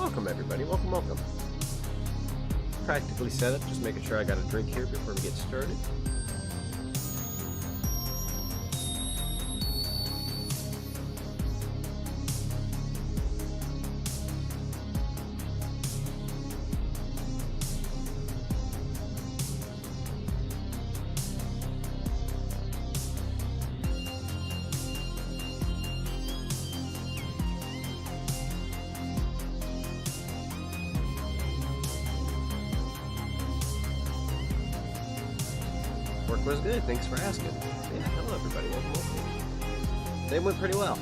welcome everybody. Welcome, welcome. Practically set up. Just making sure I got a drink here before we get started. Work was good, thanks for asking. Yeah, hello everybody, welcome, welcome. They went pretty well.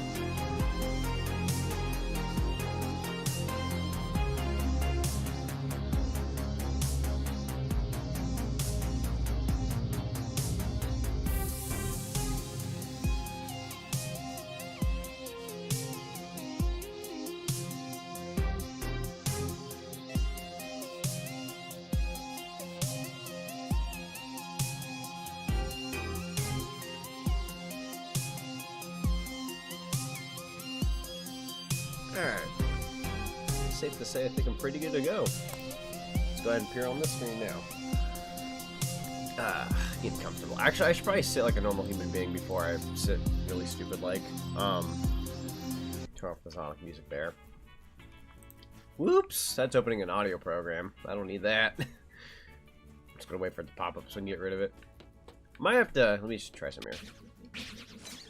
Alright. Safe to say I think I'm pretty good to go. Let's go ahead and appear on this screen now. Getting comfortable. Actually, I should probably sit like a normal human being before I sit really stupid like. Turn off the Sonic music there. Whoops! That's opening an audio program. I don't need that. I'm just gonna wait for it to pop up so I can get rid of it. Might have to... Let me just try some here.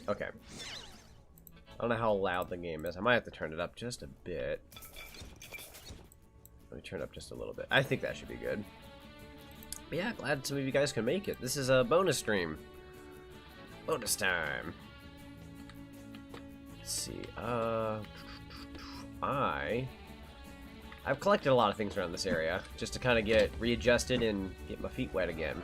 Okay. I don't know how loud the game is. I might have to turn it up just a bit. Let me turn it up just a little bit. I think that should be good. But yeah, glad some of you guys can make it. This is a bonus stream. Bonus time. Let's see. I've collected a lot of things around this area just to kind of get readjusted and get my feet wet again.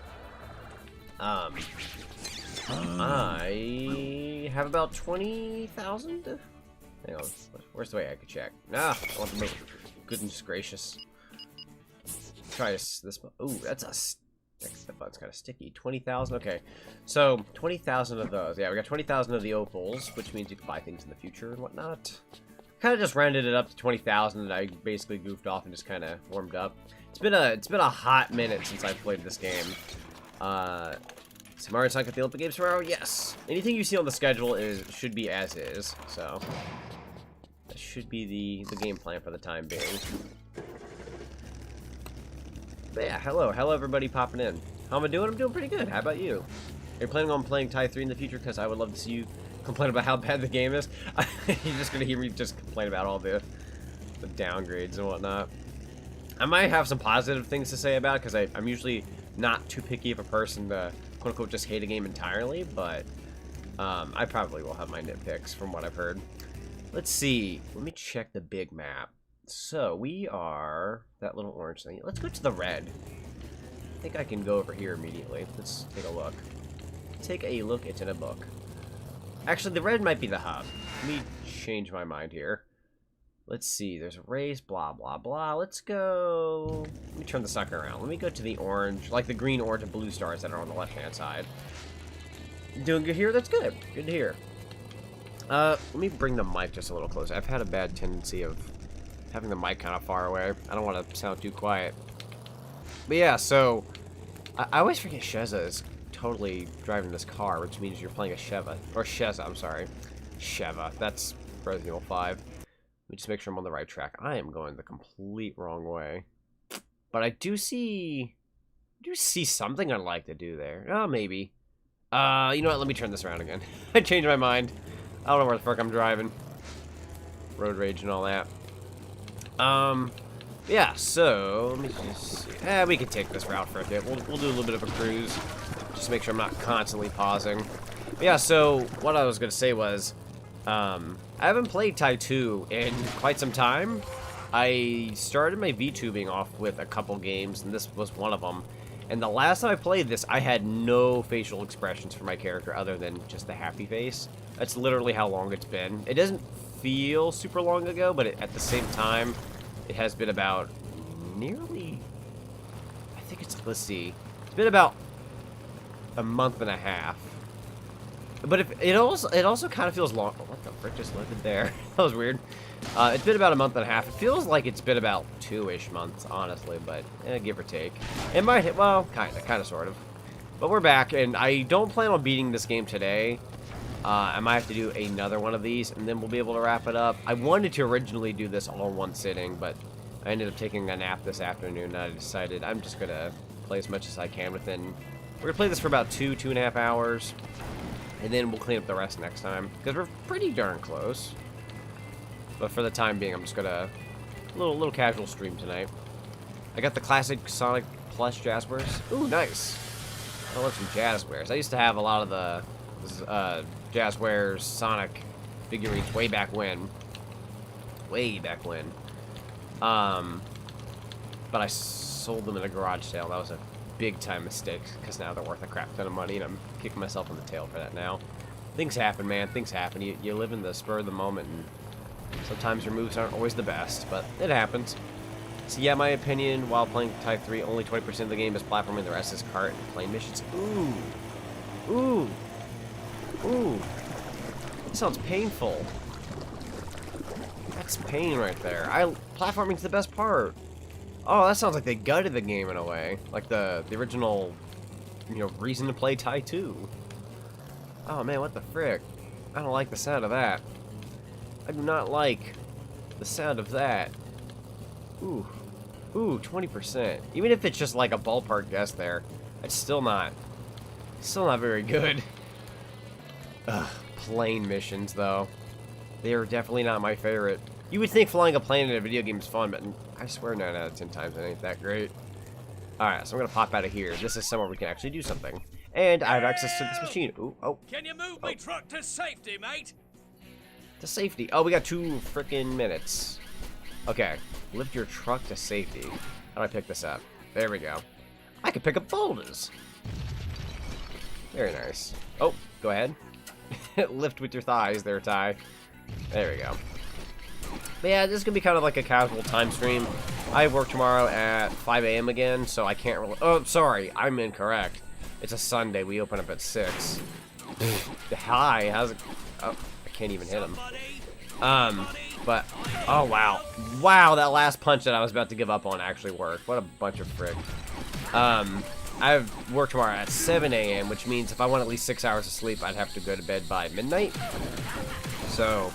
I have about 20,000. Hang on, where's the way I could check? Ah, I want to make. Goodness gracious. Try this. Ooh, that's a. That button's kind of sticky. 20,000. Okay, so 20,000 of those. Yeah, we got 20,000 of the opals, which means you can buy things in the future and whatnot. Kind of just rounded it up to 20,000, and I basically goofed off and just kind of warmed up. It's been a hot minute since I played this game. Mario Sonic at the Olympic Games tomorrow? Yes. Anything you see on the schedule should be as is, so that should be the game plan for the time being. But yeah, hello everybody popping in. How am I doing? I'm doing pretty good. How about you? Are you planning on playing Tai 3 in the future? Because I would love to see you complain about how bad the game is. You're just gonna hear me just complain about all the downgrades and whatnot. I might have some positive things to say about it, because I'm usually not too picky of a person to quote-unquote just hate a game entirely, but I probably will have my nitpicks from what I've heard. Let's see. Let me check the big map. So we are that little orange thing. Let's go to the red. I think I can go over here immediately. Let's take a look. Take a look. It's in a book. Actually, the red might be the hub. Let me change my mind here. Let's see. There's a race. Blah blah blah. Let's go. Let me turn the sucker around. Let me go to the orange, like the green, orange, and blue stars that are on the left-hand side. Doing good here? That's good. Good to hear. Let me bring the mic just a little closer. I've had a bad tendency of having the mic kind of far away. I don't want to sound too quiet. But yeah, so I always forget Sheza is totally driving this car, which means you're playing a Sheva. Or Sheza, I'm sorry. Sheva. That's Resident Evil 5. Let me just make sure I'm on the right track. I am going the complete wrong way. But I do see something I'd like to do there. Oh, maybe. You know what? Let me turn this around again. I changed my mind. I don't know where the fuck I'm driving. Road rage and all that. Yeah, so let me just see. We can take this route for a bit. We'll do a little bit of a cruise. Just make sure I'm not constantly pausing. But yeah, so what I was gonna say was, I haven't played Tai 2 in quite some time. I started my VTubing off with a couple games, and this was one of them. And the last time I played this, I had no facial expressions for my character other than just the happy face. That's literally how long it's been. It doesn't feel super long ago, but at the same time, it has been about nearly, I think it's, let's see, it's been about a month and a half. But if it also kind of feels long. Oh, what the frick just landed there? That was weird. It's been about a month and a half. It feels like it's been about 2-ish months, honestly, but give or take. It might hit, well, kind of, sort of. But we're back, and I don't plan on beating this game today. I might have to do another one of these, and then we'll be able to wrap it up. I wanted to originally do this all in one sitting, but I ended up taking a nap this afternoon, and I decided I'm just going to play as much as I can within... We're going to play this for about 2.5 hours, and then we'll clean up the rest next time, because we're pretty darn close. But for the time being, I'm just going to... Little casual stream tonight. I got the classic Sonic Plus Jazzwares. Ooh, nice. I love some Jazzwares. I used to have a lot of the Jazzwares Sonic figurines way back when. Way back when. But I sold them in a garage sale. That was a big time mistake because now they're worth a crap ton of money, and I'm kicking myself in the tail for that now. Things happen, man. Things happen. You live in the spur of the moment, and sometimes your moves aren't always the best, but it happens. So yeah, my opinion, while playing Type 3, only 20% of the game is platforming, the rest is cart and playing missions. Ooh. Ooh. Ooh. That sounds painful. That's pain right there. Platforming's the best part. Oh, that sounds like they gutted the game in a way. Like the original, reason to play Tai 2. Oh man, what the frick? I don't like the sound of that. I do not like the sound of that. Ooh. Ooh, 20%. Even if it's just like a ballpark guess there, it's still not very good. Ugh, plane missions, though. They are definitely not my favorite. You would think flying a plane in a video game is fun, but I swear 9 out of 10 times it ain't that great. Alright, so I'm gonna pop out of here. This is somewhere we can actually do something. And I have access to this machine. Ooh, oh. Can you move my truck to safety, mate? To safety. Oh, we got 2 freaking minutes. Okay, lift your truck to safety. How do I pick this up? There we go. I can pick up boulders. Very nice. Oh, go ahead. Lift with your thighs there, Ty. There we go. But yeah, this is going to be kind of like a casual time stream. I work tomorrow at 5 a.m. again, so I can't really... Oh, sorry, I'm incorrect. It's a Sunday. We open up at 6. Hi, how's it... Oh, I can't even hit him. But, oh wow. Wow, that last punch that I was about to give up on actually worked. What a bunch of frick. I have work tomorrow at 7 a.m., which means if I want at least 6 hours of sleep, I'd have to go to bed by midnight. So,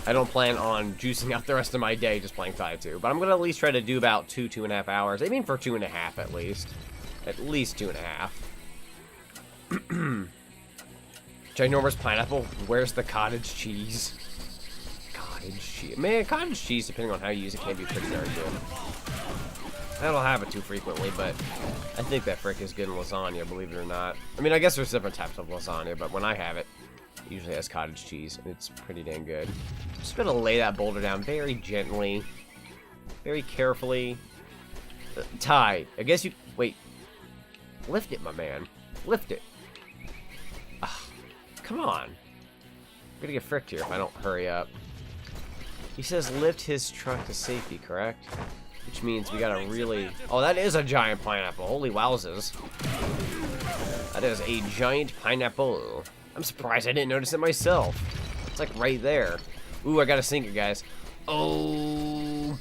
I don't plan on juicing out the rest of my day just playing Type 2. But I'm going to at least try to do about 2.5 hours. I mean for 2.5 at least. At least 2.5. Ginormous pineapple. Where's the cottage cheese? Cottage cheese. Man, cottage cheese, depending on how you use it, can be pretty darn good. I don't have it too frequently, but I think that frick is good in lasagna, believe it or not. I mean, I guess there's different types of lasagna, but when I have it, it usually has cottage cheese, and it's pretty dang good. I'm just gonna lay that boulder down very gently, very carefully. Ty, I guess you... Wait. Lift it, my man. Lift it. Ugh, come on. I'm gonna get fricked here if I don't hurry up. He says lift his truck to safety, correct? Which means we gotta really... Oh, that is a giant pineapple. Holy wowzers. That is a giant pineapple. I'm surprised I didn't notice it myself. It's like right there. Ooh, I gotta sink it, guys. Oh.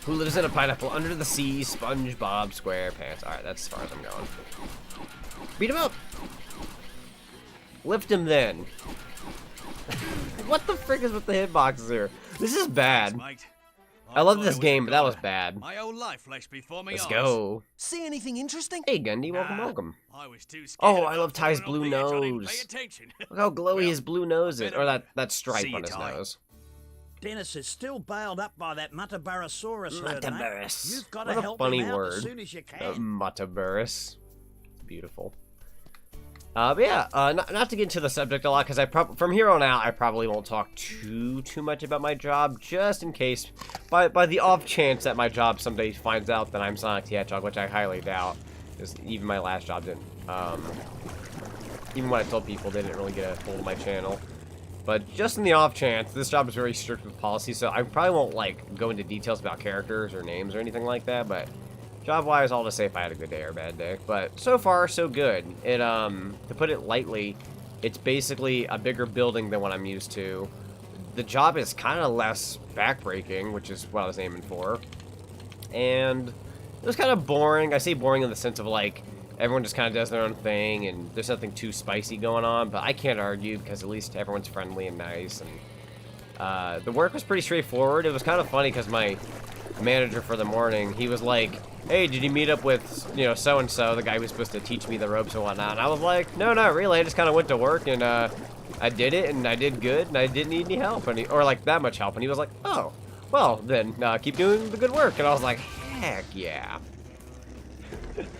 Who lives in a pineapple under the sea? SpongeBob SquarePants. Alright, that's as far as I'm going. Beat him up! Lift him then. What the frick is with the hitboxes here? This is bad. I love this game, but that was bad. My whole life flashed before me. Let's go. See anything interesting? Hey, Gundy, welcome. I was too scared. Oh, I love Ty's blue nose. Look how glowy his blue nose is. Or that stripe on his nose. Dennis is still bailed up by that Mutabarosaurus herd, mate. Mutabaris. You've got to What a help funny him out word. as soon as you can. Mutabaris. Beautiful. But yeah, not to get into the subject a lot, because from here on out, I probably won't talk too much about my job, just in case, by the off chance that my job someday finds out that I'm Sonic the Hedgehog, which I highly doubt, because even my last job didn't, even when I told people, they didn't really get a hold of my channel. But just in the off chance, this job is very strict with policy, so I probably won't, like, go into details about characters or names or anything like that, but... Job-wise, I'll just say if I had a good day or a bad day. But so far, so good. It, to put it lightly, it's basically a bigger building than what I'm used to. the job is kind of less backbreaking, which is what I was aiming for. And it was kind of boring. I say boring in the sense of, like, everyone just kind of does their own thing, and there's nothing too spicy going on, but I can't argue because at least everyone's friendly and nice, and the work was pretty straightforward. It was kind of funny because my manager for the morning, he was like, hey, did you meet up with, you know, so-and-so, the guy who was supposed to teach me the ropes and whatnot? And I was like, no, not really. I just kind of went to work, and I did it, and I did good, and I didn't need any help, or like that much help. And he was like, oh, well, then keep doing the good work. And I was like, heck yeah.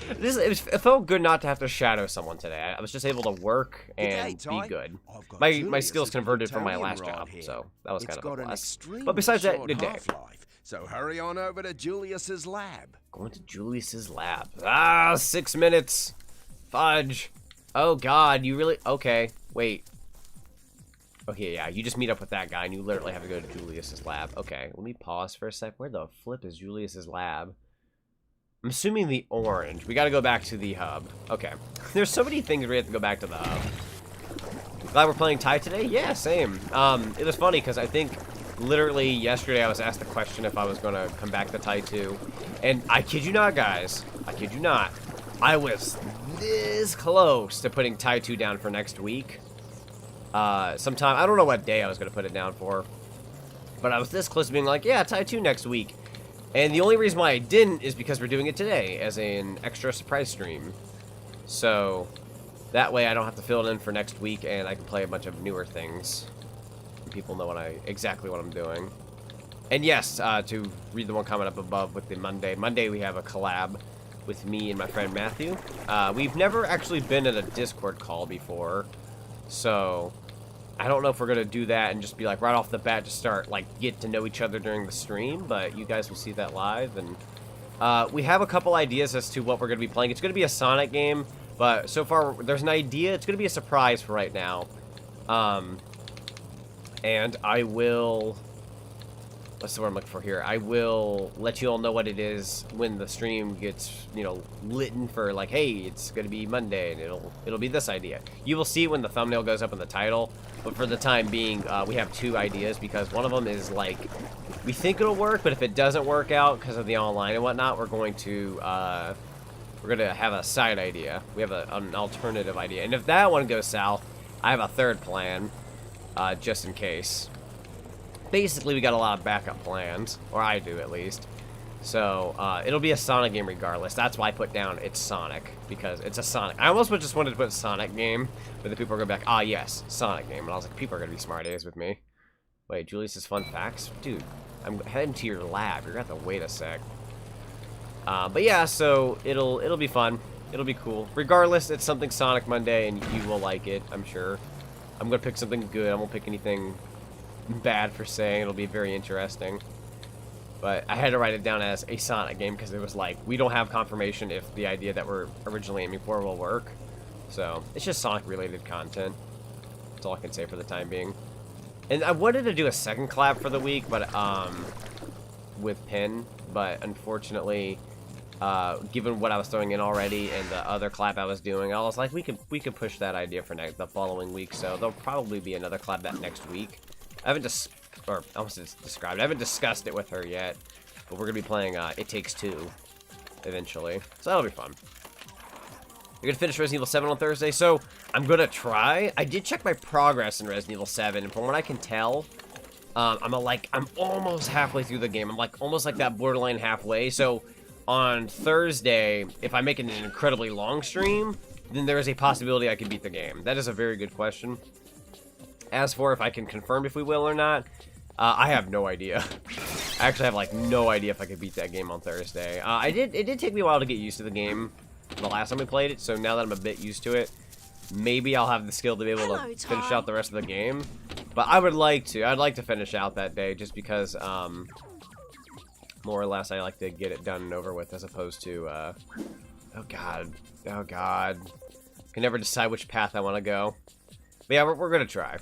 It felt good not to have to shadow someone today. I was just able to work and be good. My skills converted from my last job, so that was kind of a plus. But besides that, good day. So hurry on over to Julius's lab. Going to Julius's lab. Ah, 6 minutes. Fudge. Oh God, you really? Okay, wait. Okay, yeah, you just meet up with that guy and you literally have to go to Julius's lab. Okay, let me pause for a sec. Where the flip is Julius's lab? I'm assuming the orange. We gotta go back to the hub. Okay. There's so many things we have to go back to the hub. Glad we're playing Thai today? Yeah, same. It was funny because I think literally yesterday I was asked the question if I was gonna come back to Thai 2. And I kid you not, guys. I kid you not. I was this close to putting Thai 2 down for next week. Sometime, I don't know what day I was gonna put it down for. But I was this close to being like, yeah, Thai 2 next week. And the only reason why I didn't is because we're doing it today as an extra surprise stream. So that way I don't have to fill it in for next week and I can play a bunch of newer things. And people know exactly what I'm doing. And yes, to read the one comment up above with the Monday. Monday we have a collab with me and my friend Matthew. We've never actually been in a Discord call before. So I don't know if we're going to do that and just be like right off the bat to start, like, get to know each other during the stream, but you guys will see that live. And we have a couple ideas as to what we're going to be playing. It's going to be a Sonic game, but so far there's an idea. It's going to be a surprise for right now. And I will... What's the word I'm looking for here? I will let you all know what it is when the stream gets, you know, lit for, like, hey, it's going to be Monday, and it'll be this idea. You will see when the thumbnail goes up in the title, but for the time being, we have two ideas, because one of them is, like, we think it'll work, but if it doesn't work out because of the online and whatnot, we're going to have a side idea. We have an alternative idea. And if that one goes south, I have a third plan, just in case. Basically, we got a lot of backup plans, or I do at least. So, it'll be a Sonic game regardless. That's why I put down it's Sonic, because it's a Sonic. I almost just wanted to put Sonic game, but the people are going back, ah, yes, Sonic game. And I was like, people are going to be smart ass with me. Wait, Julius's fun facts? Dude, I'm heading to your lab. You're going to have to wait a sec. But yeah, so it'll be fun. It'll be cool. Regardless, it's something Sonic Monday, and you will like it, I'm sure. I'm going to pick something good. I won't pick anything bad for saying. It'll be very interesting. But I had to write it down as a Sonic game because it was like, we don't have confirmation if the idea that we're originally aiming for will work. So, it's just Sonic related content. That's all I can say for the time being. And I wanted to do a second collab for the week, but, with Pin, but unfortunately, given what I was throwing in already and the other collab I was doing, I was like, we could push that idea for the following week, so there'll probably be another collab that next week. I haven't I haven't discussed it with her yet, but we're gonna be playing It Takes Two eventually, so that'll be fun. We're gonna finish Resident Evil 7 on Thursday, so I'm gonna try. I did check my progress in Resident Evil 7, and from what I can tell, I'm almost halfway through the game. I'm like almost like that borderline halfway. So on Thursday, if I make it an incredibly long stream, then there is a possibility I could beat the game. That is a very good question. As for if I can confirm if we will or not, I have no idea. I actually have like no idea if I could beat that game on Thursday. It did take me a while to get used to the game the last time we played it, so now that I'm a bit used to it, maybe I'll have the skill to be able to finish out the rest of the game. But I would like to. I'd like to finish out that day just because, more or less, I like to get it done and over with as opposed to, oh god. Can never decide which path I want to go. But yeah, we're going to try.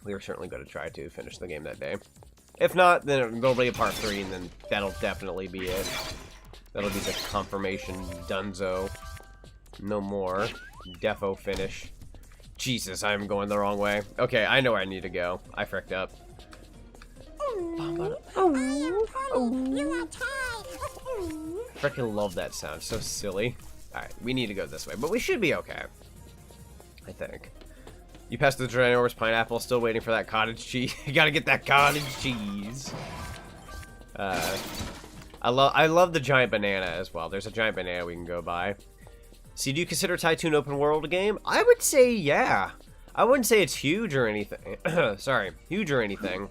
We are certainly going to try to finish the game that day. If not, then there'll be a part 3, and then that'll definitely be it. That'll be the confirmation dunzo. No more. Defo finish. Jesus, I'm going the wrong way. Okay, I know where I need to go. I fricked up. Freaking love that sound. So silly. Alright, we need to go this way, but we should be okay. I think. You passed the ginormous pineapple, still waiting for that cottage cheese. You gotta get that cottage cheese. I love the giant banana as well. There's a giant banana we can go by. See, do you consider Tytoon open world a game? I would say yeah. I wouldn't say it's huge or anything. Sorry, huge or anything.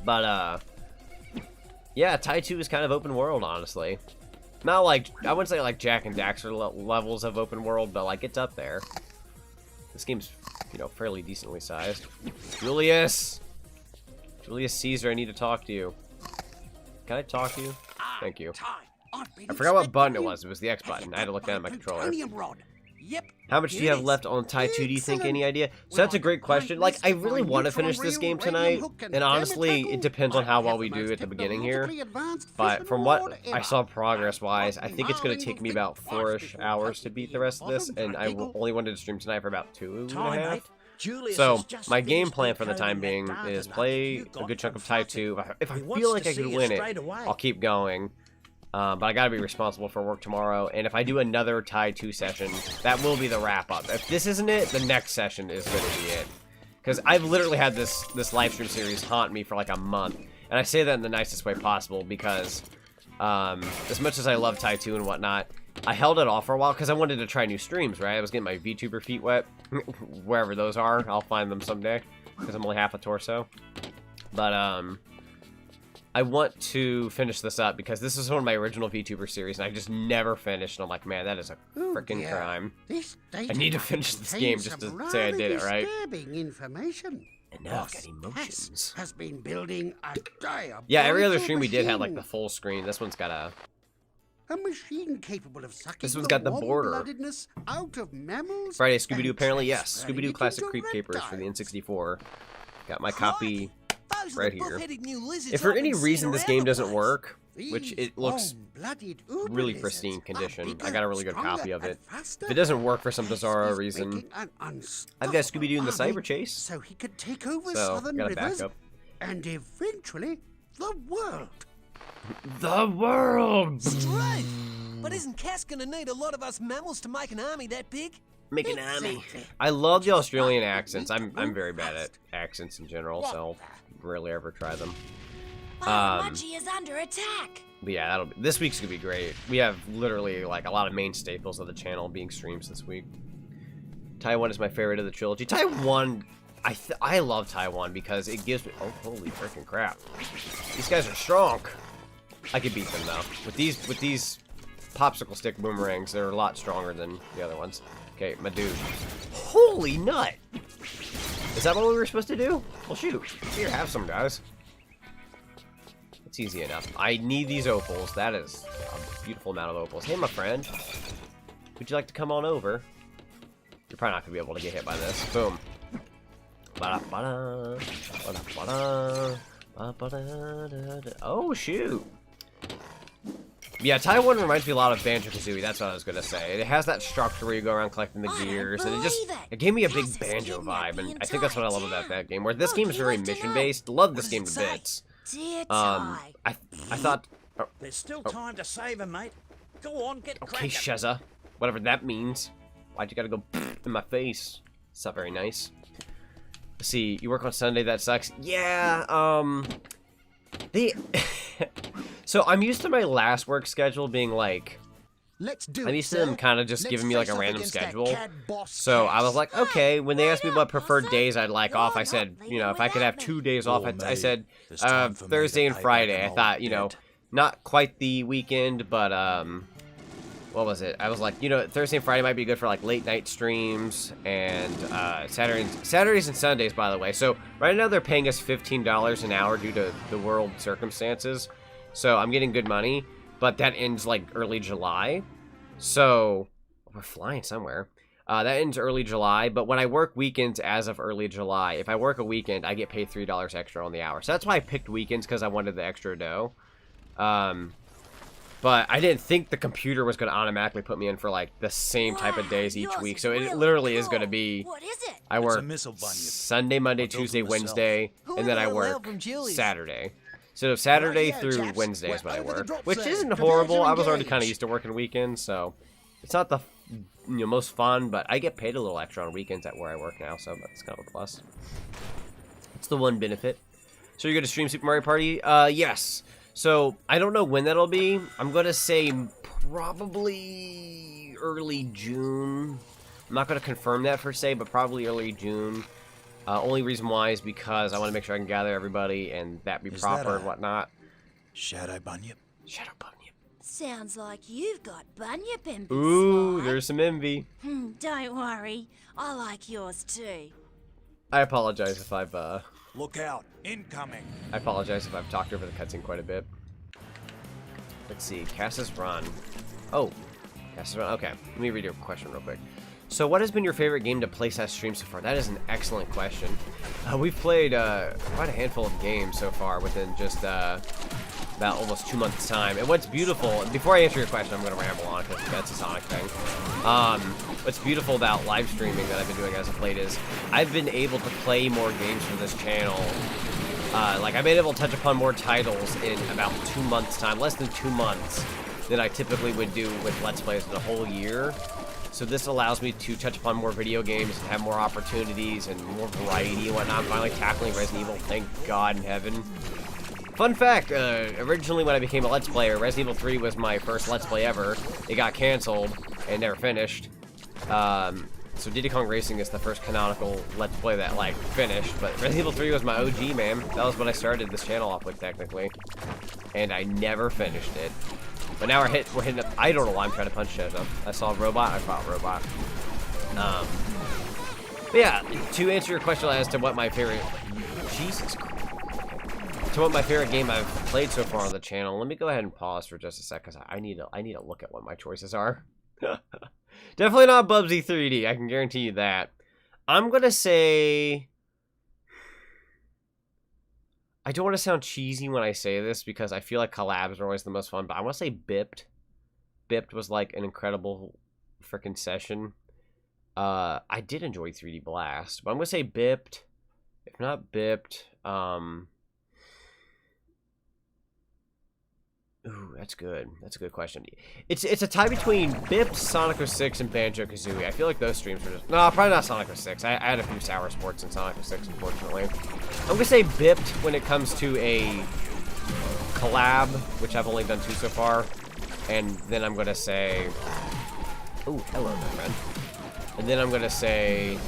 But yeah, Tytoon is kind of open world, honestly. Not like, I wouldn't say like Jack and Daxter levels of open world, but like it's up there. This game's, you know, fairly decently sized. Julius Caesar, I need to talk to you. Can I talk to you? Thank you. I forgot what button it was. It was the X button. I had to look down at my controller. Yep. How much do you have left on Ty 2, do you think? Any idea? So that's a great question. Like, I really want to finish this game tonight, and honestly, it depends on how well we do at the beginning here. But from what I saw progress-wise, I think it's going to take me about 4-ish hours to beat the rest of this, and I only wanted to stream tonight for about 2.5. So, my game plan for the time being is play a good chunk of Ty 2. If I feel like I can win it, I'll keep going. But I gotta be responsible for work tomorrow, and if I do another Ty 2 session, that will be the wrap-up. If this isn't it, the next session is gonna be it. Because I've literally had this livestream series haunt me for like a month, and I say that in the nicest way possible because, as much as I love Ty 2 and whatnot, I held it off for a while because I wanted to try new streams, right? I was getting my VTuber feet wet, wherever those are. I'll find them someday, because I'm only half a torso. But, I want to finish this up because this is one of my original VTuber series, and I just never finished. And I'm like, man, that is a freaking crime. I need to finish this game just to say I did it, right? Information. And now I've got emotions. Has been building a yeah, every other stream we did had like the full screen. This one's got a machine capable of sucking this one's got the border. Out of mammals. Friday Scooby-Doo, apparently, yes. Scooby-Doo Classic Creep Capers for the N64. Got my copy right here. If for any reason this game doesn't work, which it looks really pristine condition, I got a really good copy of it. If it doesn't work for some bizarre reason, I've got Scooby-Doo in the Cyber Chase, so he could take over so southern got a rivers backup. and eventually the world. The world! Straight! But isn't Cass gonna need a lot of us mammals to make an army that big? Make an army. I love the Australian accents. I'm very bad at accents in general, so I'll rarely ever try them. Muchie is under attack. But yeah, this week's gonna be great. We have literally like a lot of main staples of the channel being streams this week. Taiwan is my favorite of the trilogy. Taiwan, I love Taiwan because it gives me, oh holy freaking crap, these guys are strong. I could beat them though with these popsicle stick boomerangs. They're a lot stronger than the other ones. Okay, my dude. Holy nut! Is that what we were supposed to do? Well, shoot. Here, have some, guys. It's easy enough. I need these opals. That is a beautiful amount of opals. Hey, my friend. Would you like to come on over? You're probably not going to be able to get hit by this. Boom. Oh, shoot. Yeah, Taiwan reminds me a lot of Banjo-Kazooie, that's what I was gonna say. It has that structure where you go around collecting the gears, and it gave me a big Banjo vibe, and I think that's what I love about that game, where this game is very mission-based. Love this game to bits. I thought... Oh, There's still time to save him, mate. Go on, get okay, cracking. Shezza. Whatever that means. Why'd you gotta go in my face? It's not very nice. Let's see, you work on Sunday, that sucks. Yeah, So I'm used to my last work schedule being like, I'm used to them kind of just giving me like a random schedule. So I was like, okay, when they asked me what preferred days I'd like off, I said, you know, if I could have 2 days off, I said Thursday and Friday. I thought, you know, not quite the weekend, but what was it? I was like, you know, Thursday and Friday might be good for like late night streams, and Saturdays and Sundays, by the way. So right now they're paying us $15 an hour due to the world circumstances. So I'm getting good money, but that ends like early July. So we're flying somewhere. That ends early July, but when I work weekends as of early July, if I work a weekend, I get paid $3 extra on the hour. So that's why I picked weekends, because I wanted the extra dough. But I didn't think the computer was going to automatically put me in for like the same type of days each yours week. So it really literally is cool. going to be, What is it? I It's a work missile bunyip. Sunday, Monday, I built it Tuesday, myself. Wednesday, Who and then would I have allowed work from Julie's? Saturday. So Saturday Right here, through chaps. Wednesday is We're when I over the work, drop which zone. isn't Prepare horrible. to I was already engage. kind of used to working weekends, so it's not the most fun, but I get paid a little extra on weekends at where I work now, so that's kind of a plus. It's the one benefit. So you're going to stream Super Mario Party? Yes. So I don't know when that'll be. I'm going to say probably early June. I'm not going to confirm that per se, but probably early June. Only reason why is because I want to make sure I can gather everybody and that be Is proper that and whatnot. Shadow bunyip? Shadow Bunyip. Sounds like you've got bunyip envy. Ooh, Sly. there's some envy. Don't worry. I like yours too. I apologize if I've Look out. Incoming. talked over the cutscene quite a bit. Let's see, Cass's Run. Oh, Cass's Run. Okay, let me read your question real quick. So, what has been your favorite game to playtest stream so far? That is an excellent question. We've played quite a handful of games so far within just about almost 2 months' time. And what's beautiful, before I answer your question, I'm going to ramble on because that's a Sonic thing. What's beautiful about live streaming that I've been doing as of late is I've been able to play more games for this channel. Like, I've been able to touch upon more titles in about 2 months' time, less than 2 months, than I typically would do with Let's Plays in a whole year. So this allows me to touch upon more video games and have more opportunities and more variety and whatnot. I'm finally tackling Resident Evil, thank God in heaven. Fun fact, originally when I became a Let's Player, Resident Evil 3 was my first Let's Play ever. It got canceled and never finished. So Diddy Kong Racing is the first canonical Let's Play that, like, finished. But Resident Evil 3 was my OG, man. That was when I started this channel off with, technically. And I never finished it. But now we're hitting up. I don't know why I'm trying to punch Shadow. I saw a robot. I fought a robot. But yeah, to answer your question as to what my favorite, Jesus Christ, to what my favorite game I've played so far on the channel, let me go ahead and pause for just a sec because I need to look at what my choices are. Definitely not Bubsy 3D. I can guarantee you that. I'm gonna say. I don't want to sound cheesy when I say this because I feel like collabs are always the most fun, but I want to say Bipped. Bipped was like an incredible freaking session. I did enjoy 3D Blast, but I'm going to say Bipped. If not Bipped, ooh, that's good. That's a good question. It's a tie between Bipped, Sonic 06, and Banjo-Kazooie. I feel like those streams were just... No, probably not Sonic 06. I had a few sour sports in Sonic 06, unfortunately. I'm going to say Bipped when it comes to a collab, which I've only done 2 so far. And then I'm going to say... Ooh, hello, my friend. And then I'm going to say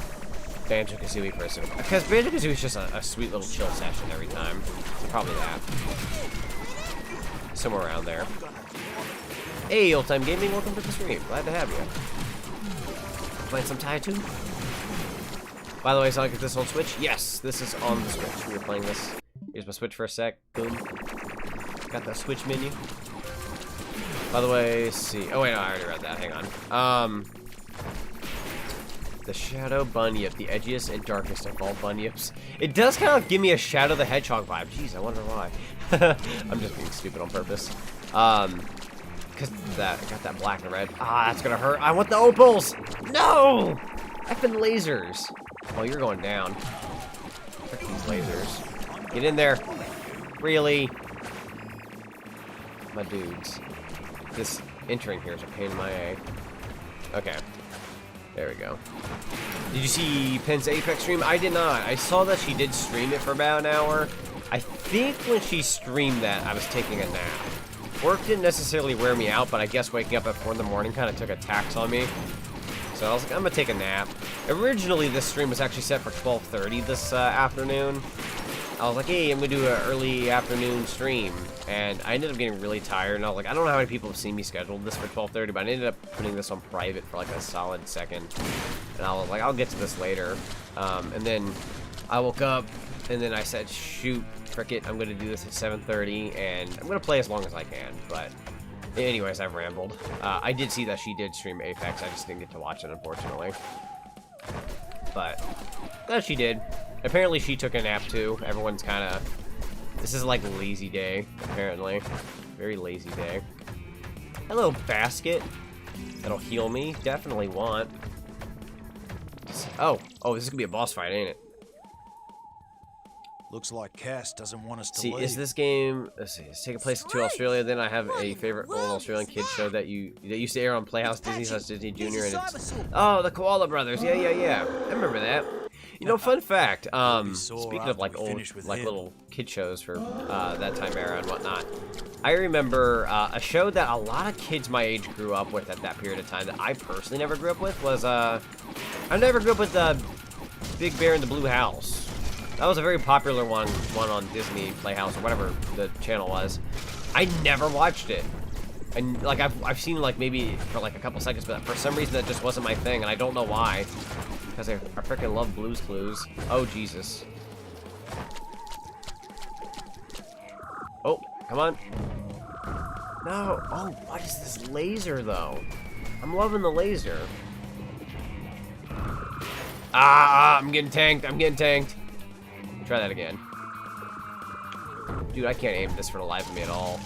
Banjo-Kazooie for a second. Because Banjo-Kazooie is just a sweet little chill session every time. Probably that. Somewhere around there. Hey, Old Time Gaming, welcome to the stream. Glad to have you. Playing some Tai 2? By the way, Sonic, is this on Switch? Yes, this is on the Switch. We were playing this. Here's my Switch for a sec. Boom. Got that Switch menu. By the way, let's see. Oh, wait, no, I already read that. Hang on. The Shadow Bunyip, the edgiest and darkest of all bunyips. It does kind of give me a Shadow the Hedgehog vibe. Jeez, I wonder why. I'm just being stupid on purpose. Because that I got that black and red. Ah, that's gonna hurt. I want the opals! No! Effing lasers. Oh, you're going down. Frick these lasers. Get in there. Really? My dudes. This entering here is a pain in my A. Okay. There we go. Did you see Penn's Apex stream? I did not. I saw that she did stream it for about an hour. I think when she streamed that, I was taking a nap. Work didn't necessarily wear me out, but I guess waking up at 4 in the morning kind of took a tax on me. So I was like, I'm going to take a nap. Originally, this stream was actually set for 12:30 this afternoon. I was like, hey, I'm going to do an early afternoon stream. And I ended up getting really tired, and I was like, I don't know how many people have seen me scheduled this for 12:30, but I ended up putting this on private for like a solid second. And I was like, I'll get to this later. And then I woke up, and then I said, shoot, frick it, I'm going to do this at 7:30, and I'm going to play as long as I can. But anyways, I've rambled. I did see that she did stream Apex, I just didn't get to watch it, unfortunately. But that she did. Apparently she took a nap too. Everyone's kind of... This is like lazy day, apparently. Very lazy day. Hello, basket. That'll heal me. Definitely want. Oh, this is gonna be a boss fight, ain't it? Looks like Cass doesn't want us to See, leave. is this game? Let's see. It's taking place in Australia. Then I have a favorite old Australian kid show that used to air on Playhouse Disney / Disney Junior, and it's the Koala Brothers. Yeah. I remember that. You know, fun fact. Speaking of like old, like little kid shows for that time era and whatnot, I remember a show that a lot of kids my age grew up with at that period of time that I personally never grew up with was I never grew up with Big Bear in the Blue House. That was a very popular one on Disney Playhouse or whatever the channel was. I never watched it. And like I've seen like maybe for like a couple seconds, but for some reason that just wasn't my thing, and I don't know why. Because I freaking love Blue's Clues. Oh Jesus. Oh, come on. No. Oh, what is this laser though? I'm loving the laser. I'm getting tanked. Try that again. Dude, I can't aim this for the life of me at all.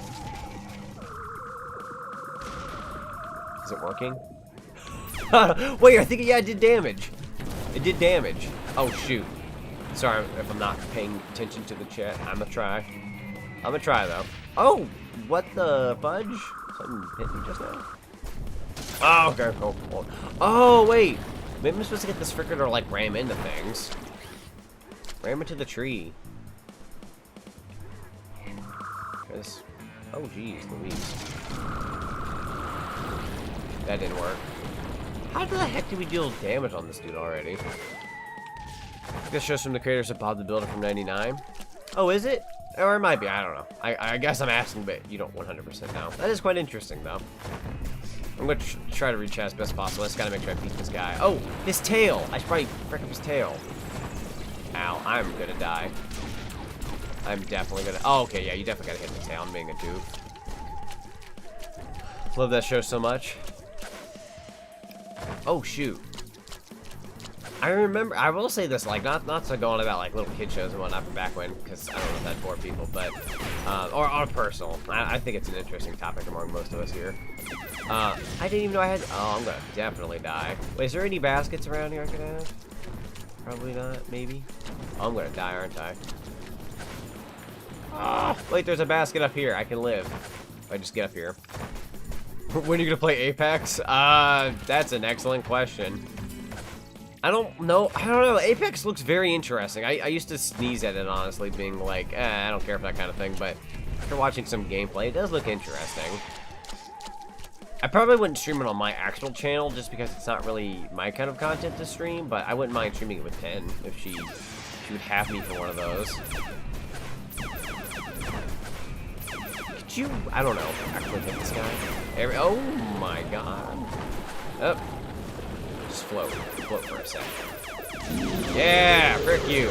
Is it working? Wait, I think, yeah, it did damage. It did damage. Oh, shoot. Sorry if I'm not paying attention to the chat. I'm gonna try, though. Oh, what the fudge? Something hit me just now. Oh, okay, cool. Oh, wait. Maybe I'm supposed to get this fricker to, like, ram into things. Ram into the tree. Oh, geez, Louise. That didn't work. How the heck did we deal damage on this dude already? This shows from the creators of Bob the Builder from '99. Oh, is it? Or it might be, I don't know. I guess I'm asking, but you don't 100% know. That is quite interesting, though. I'm going to try to reach as best as possible. I just got to make sure I beat this guy. Oh, his tail! I should probably frick up his tail. Ow, I'm gonna die. I'm definitely gonna... Oh, okay, yeah, you definitely gotta hit the tail. I'm being a doof. Love that show so much. Oh, shoot. I remember... I will say this, like, not to go on about, like, little kid shows and whatnot from back when, because I don't know if that'd bore people, but... or personal. I think it's an interesting topic among most of us here. I didn't even know I had... Oh, I'm gonna definitely die. Wait, is there any baskets around here I could have? Probably not, maybe. Oh, I'm gonna die, aren't I? Ah, wait, there's a basket up here. I can live. If I just get up here. When are you gonna play Apex? That's an excellent question. I don't know. Apex looks very interesting. I used to sneeze at it, honestly, being like, I don't care for that kind of thing, but after watching some gameplay, it does look interesting. I probably wouldn't stream it on my actual channel just because it's not really my kind of content to stream, but I wouldn't mind streaming it with Pen if she would have me for one of those. Could you, I don't know, actually hit this guy? Oh my god. Oh. Just float for a sec. Yeah, frick you.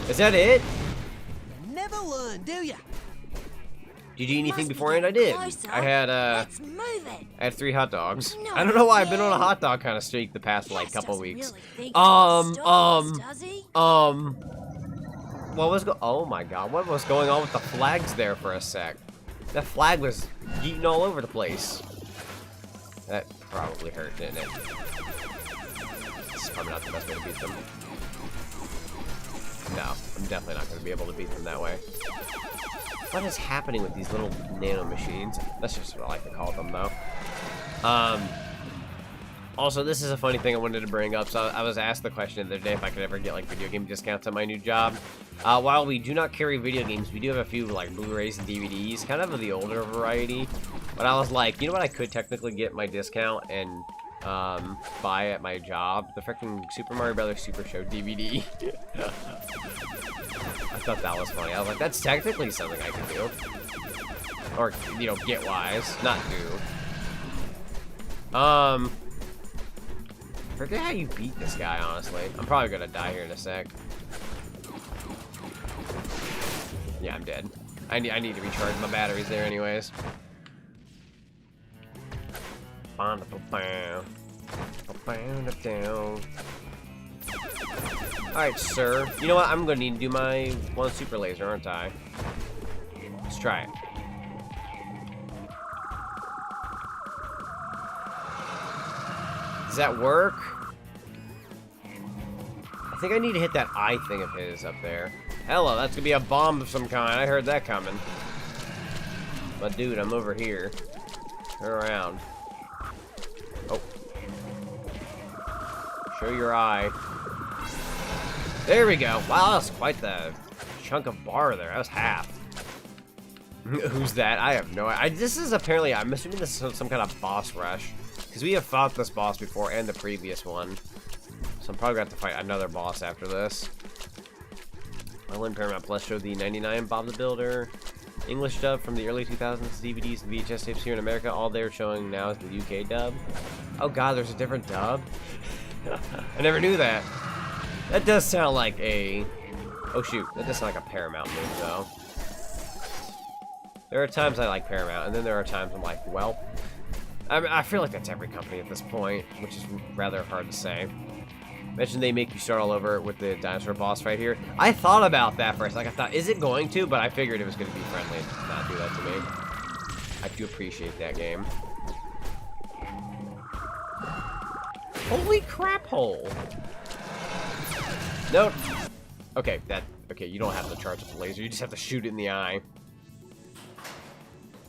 Is that it? You never learn, do ya? Did you eat anything beforehand? I did. I had Let's move it. I had 3 hot dogs. No, I don't know why I've been on a hot dog kind of streak the past like couple weeks. Really What was oh my god, what was going on with the flags there for a sec? That flag was yeeting all over the place. That probably hurt, didn't it? This is probably not the best way to beat them. No, I'm definitely not going to be able to beat them that way. What is happening with these little nano machines? That's just what I like to call them, though. Also, this is a funny thing I wanted to bring up. So I was asked the question the other day if I could ever get like video game discounts at my new job. While we do not carry video games, we do have a few like Blu-rays and DVDs, kind of the older variety. But I was like, you know what? I could technically get my discount and buy at my job the freaking Super Mario Brothers Super Show DVD. I thought that was funny. I was like, that's technically something I can do. Or, you know, get wise, not do. Forget how you beat this guy, honestly. I'm probably gonna die here in a sec. Yeah, I'm dead. I need to recharge my batteries there anyways. Alright, sir. You know what? I'm gonna need to do my one super laser, aren't I? Let's try it. Does that work? I think I need to hit that eye thing of his up there. Hello, that's gonna be a bomb of some kind. I heard that coming. But dude, I'm over here. Turn around. Oh. Show your eye. There we go. Wow, that was quite the chunk of bar there. That was half. Who's that? I have no idea. This is apparently, I'm assuming this is some kind of boss rush. Because we have fought this boss before and the previous one. So I'm probably going to have to fight another boss after this. When Paramount Plus showed the 99 Bob the Builder English dub from the early 2000s DVDs and VHS tapes here in America. All they're showing now is the UK dub. Oh god, there's a different dub? I never knew that. That does sound like a... Oh shoot, that does sound like a Paramount move though. There are times I like Paramount, and then there are times I'm like, well... I feel like that's every company at this point, which is rather hard to say. Mention they make you start all over with the dinosaur boss right here. I thought about that first. Like, I thought, is it going to? But I figured it was going to be friendly and not do that to me. I do appreciate that game. Holy crap hole. Nope. Okay, okay, you don't have to charge up the laser. You just have to shoot it in the eye.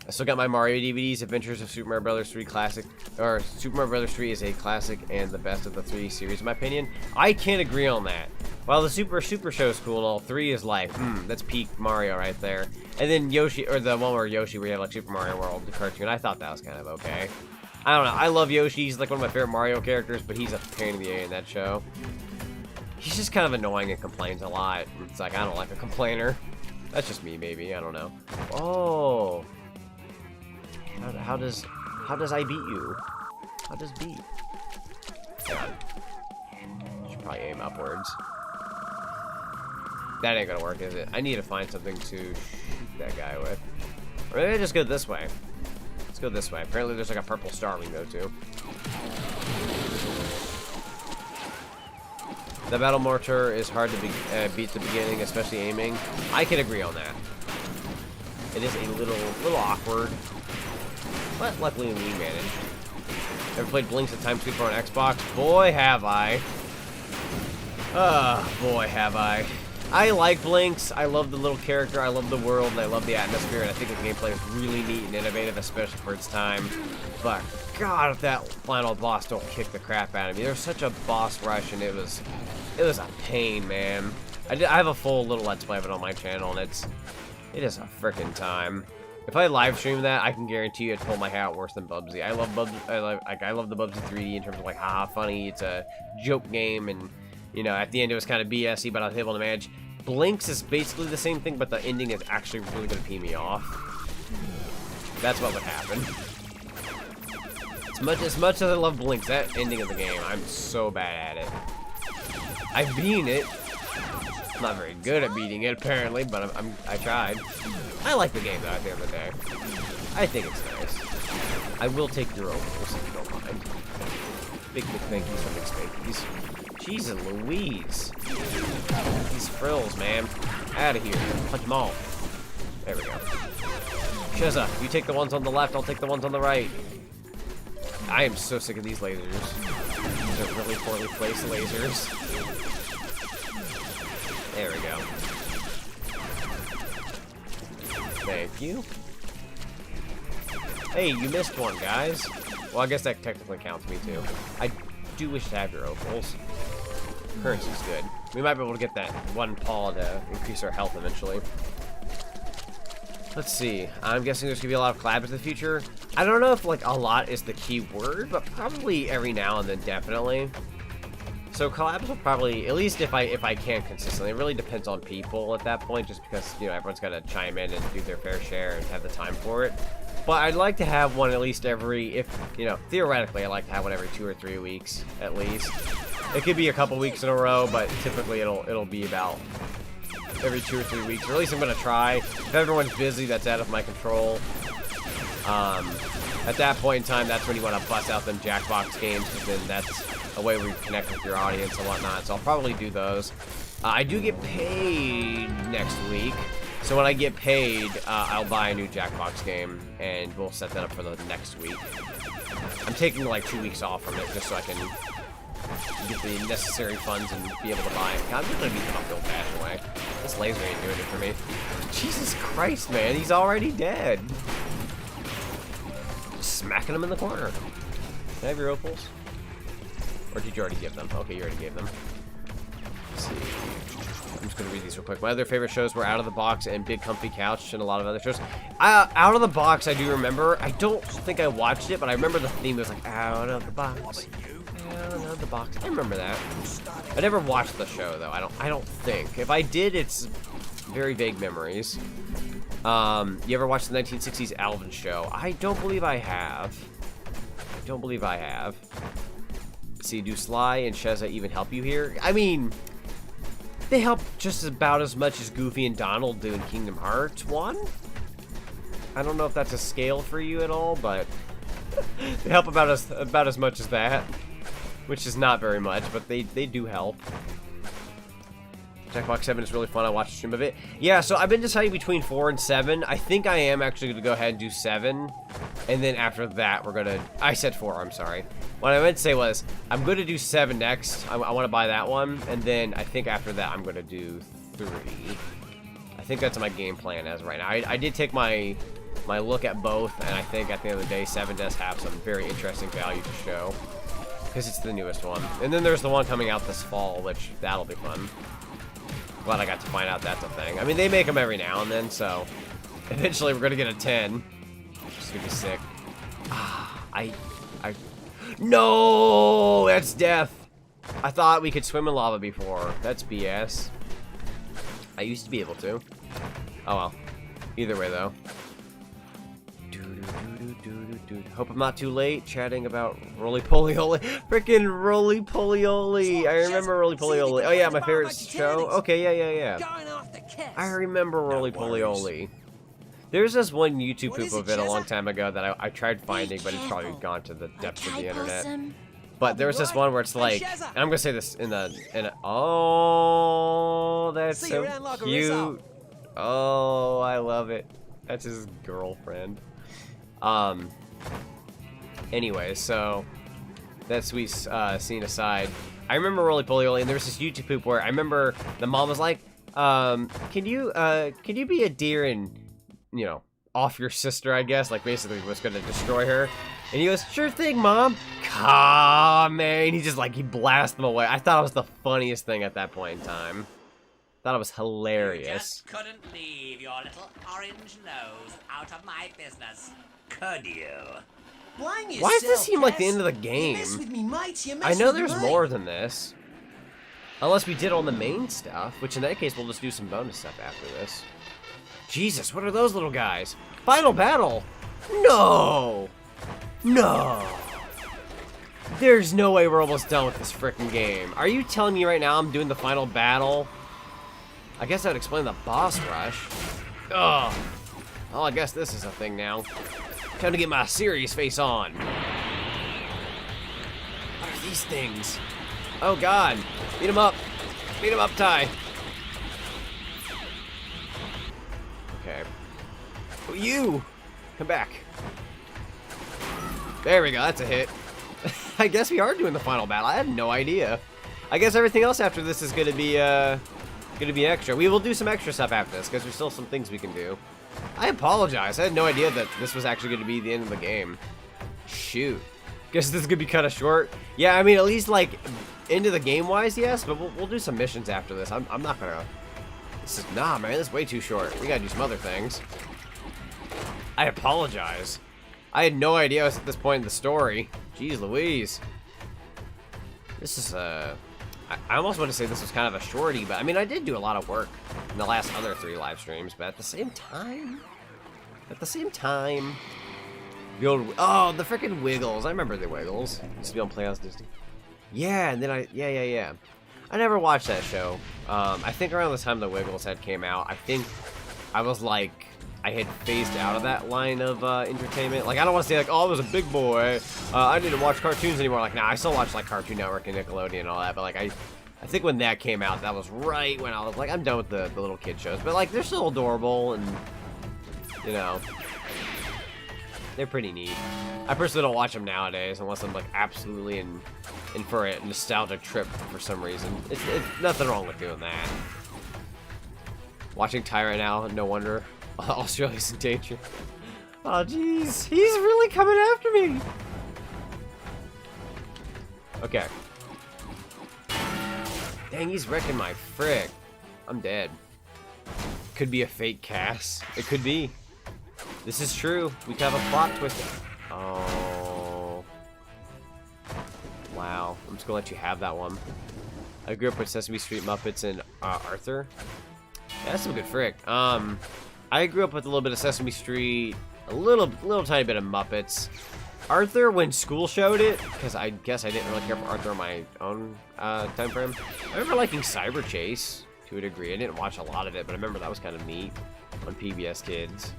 I still got my Mario DVDs. Adventures of Super Mario Bros. 3 Classic, or Super Mario Bros. 3 is a classic and the best of the 3 series, in my opinion. I can't agree on that. While the Super Show is cool and all, 3 is like, that's peak Mario right there. And then Yoshi, or the one where Yoshi, where you have like Super Mario World, the cartoon, I thought that was kind of okay. I don't know. I love Yoshi. He's like one of my favorite Mario characters, but he's a pain in the A in that show. He's just kind of annoying and complains a lot. It's like, I don't like a complainer. That's just me, maybe. I don't know. Oh. How does I beat you? How does beat? Hang on. Should probably aim upwards. That ain't gonna work, is it? I need to find something to shoot that guy with. Or maybe I just go this way. Let's go this way. Apparently there's like a purple star we can go to. The battle mortar is hard to beat the beginning, especially aiming. I can agree on that. It is a little awkward. But luckily we managed. Ever played Blinks at Time Super on Xbox? Boy, have I. Boy, have I. I like Blinks. I love the little character. I love the world. And I love the atmosphere. And I think the gameplay is really neat and innovative, especially for its time. But, God, if that final boss don't kick the crap out of me. There's such a boss rush, and it was a pain, man. I have a full little Let's Play of it on my channel, and it is a frickin' time. If I live stream that, I can guarantee you I'd pull my hair out worse than Bubsy. I love the Bubsy 3D in terms of like, haha, funny. It's a joke game, and you know, at the end it was kind of BSy, but I was able to manage. Blinks is basically the same thing, but the ending is actually really gonna pee me off. That's what would happen. As much as I love Blinks, that ending of the game, I'm so bad at it. I've beaten it. I'm not very good at beating it, apparently, but I tried. I like the game, though, at the end of the day. I think it's nice. I will take your ovals if you don't mind. Big thank yous for big spankies. Jesus Louise. These frills, man. Out of here. Punch them all. There we go. Shuzza, you take the ones on the left, I'll take the ones on the right. I am so sick of these lasers. These are really poorly placed lasers. There we go. Thank you. Hey, you missed one, guys. Well, I guess that technically counts me, too. I do wish to have your opals. Currency's good. We might be able to get that one paw to increase our health eventually. Let's see. I'm guessing there's going to be a lot of collabs in the future. I don't know if, like, a lot is the key word, but probably every now and then, definitely. So collabs will probably, at least if I can consistently, it really depends on people at that point, just because, you know, everyone's got to chime in and do their fair share and have the time for it. But I'd like to have one at least every, if, you know, theoretically, I'd like to have one every 2 or 3 weeks, at least. It could be a couple weeks in a row, but typically it'll be about every 2 or 3 weeks, or at least I'm going to try. If everyone's busy, that's out of my control. At that point in time, that's when you want to bust out them Jackbox games, because then that's a way where you connect with your audience and whatnot, so I'll probably do those. I do get paid next week, So when I get paid, I'll buy a new Jackbox game, and we'll set that up for the next week. I'm taking like 2 weeks off from it just so I can get the necessary funds and be able to buy it. God, I'm gonna beat them up the old-fashioned way. This laser ain't doing it for me. Jesus Christ, man, he's already dead. Just smacking him in the corner. Can I have your opals? Or did you already give them? Okay, you already gave them. Let's see. I'm just gonna read these real quick. My other favorite shows were Out of the Box and Big Comfy Couch and a lot of other shows. Out of the Box, I do remember. I don't think I watched it, but I remember the theme was like, Out of the Box. Out of the Box. I remember that. I never watched the show, though. I don't think. If I did, it's very vague memories. You ever watched the 1960s Alvin show? I don't believe I have. I don't believe I have. Let's see, do Sly and Sheza even help you here? I mean, they help just about as much as Goofy and Donald do in Kingdom Hearts 1. I don't know if that's a scale for you at all, but they help about as much as that, which is not very much, but they do help. Jackbox 7 is really fun. I watched a stream of it. Yeah, so I've been deciding between 4 and 7. I think I am actually going to go ahead and do 7. And then after that, we're going to... I said 4, I'm sorry. What I meant to say was, I'm going to do 7 next. I want to buy that one. And then I think after that, I'm going to do 3. I think that's my game plan as of right now. I did take my look at both, and I think at the end of the day, 7 does have some very interesting value to show. Because it's the newest one. And then there's the one coming out this fall, which that'll be fun. Glad I got to find out that's a thing. I mean, they make them every now and then, so eventually we're gonna get a 10. Which is gonna be sick. No, that's death. I thought we could swim in lava before. That's BS. I used to be able to. Oh well. Either way, though. Hope I'm not too late chatting about Roly-Poly-Oly. Frickin' Roly-Poly-Oly. I remember Roly-Poly-Oly. Oh yeah, my favorite show. Okay, yeah. I remember Roly-Poly-Oly. There's this one YouTube poop of it a long time ago that I tried finding, but it's probably gone to the depths of the internet. But there was this one where it's like, and I'm gonna say this in a oh, that's so cute. Oh, I love it. That's his girlfriend. Anyway, so that sweet scene aside, I remember Roly-Poly-Oly, and there was this YouTube poop where I remember the mom was like, can you be a deer and, you know, off your sister, I guess, like basically was gonna destroy her. And he goes, sure thing, mom. Come, man. He just like, he blasts them away. I thought it was the funniest thing at that point in time. Thought it was hilarious. You just couldn't leave your little orange nose out of my business, could you? Blame yourself, Why does this seem like the Cass. end of the You game? mess with me, mates, you I mess know with there's me. more than this. Unless we did all the main stuff, which in that case we'll just do some bonus stuff after this. Jesus, what are those little guys? Final battle? No! No! There's no way we're almost done with this frickin' game. Are you telling me right now I'm doing the final battle? I guess that would explain the boss rush. Ugh. Oh, I guess this is a thing now. Time to get my serious face on. What are these things? Oh god. Beat him up. Beat him up, Ty. Okay. Oh, you! Come back. There we go, that's a hit. I guess we are doing the final battle. I had no idea. I guess everything else after this is gonna be extra. We will do some extra stuff after this, because there's still some things we can do. I apologize. I had no idea that this was actually going to be the end of the game. Shoot. Guess this is going to be kind of short. Yeah, I mean, at least, like, end of the game-wise, yes, but we'll do some missions after this. I'm not going to... This is... Nah, man, this is way too short. We got to do some other things. I apologize. I had no idea I was at this point in the story. Jeez Louise. This is, I almost want to say this was kind of a shorty, but I mean, I did do a lot of work in the last other 3 live streams, but at the same time, the old, oh, the freaking Wiggles. I remember the Wiggles. Used to be on Playhouse Disney. Yeah, and then yeah. I never watched that show. I think around the time the Wiggles had came out, I think I was like, I had phased out of that line of entertainment. Like, I don't want to say like, oh, I was a big boy. I didn't watch cartoons anymore. Like, nah, I still watch like Cartoon Network and Nickelodeon and all that. But like, I I think when that came out, that was right when I was like, I'm done with the little kid shows. But, like, they're still adorable and, you know, they're pretty neat. I personally don't watch them nowadays unless I'm, like, absolutely in for a nostalgic trip for some reason. It's nothing wrong with doing that. Watching Ty right now, no wonder Australia's in danger. Oh, jeez. He's really coming after me. Okay. Dang, he's wrecking my frick. I'm dead. Could be a fake Cass. It could be. This is true. We could have a plot twist. Oh. Wow. I'm just gonna let you have that one. I grew up with Sesame Street Muppets and Arthur. Yeah, that's some good frick. I grew up with a little bit of Sesame Street, a little tiny bit of Muppets. Arthur, when school showed it, because I guess I didn't really care for Arthur on my own time frame. I remember liking Cyber Chase to a degree. I didn't watch a lot of it, but I remember that was kind of neat on PBS Kids.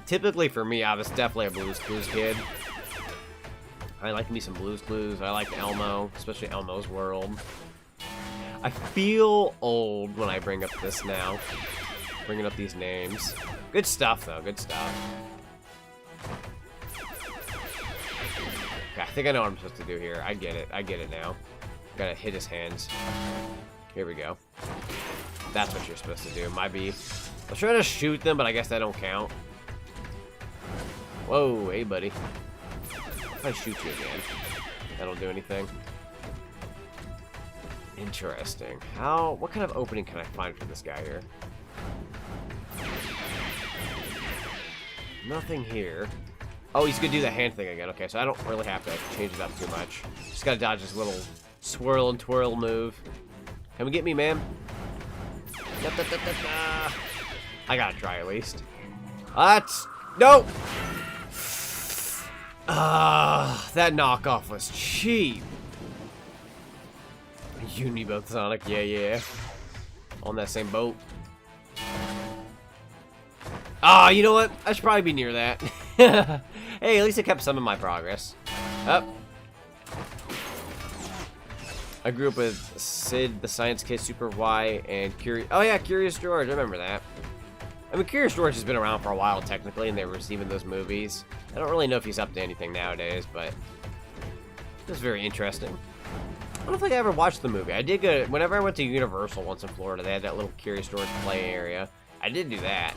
Typically for me, I was definitely a Blue's Clues kid. I like me some Blue's Clues. I like Elmo, especially Elmo's World. I feel old when I bring up this now. Bringing up these names. Good stuff, though. Good stuff. Okay, I think I know what I'm supposed to do here. I get it. I get it now. Gotta hit his hands. Here we go. That's what you're supposed to do. Might be. I was trying to shoot them, but I guess that don't count. Whoa, hey, buddy. If I shoot you again, that don't do anything. Interesting. What kind of opening can I find for this guy here? Nothing here. Oh, he's gonna do the hand thing again. Okay, so I don't really have to change it up too much. Just gotta dodge this little swirl and twirl move. Can we get me, ma'am? I gotta try at least. No! That knockoff was cheap. You and me both, Sonic. Yeah. On that same boat. You know what? I should probably be near that. Hey, at least I kept some of my progress. Up. I grew up with Sid, the Science Kid, Super Y, and Curious. Oh yeah, Curious George. I remember that. I mean, Curious George has been around for a while, technically, and they were receiving those movies. I don't really know if he's up to anything nowadays, but it was very interesting. I don't think I ever watched the movie. I did go, whenever I went to Universal once in Florida, they had that little Curious George play area. I did do that.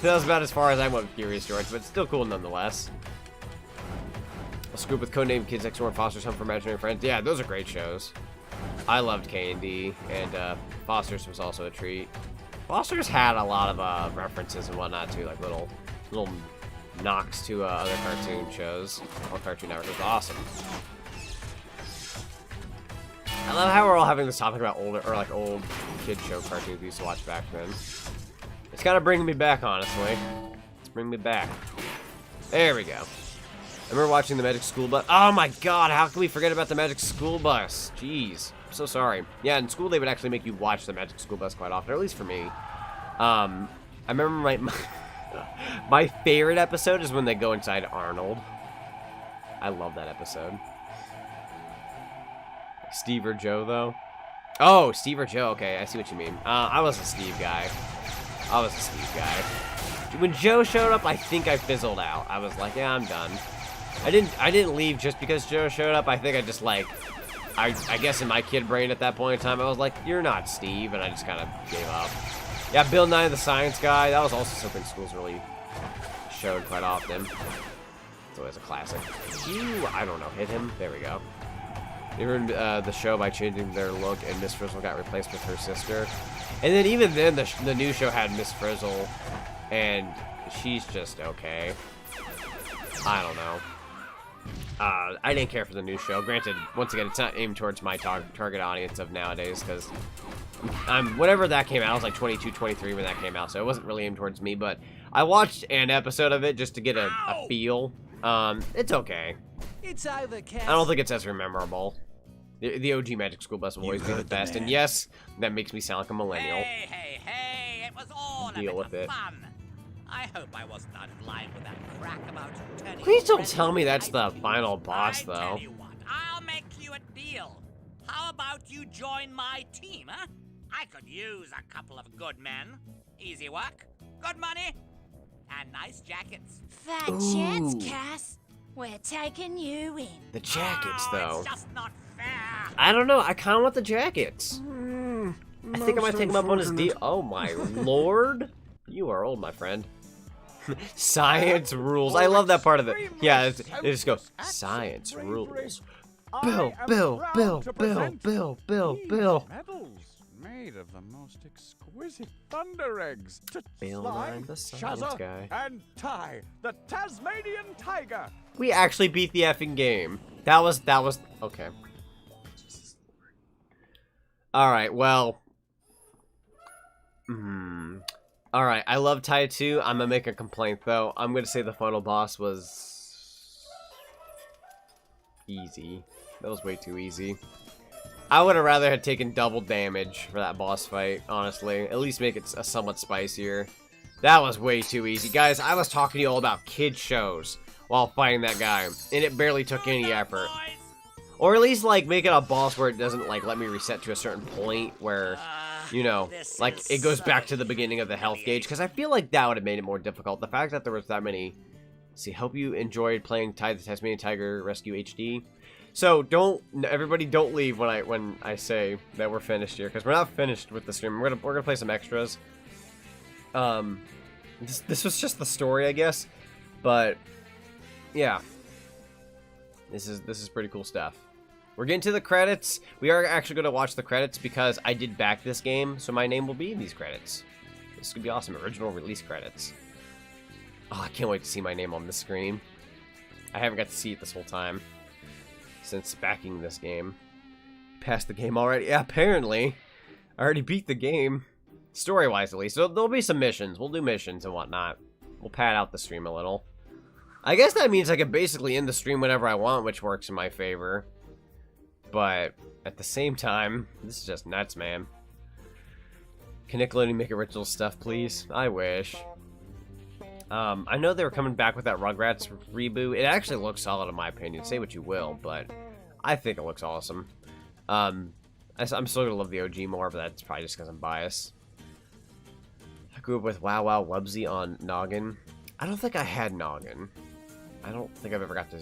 That was about as far as I went with Curious George, but it's still cool nonetheless. A Scoop with Codename Kids Next Door and Foster's Home for Imaginary Friends. Yeah, those are great shows. I loved K&D, and Foster's was also a treat. Foster's had a lot of references and whatnot too, like little knocks to other cartoon shows on Cartoon Network. It was awesome. I love how we're all having this topic about old kid show cartoons we used to watch back then. It's kind of bringing me back, honestly. It's bringing me back. There we go. I remember watching the Magic School Bus. Oh my god, how can we forget about the Magic School Bus? Jeez, I'm so sorry. Yeah, in school they would actually make you watch the Magic School Bus quite often, or at least for me. I remember my favorite episode is when they go inside Arnold. I love that episode. Steve or Joe, though? Oh, Steve or Joe. Okay, I see what you mean. I was a Steve guy. When Joe showed up, I think I fizzled out. I was like, yeah, I'm done. I didn't leave just because Joe showed up. I think I just like, I guess in my kid brain at that point in time, I was like, you're not Steve, and I just kind of gave up. Yeah, Bill Nye the Science Guy. That was also something schools really showed quite often. It's always a classic. I don't know, hit him. There we go. They ruined the show by changing their look, and Miss Frizzle got replaced with her sister. And then even then, the new show had Miss Frizzle, and she's just okay. I don't know. I didn't care for the new show. Granted, once again, it's not aimed towards my target audience of nowadays, because whenever that came out, I was like 22, 23 when that came out, so it wasn't really aimed towards me, but I watched an episode of it just to get a feel. It's okay. It's over, Cass. I don't think it's as memorable. The OG Magic School Bus will always be the best, and yes, that makes me sound like a millennial. Hey, it was all a Deal bit with of it. fun. I hope I wasn't out of line with that crack about turning Please don't red tell me that's the into final blue. boss, I though. tell you what, I'll make you a deal. How about about you join my team, huh? I could use a couple of good men. Easy work, good money, and nice jackets. Fat chance, Cass. We're taking you in. The jackets, Oh, though. it's just not fair. I don't know. I kind of want the jackets. I think I might take him up on his deal. Oh my lord. You are old, my friend. Science rules. I love that part of it. Yeah, they just go, science rules. Bill. Medals made of the most exquisite thunder eggs. Bill Slime, the science Shazza, guy. and Ty, the Tasmanian tiger. We actually beat the effing game. That was okay. Alright, well. Alright, I love Ty 2. I'm gonna make a complaint though. I'm gonna say the final boss was easy. That was way too easy. I would have rather had taken double damage for that boss fight, honestly. At least make it a somewhat spicier. That was way too easy. Guys, I was talking to you all about kid shows while fighting that guy, and it barely took any effort. Or at least, like, make it a boss where it doesn't, like, let me reset to a certain point where, you know, like, it goes back to the beginning of the health gauge, because I feel like that would have made it more difficult. The fact that there was that many... Let's see, hope you enjoyed playing Ty the Tasmanian Tiger Rescue HD. So, everybody don't leave when I say that we're finished here, because we're not finished with the stream. We're gonna play some extras. This was just the story, I guess, but, yeah. This is pretty cool stuff. We're getting to the credits. We are actually going to watch the credits because I did back this game, so my name will be in these credits. This could be awesome. Original release credits. Oh, I can't wait to see my name on the screen. I haven't got to see it this whole time since backing this game. Passed the game already. Yeah, apparently. I already beat the game. Story-wise, at least. So there'll be some missions. We'll do missions and whatnot. We'll pad out the stream a little. I guess that means I can basically end the stream whenever I want, which works in my favor. But at the same time, this is just nuts, man. Can Nickelodeon make original stuff, please? I wish. I know they were coming back with that Rugrats reboot. It actually looks solid in my opinion. Say what you will, but I think it looks awesome. I'm still gonna love the OG more, but that's probably just because I'm biased. I grew up with Wow Wow Wubsy on Noggin. I don't think I had Noggin. I don't think I've ever got to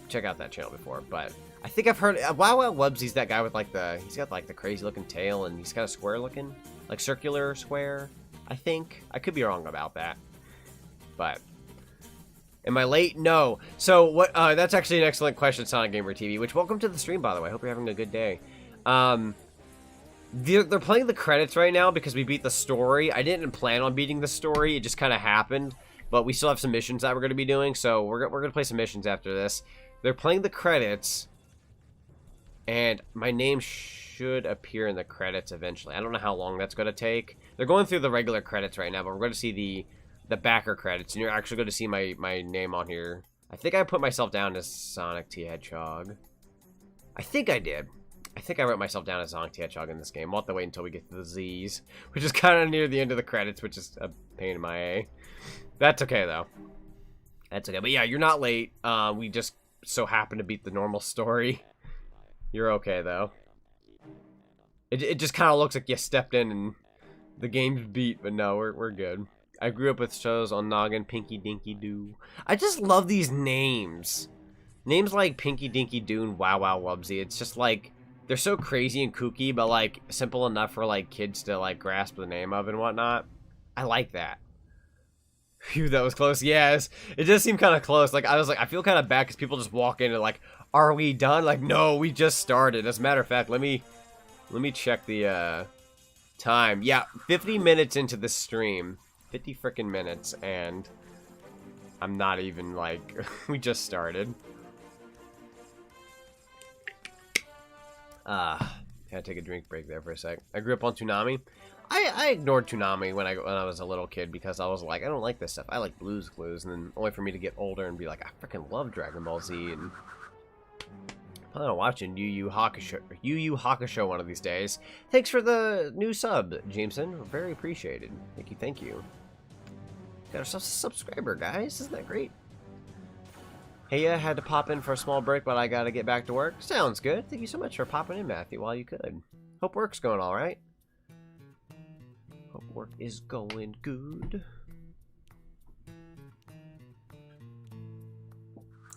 check out that channel before, but I think I've heard Wow Wow Wubsy's that guy with like he's got like the crazy looking tail and he's kind of square looking, like circular square. I think I could be wrong about that, but am I late? No. So what? That's actually an excellent question, Sonic Gamer TV. Which welcome to the stream, by the way. Hope you're having a good day. They're playing the credits right now because we beat the story. I didn't plan on beating the story. It just kind of happened. But we still have some missions that we're going to be doing, so we're going to play some missions after this. They're playing the credits, and my name should appear in the credits eventually. I don't know how long that's going to take. They're going through the regular credits right now, but we're going to see the backer credits, and you're actually going to see my name on here. I think I put myself down as Sonic T. Hedgehog. I think I did. I think I wrote myself down as Sonic T. Hedgehog in this game. We'll have to wait until we get to the Z's, which is kind of near the end of the credits, which is a pain in my A. That's okay, though. That's okay. But yeah, you're not late. We just so happen to beat the normal story. You're okay, though. It just kind of looks like you stepped in and the game's beat, but no, we're good. I grew up with shows on Noggin, Pinky Dinky Doo. I just love these names. Names like Pinky Dinky Doo and Wow Wow Wubsy. It's just like, they're so crazy and kooky, but like simple enough for like kids to like grasp the name of and whatnot. I like that. Phew, that was close. Yes, it does seem kind of close. Like, I was like, I feel kind of bad because people just walk in and like, are we done? Like, no, we just started. As a matter of fact, let me check the time. Yeah, 50 minutes into the stream. 50 freaking minutes, and I'm not even like, we just started. Gotta take a drink break there for a sec. I grew up on Toonami. I ignored Toonami when I was a little kid because I was like, I don't like this stuff. I like Blue's Clues, and then only for me to get older and be like, I freaking love Dragon Ball Z, and I plan on watching Yu Yu Hakusho one of these days. Thanks for the new sub, Jameson. Very appreciated. Thank you. Got ourselves a subscriber, guys. Isn't that great? Hey, yeah, had to pop in for a small break, but I gotta get back to work. Sounds good. Thank you so much for popping in, Matthew, while you could. Hope work's going all right. Hope work is going good.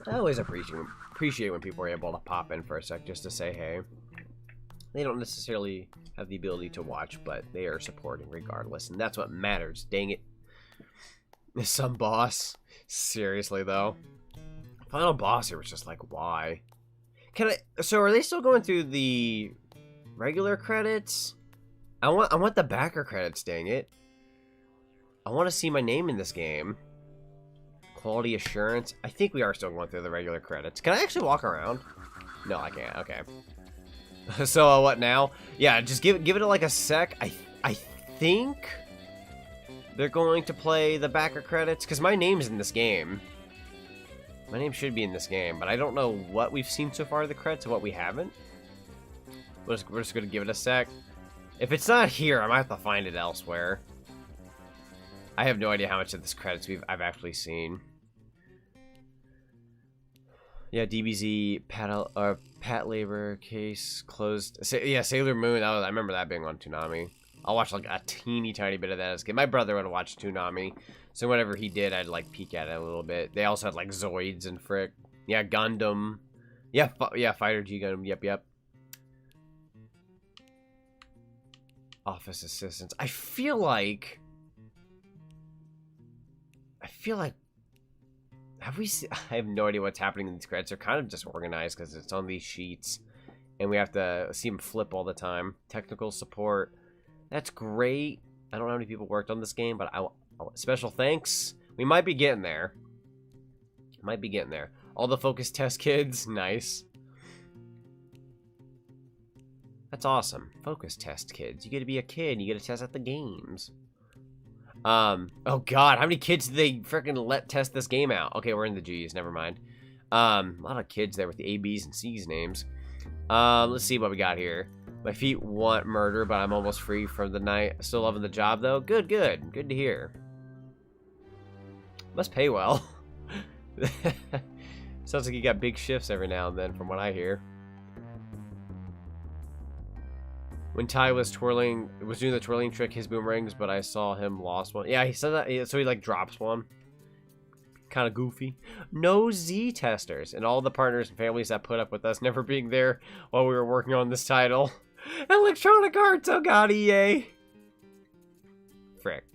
I always appreciate when people are able to pop in for a sec just to say hey. They don't necessarily have the ability to watch, but they are supporting regardless, and that's what matters. Dang it. Some boss. Seriously, though. Final boss here was just like, why? So are they still going through the regular credits? I want the backer credits, dang it. I want to see my name in this game. Quality assurance. I think we are still going through the regular credits. Can I actually walk around? No, I can't. Okay. So what now? Yeah, just give it like a sec. I think they're going to play the backer credits because my name's in this game. My name should be in this game, but I don't know what we've seen so far of the credits and what we haven't. We're just going to give it a sec. If it's not here, I might have to find it elsewhere. I have no idea how much of this credits I've actually seen. Yeah, DBZ, Pat Labor, case closed. Yeah, Sailor Moon. I remember that being on Toonami. I'll watch like a teeny tiny bit of that as a kid. My brother would have watched Toonami, so whenever he did, I'd like peek at it a little bit. They also had like Zoids and Frick. Yeah, Gundam. Yeah, Fighter G Gundam. Yep. Office assistants. I feel like have we seen, I have no idea what's happening in these credits. They're kind of disorganized because it's on these sheets and we have to see them flip all the time. Technical support. That's great. I don't know how many people worked on this game, but special thanks. We might be getting there. All the focus test kids. Nice. That's awesome. Focus test kids. You get to be a kid and you get to test out the games. Oh god, how many kids did they freaking let test this game out? Okay, we're in the G's, never mind. A lot of kids there with the A, B's, and C's names. Let's see what we got here. My feet want murder, but I'm almost free from the night. Still loving the job, though. Good to hear. Must pay well. Sounds like you got big shifts every now and then, from what I hear. When Ty was doing the twirling trick, his boomerangs, but I saw him lost one. Yeah, he said that, so he like drops one. Kind of goofy. No Z testers, and all the partners and families that put up with us never being there while we were working on this title. Electronic Arts, oh god, EA. Frick.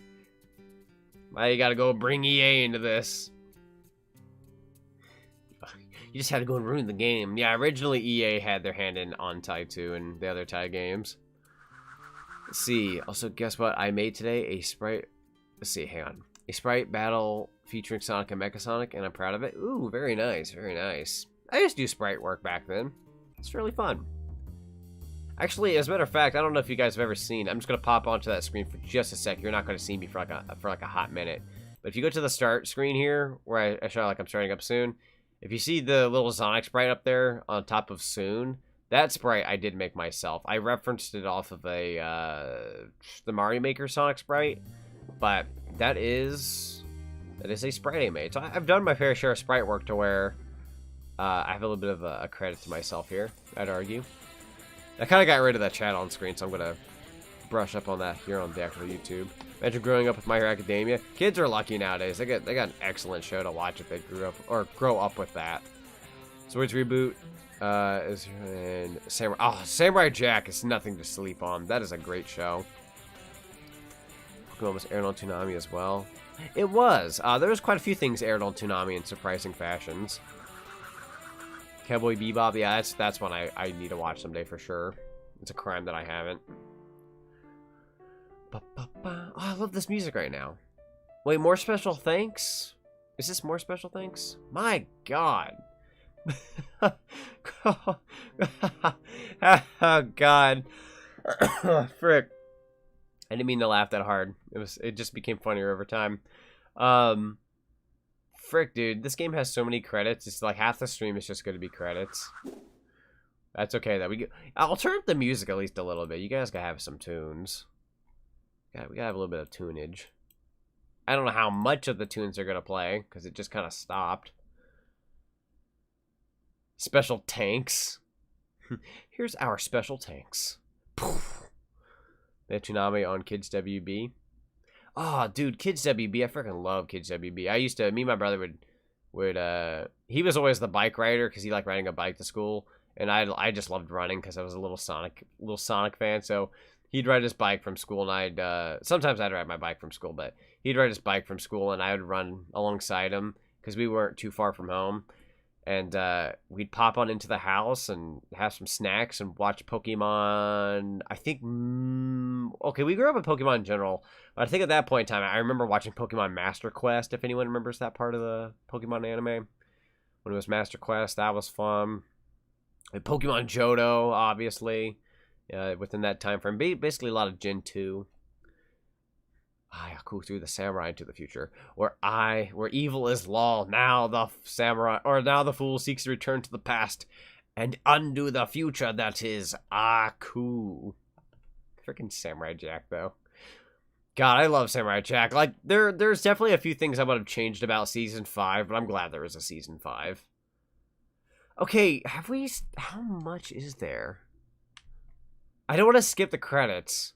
Why you gotta go bring EA into this? You just had to go and ruin the game. Yeah, originally EA had their hand in on Tai 2 and the other Tai games. Let's see. Also, guess what I made today? A sprite. Let's see. Hang on. A sprite battle featuring Sonic and Mecha Sonic, and I'm proud of it. Ooh, very nice. Very nice. I used to do sprite work back then. It's really fun. Actually, as a matter of fact, I don't know if you guys have ever seen. I'm just gonna pop onto that screen for just a sec. You're not gonna see me for like a hot minute. But if you go to the start screen here, where I show like I'm starting up soon, if you see the little Zonic sprite up there on top of soon. That sprite I did make myself. I referenced it off of the Mario Maker Sonic sprite, but that is a sprite I made. So I've done my fair share of sprite work to where I have a little bit of a credit to myself here, I'd argue. I kind of got rid of that chat on screen, so I'm going to brush up on that here on the actual YouTube. Imagine growing up with My Hero Academia. Kids are lucky nowadays. They got an excellent show to watch if they grow up with that. Swords Reboot. And Samurai. Oh, Samurai Jack is nothing to sleep on. That is a great show. Pokemon was aired on Toonami as well. It was. There was quite a few things aired on Toonami in surprising fashions. Cowboy Bebop. Yeah, that's one I need to watch someday for sure. It's a crime that I haven't. Oh, I love this music right now. Wait, more special thanks? Is this more special thanks? My God. Oh god. Frick. I didn't mean to laugh that hard. It just became funnier over time. Frick, dude, this game has so many credits. It's like half the stream is just going to be credits. That's okay though. I'll turn up the music at least a little bit. You guys gotta have some tunes. Yeah, we gotta have a little bit of tunage. I don't know how much of the tunes are gonna play because it just kind of stopped. Special tanks. Here's our special tanks. Vtuber on Kids WB. Oh, dude, Kids WB. I freaking love Kids WB. I used to, me and my brother would he was always the bike rider because he liked riding a bike to school. And I just loved running because I was a little Sonic fan. So he'd ride his bike from school, and sometimes I'd ride my bike from school, but he'd ride his bike from school, and I would run alongside him because we weren't too far from home. And we'd pop on into the house and have some snacks and watch Pokemon. I think, okay, we grew up with Pokemon in general, but I think at that point in time, I remember watching Pokemon Master Quest, if anyone remembers that part of the Pokemon anime. When it was Master Quest, that was fun. And Pokemon Johto, obviously, within that time frame. Basically, a lot of Gen 2. Ayaku through the samurai into the future. Where evil is law. Now the fool seeks to return to the past and undo the future that is Aku. Freaking Samurai Jack, though. God, I love Samurai Jack. Like, there's definitely a few things I would have changed about Season 5, but I'm glad there was a Season 5. Okay, how much is there? I don't want to skip the credits.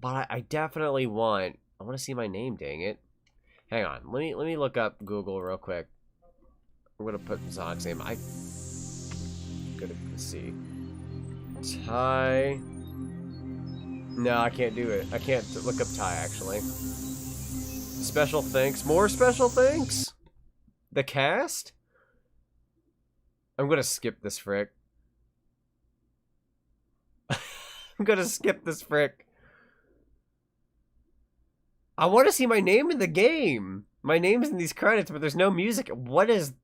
But I definitely want to see my name, dang it. Hang on, let me look up Google real quick. I'm gonna put Zonic's name. Let's see. Ty. No, I can't do it. I can't look up Ty, actually. Special thanks. More special thanks? The cast? I'm gonna skip this frick. I'm gonna skip this frick. I want to see my name in the game. My name's in these credits, but there's no music. What is...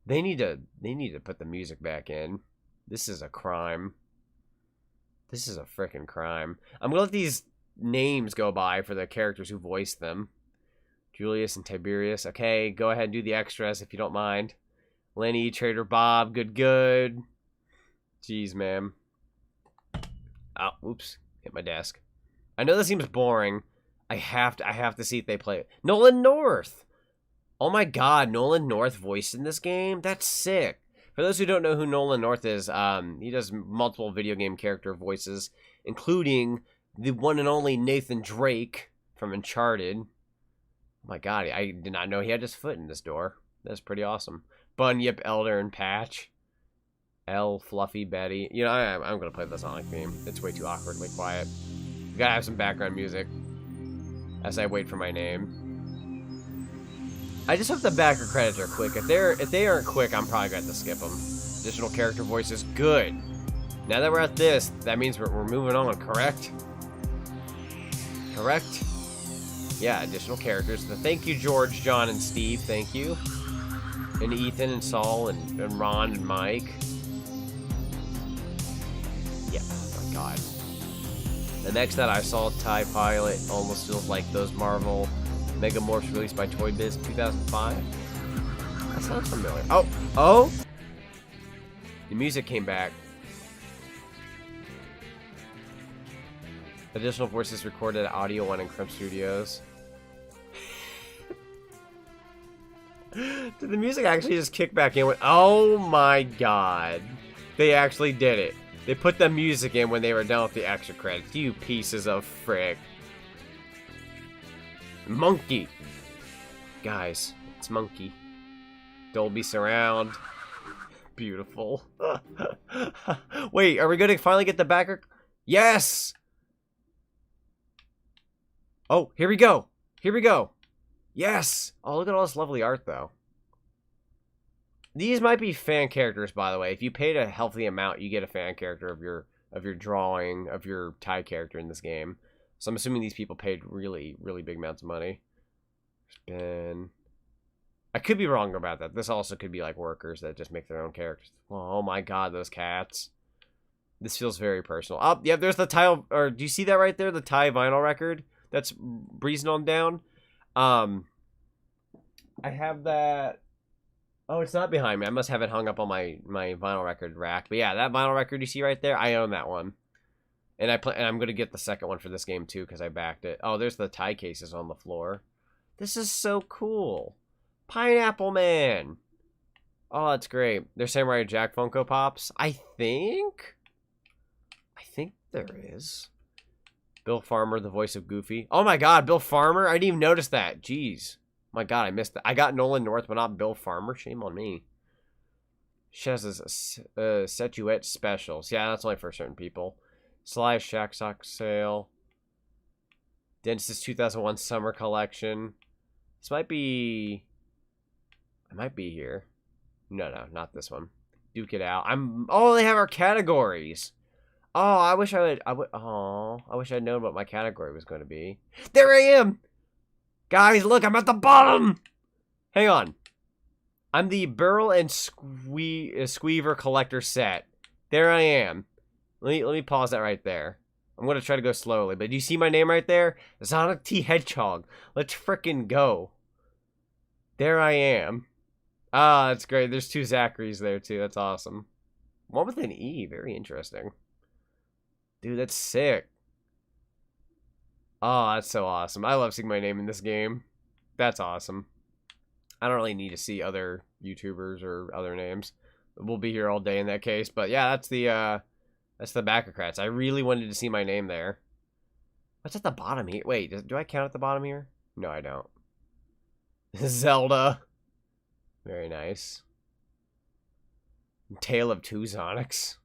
They need to put the music back in. This is a crime. This is a freaking crime. I'm gonna let these names go by for the characters who voiced them. Julius and Tiberius. Okay, go ahead and do the extras if you don't mind. Lenny, Trader Bob, good. Jeez, man. Oh, oops. Hit my desk. I know this seems boring. I have to see if they play it. Nolan North! Oh my god, Nolan North voiced in this game? That's sick. For those who don't know who Nolan North is, he does multiple video game character voices, including the one and only Nathan Drake from Uncharted. Oh my god, I did not know he had his foot in this door. That's pretty awesome. Bunyip, Elder, and Patch. L, Fluffy, Betty. You know, I'm going to play the Sonic theme. It's way too awkwardly quiet. You gotta have some background music as I wait for my name. I just hope the backer credits are quick. If they aren't quick, I'm probably going to have to skip them. Additional character voices, good. Now that we're at this, that means we're moving on, correct? Correct? Yeah, additional characters. So thank you, George, John, and Steve. Thank you. And Ethan, and Saul, and Ron, and Mike. Yeah, oh my god. The next that I saw, TIE Pilot, almost feels like those Marvel Megamorphs released by Toy Biz 2005. That sounds familiar. Oh! The music came back. Additional voices recorded at Audio One and Crimp Studios. Did the music actually just kick back in? Oh my god. They actually did it. They put the music in when they were done with the extra credits. You pieces of frick. Monkey. Guys, it's Monkey. Dolby Surround. Beautiful. Wait, are we going to finally get the backer? Yes! Oh, here we go. Here we go. Yes! Oh, look at all this lovely art, though. These might be fan characters, by the way. If you paid a healthy amount, you get a fan character of your drawing of your TIE character in this game. So I'm assuming these people paid really, really big amounts of money. Spin. I could be wrong about that. This also could be like workers that just make their own characters. Oh my god, those cats. This feels very personal. Oh, yeah, there's the tile. Or do you see that right there? The TIE vinyl record that's breezing on down. I have that. Oh, it's not behind me. I must have it hung up on my vinyl record rack. But yeah, that vinyl record you see right there, I own that one. And I'm going to get the second one for this game too because I backed it. Oh, there's the tie cases on the floor. This is so cool. Pineapple Man. Oh, that's great. There's Samurai Jack Funko Pops. I think there is. Bill Farmer, the voice of Goofy. Oh my god, Bill Farmer? I didn't even notice that. Jeez. My god, I missed that. I got Nolan North, but not Bill Farmer. Shame on me. Shaz's Setuet Specials. Yeah, that's only for certain people. Sly Shack Sock Sale. Dentist's 2001 Summer Collection. This might be... I might be here. No, not this one. Duke It Out. Oh, they have our categories. Oh, I wish I wish I'd known what my category was going to be. There I am! Guys, look, I'm at the bottom! Hang on. I'm the Burl and Squeaver Collector Set. There I am. Let me pause that right there. I'm going to try to go slowly, but do you see my name right there? Zonic T. Hedgehog. Let's frickin' go. There I am. Ah, that's great. There's 2 Zacharys there, too. That's awesome. One with an E. Very interesting. Dude, that's sick. Oh, that's so awesome. I love seeing my name in this game. That's awesome. I don't really need to see other YouTubers or other names. We'll be here all day in that case. But yeah, that's the Backocrats. I really wanted to see my name there. What's at the bottom here? Wait, do I count at the bottom here? No, I don't. Zelda. Very nice. Tale of 2 Zonics.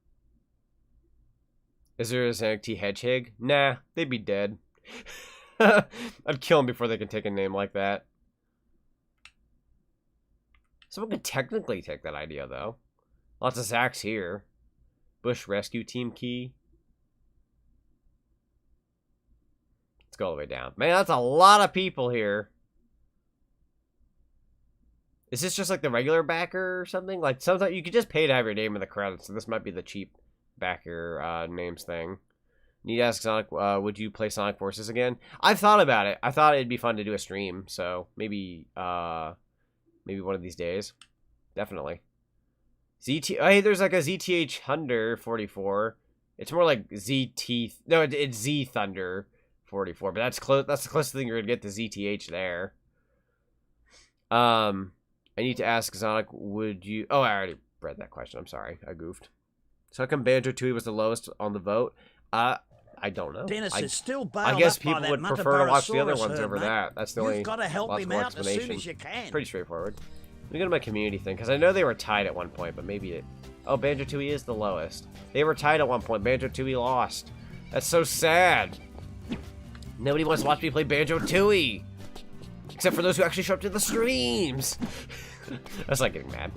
Is there a Zonic T Hedgehog? Nah, they'd be dead. I'd kill them before they can take a name like that. Someone could technically take that idea, though. Lots of Zachs here. Bush Rescue Team key. Let's go all the way down. Man, that's a lot of people here. Is this just like the regular backer or something? Like, sometimes you could just pay to have your name in the credits, so this might be the cheap backer names thing. Need to ask Sonic, would you play Sonic Forces again? I've thought about it. I thought it'd be fun to do a stream, so maybe one of these days. Definitely. ZT. Oh, hey, there's like a ZTH Thunder 44. It's more like ZT. No, it's Z Thunder 44. But that's close. That's the closest thing you're gonna get to ZTH there. I need to ask Zonic, would you? Oh, I already read that question. I'm sorry, I goofed. So how come Banjo-Tooie was the lowest on the vote? I don't know. Dennis is still bailed I guess up by people that would prefer to watch the other Matabarosaurus ones herd, over mate. that. That's the only. You've got to help him logical out as soon as you can. Pretty straightforward. Let me go to my community thing, because I know they were tied at one point, but maybe it... Oh, Banjo-Tooie is the lowest. They were tied at one point. Banjo-Tooie lost. That's so sad. Nobody wants to watch me play Banjo-Tooie. Except for those who actually show up to the streams. That's like getting mad.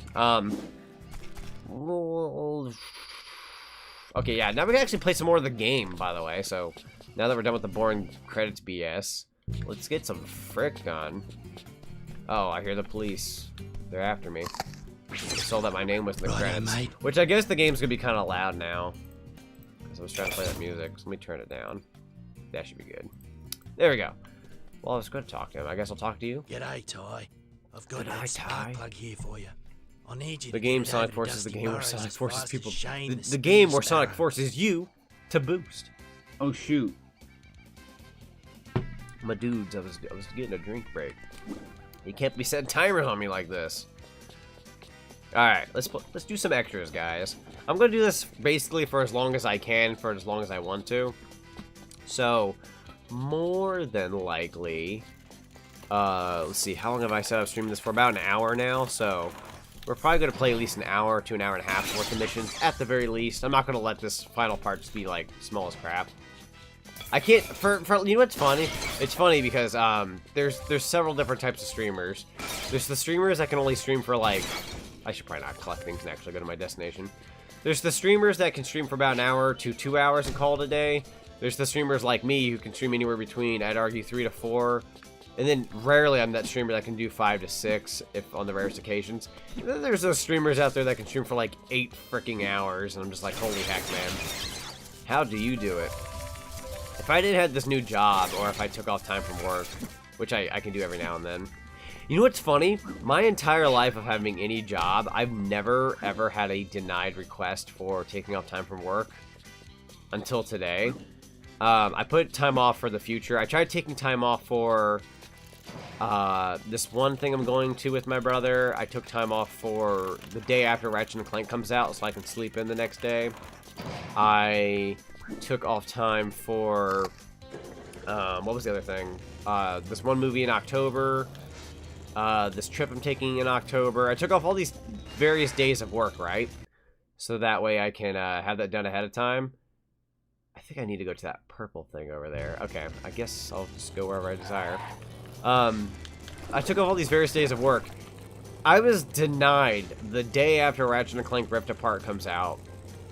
Okay, yeah, now we can actually play some more of the game, by the way. So, now that we're done with the boring credits BS, let's get some frick on. Oh, I hear the police. They're after me. They saw that my name was in the credits. mate. Which I guess the game's gonna be kind of loud now. Because I was trying to play that music. So let me turn it down. That should be good. There we go. Well, I was going to talk to him. I guess I'll talk to you. G'day, Ty. I've got G'day, that spark Ty. plug here for you. I need you The to game get it Sonic over to Forces, the Dusty game where Burrows Sonic as forces fast as people. Shane The Speed game where Sonic Sparrow. forces you to boost. Oh shoot. My dudes, I was getting a drink break. You can't be setting timers on me like this. Alright, let's do some extras, guys. I'm gonna do this basically for as long as I can, for as long as I want to. So, more than likely, let's see, how long have I set up streaming this for? About an hour now, so we're probably going to play at least an hour to an hour and a half worth of missions, at the very least. I'm not going to let this final part just be, like, small as crap. I can't, you know what's funny? It's funny because, there's several different types of streamers. There's the streamers that can only stream for, like, I should probably not collect things and actually go to my destination. There's the streamers that can stream for about an hour to 2 hours and call it a day. There's the streamers like me who can stream anywhere between, I'd argue, 3 to 4. And then rarely I'm that streamer that can do 5 to 6 if on the rarest occasions. And then there's those streamers out there that can stream for like 8 freaking hours. And I'm just like, holy heck, man. How do you do it? If I didn't have this new job or if I took off time from work, which I can do every now and then. You know what's funny? My entire life of having any job, I've never ever had a denied request for taking off time from work until today. I put time off for the future. I tried taking time off for This one thing I'm going to with my brother, I took time off for the day after Ratchet & Clank comes out so I can sleep in the next day. I took off time for, what was the other thing? This one movie in October, this trip I'm taking in October. I took off all these various days of work, right? So that way I can have that done ahead of time. I think I need to go to that purple thing over there. Okay, I guess I'll just go wherever I desire. I took off all these various days of work. I was denied the day after Ratchet & Clank Rift Apart comes out.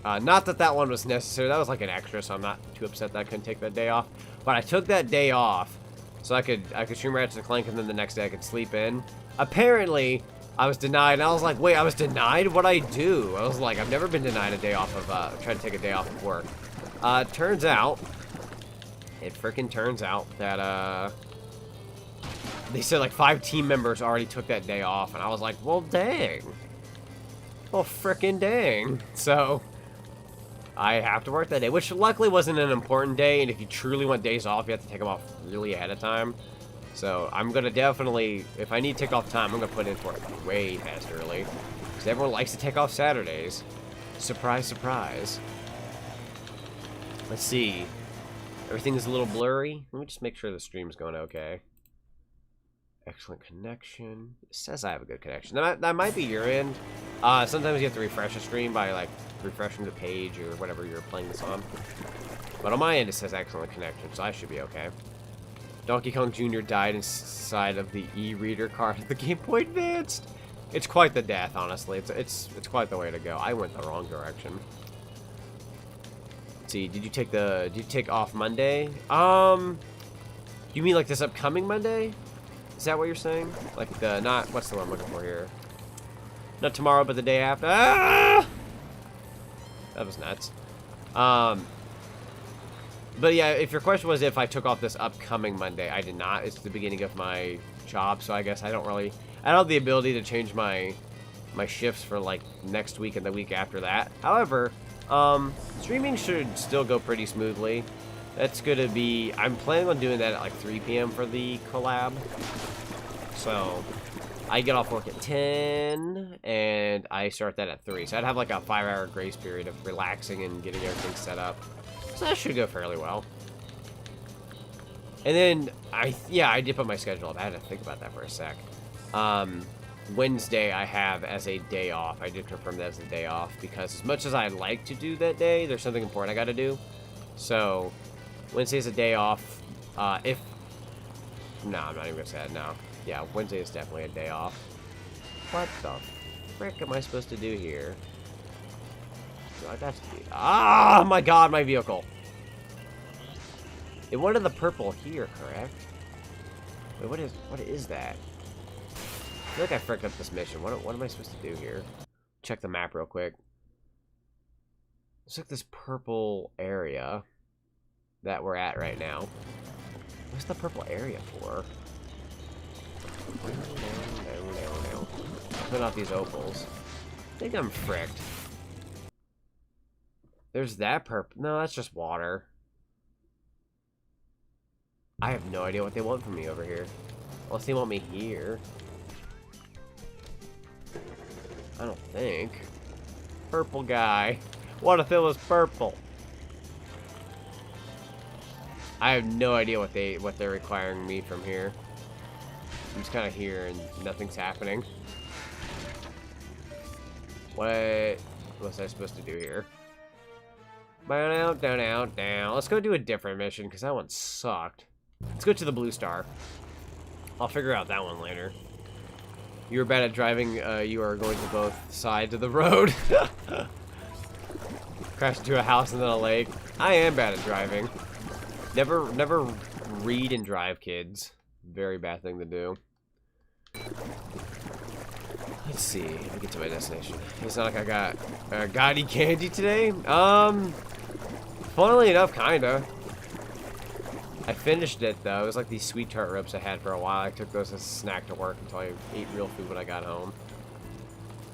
Not that that one was necessary. That was like an extra, so I'm not too upset that I couldn't take that day off. But I took that day off so I could stream Ratchet & Clank, and then the next day I could sleep in. Apparently, I was denied, and I was like, wait, I was denied? What'd I do? I was like, I've never been denied a day off of, trying to take a day off of work. Turns out, it frickin' turns out that, they said like 5 team members already took that day off, and I was like, well, dang. Well, frickin' dang. So, I have to work that day, which luckily wasn't an important day, and if you truly want days off, you have to take them off really ahead of time. So, I'm gonna definitely, if I need to take off time, I'm gonna put in for it way past early. Because everyone likes to take off Saturdays. Surprise, surprise. Let's see. Everything's a little blurry. Let me just make sure the stream's going okay. Excellent connection. It says I have a good connection. That might be your end. Sometimes you have to refresh a stream by, like, refreshing the page or whatever you're playing this on. But on my end, it says excellent connection, so I should be okay. Donkey Kong Jr. died inside of the e-reader card of the Game Boy Advanced. It's quite the death, honestly. It's quite the way to go. I went the wrong direction. Let's see, did you take off Monday? You mean like this upcoming Monday? Is that what you're saying? Like the, not, what's the one I'm looking for here? Not tomorrow, but the day after. Ah! That was nuts. But yeah, if your question was if I took off this upcoming Monday, I did not. It's the beginning of my job, so I guess I don't have the ability to change my shifts for like next week and the week after that. However, streaming should still go pretty smoothly. That's gonna be, I'm planning on doing that at like 3 p.m. for the collab. So, I get off work at 10, and I start that at 3. So I'd have like a 5-hour grace period of relaxing and getting everything set up. So that should go fairly well. And then, I did put my schedule up. I had to think about that for a sec. Wednesday I have as a day off. I did confirm that as a day off, because as much as I'd like to do that day, there's something important I gotta do. So, Wednesday's a day off. No, I'm not even gonna say that, no. Yeah, Wednesday is definitely a day off. What the frick am I supposed to do here? No, that's ah, my god, my vehicle. It wanted the purple here, correct? Wait, what is that? I feel like I fricked up this mission. What am I supposed to do here? Check the map real quick. It's like this purple area that we're at right now. What's the purple area for? No. Put out these opals. I think I'm fricked. There's that purple. No, that's just water. I have no idea what they want from me over here. Unless they want me here. I don't think. Purple guy. What if it was purple? I have no idea what they're requiring me from here. I'm just kind of here and nothing's happening. What was I supposed to do here? Down. Let's go do a different mission because that one sucked. Let's go to the blue star. I'll figure out that one later. You're bad at driving. You are going to both sides of the road. Crash into a house and then a lake. I am bad at driving. Never read and drive, kids. Very bad thing to do. Let's see. Let me get to my destination. It's not like I got gaudy candy today. Funnily enough, kinda. I finished it though. It was like these sweet tart ropes I had for a while. I took those as a snack to work until I ate real food when I got home.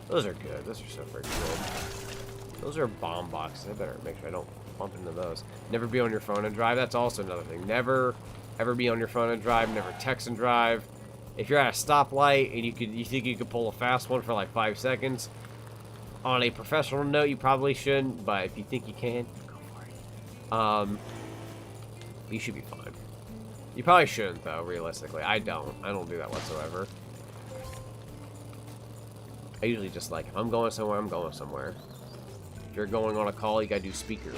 Those are good. Those are so freaking good. Those are bomb boxes. I better make sure I don't bump into those. Never be on your phone and drive. That's also another thing. Never, ever be on your phone and drive. Never text and drive. if you're at a stoplight and you think you could pull a fast one for like 5 seconds, on a professional note, you probably shouldn't, but if you think you can, go for it. You should be fine. You probably shouldn't, though, realistically. I don't do that whatsoever. I usually just like, if I'm going somewhere, I'm going somewhere. If you're going on a call, you gotta do speaker.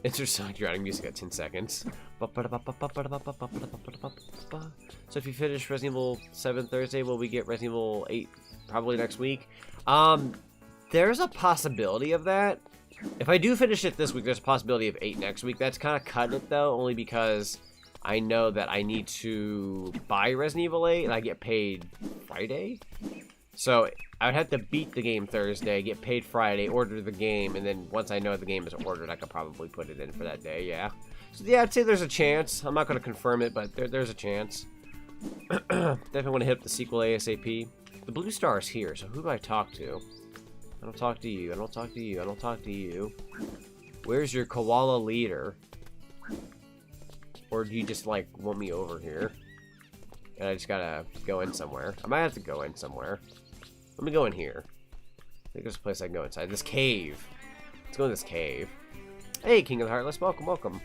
Insert Sonic Routing music at 10 seconds. So if you finish Resident Evil 7 Thursday, will we get Resident Evil 8 probably next week? There's a possibility of that. If I do finish it this week, there's a possibility of 8 next week. That's kind of cutting it, though, only because I know that I need to buy Resident Evil 8, and I get paid Friday. So I would have to beat the game Thursday, get paid Friday, order the game, and then once I know the game is ordered, I could probably put it in for that day, yeah. So yeah, I'd say there's a chance. I'm not going to confirm it, but there's a chance. Definitely want to hit up the sequel ASAP. The blue star is here, so who do I talk to? I don't talk to you, I don't talk to you, I don't talk to you. Where's your koala leader? Or do you just, like, want me over here? And I just gotta go in somewhere. I might have to go in somewhere. Let me go in here. I think there's a place I can go inside. This cave. Let's go in this cave. Hey, King of the Heartless. Welcome, welcome.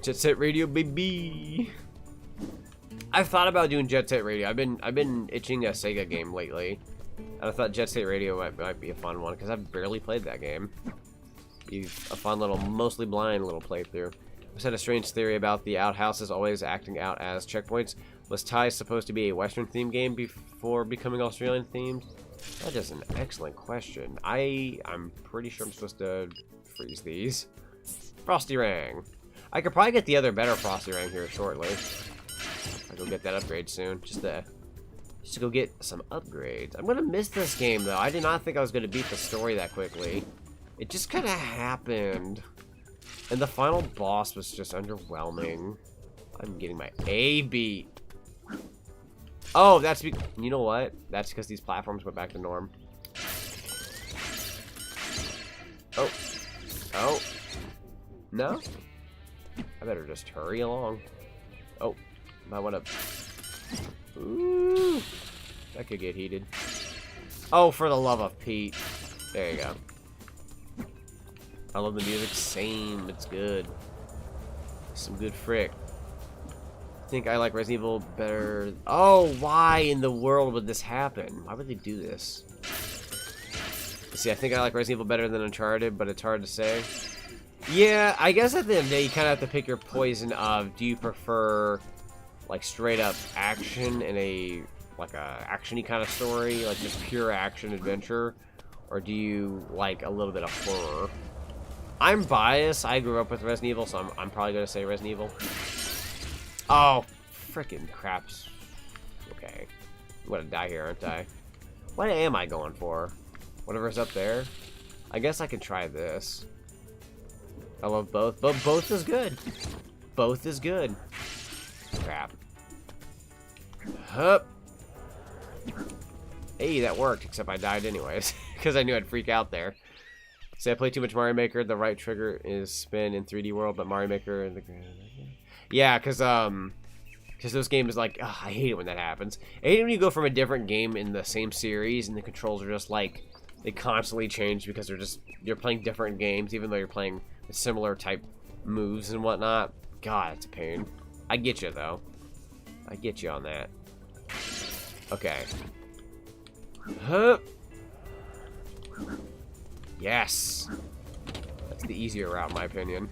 Jet Set Radio, baby. I've thought about doing Jet Set Radio. I've been itching a Sega game lately. And I thought Jet Set Radio might be a fun one, because I've barely played that game. Be a fun little, mostly blind little playthrough. I had a strange theory about the outhouses always acting out as checkpoints. Was Thai supposed to be a Western themed game before becoming Australian themed? That is an excellent question. I'm pretty sure I'm supposed to freeze these. Frosty Rang. I could probably get the other better Frosty Rang here shortly. I'll go get that upgrade soon. Just to go get some upgrades. I'm gonna miss this game though. I did not think I was gonna beat the story that quickly. It just kind of happened. And the final boss was just underwhelming. I'm getting my A beat. Oh, you know what? That's because these platforms went back to norm. Oh. Oh. No? I better just hurry along. Oh. Might want to... Ooh. That could get heated. Oh, for the love of Pete. There you go. I love the music. Same. It's good. Some good frick. I think I like Resident Evil better. Oh, why in the world would this happen? Why would they do this? See, I think I like Resident Evil better than Uncharted, but it's hard to say. Yeah, I guess at the end of the day, you kind of have to pick your poison of, do you prefer, like, straight up action in a, like, a action-y kind of story, like just pure action adventure, or do you like a little bit of horror? I'm biased. I grew up with Resident Evil, so I'm probably going to say Resident Evil. Oh, frickin' craps. Okay. I'm going to die here, aren't I? What am I going for? Whatever's up there? I guess I can try this. I love both, but both is good. Both is good. Crap. Hup. Hey, that worked, except I died anyways, because I knew I'd freak out there. See, I play too much Mario Maker. The right trigger is spin in 3D World, but Mario Maker in the... Yeah, because those games, like, ugh, I hate it when that happens. I hate it when you go from a different game in the same series, and the controls are just, like, they constantly change because you're playing different games, even though you're playing similar type moves and whatnot. God, it's a pain. I get you, though. I get you on that. Okay. Hup. Yes. That's the easier route, in my opinion.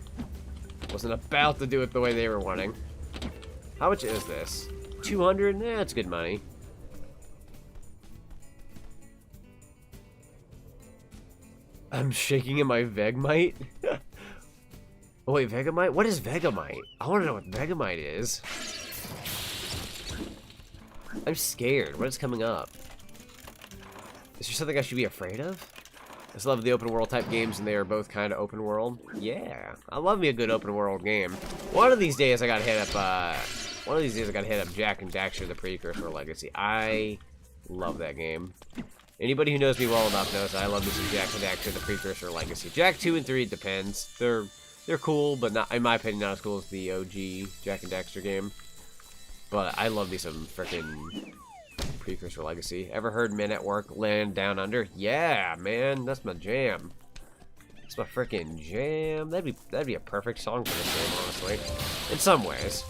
Wasn't about to do it the way they were wanting. How much is this? 200? Eh, that's good money. I'm shaking in my Vegemite? Oh wait, Vegemite? What is Vegemite? I want to know what Vegemite is. I'm scared. What is coming up? Is there something I should be afraid of? I just love the open world type games, and they are both kind of open world. Yeah, I love me a good open world game. One of these days I gotta hit up Jack and Daxter the Precursor Legacy. I love that game. Anybody who knows me well enough knows that I love me some Jack and Daxter the Precursor Legacy. Jack 2 and 3 depends. They're They're cool, but not, in my opinion, not as cool as the OG Jack and Daxter game. But I love me some freaking Precursor Legacy. Ever heard Men at Work Land Down Under? Yeah, man, that's my jam. That's my freaking jam. That'd be a perfect song for this game, honestly. In some ways.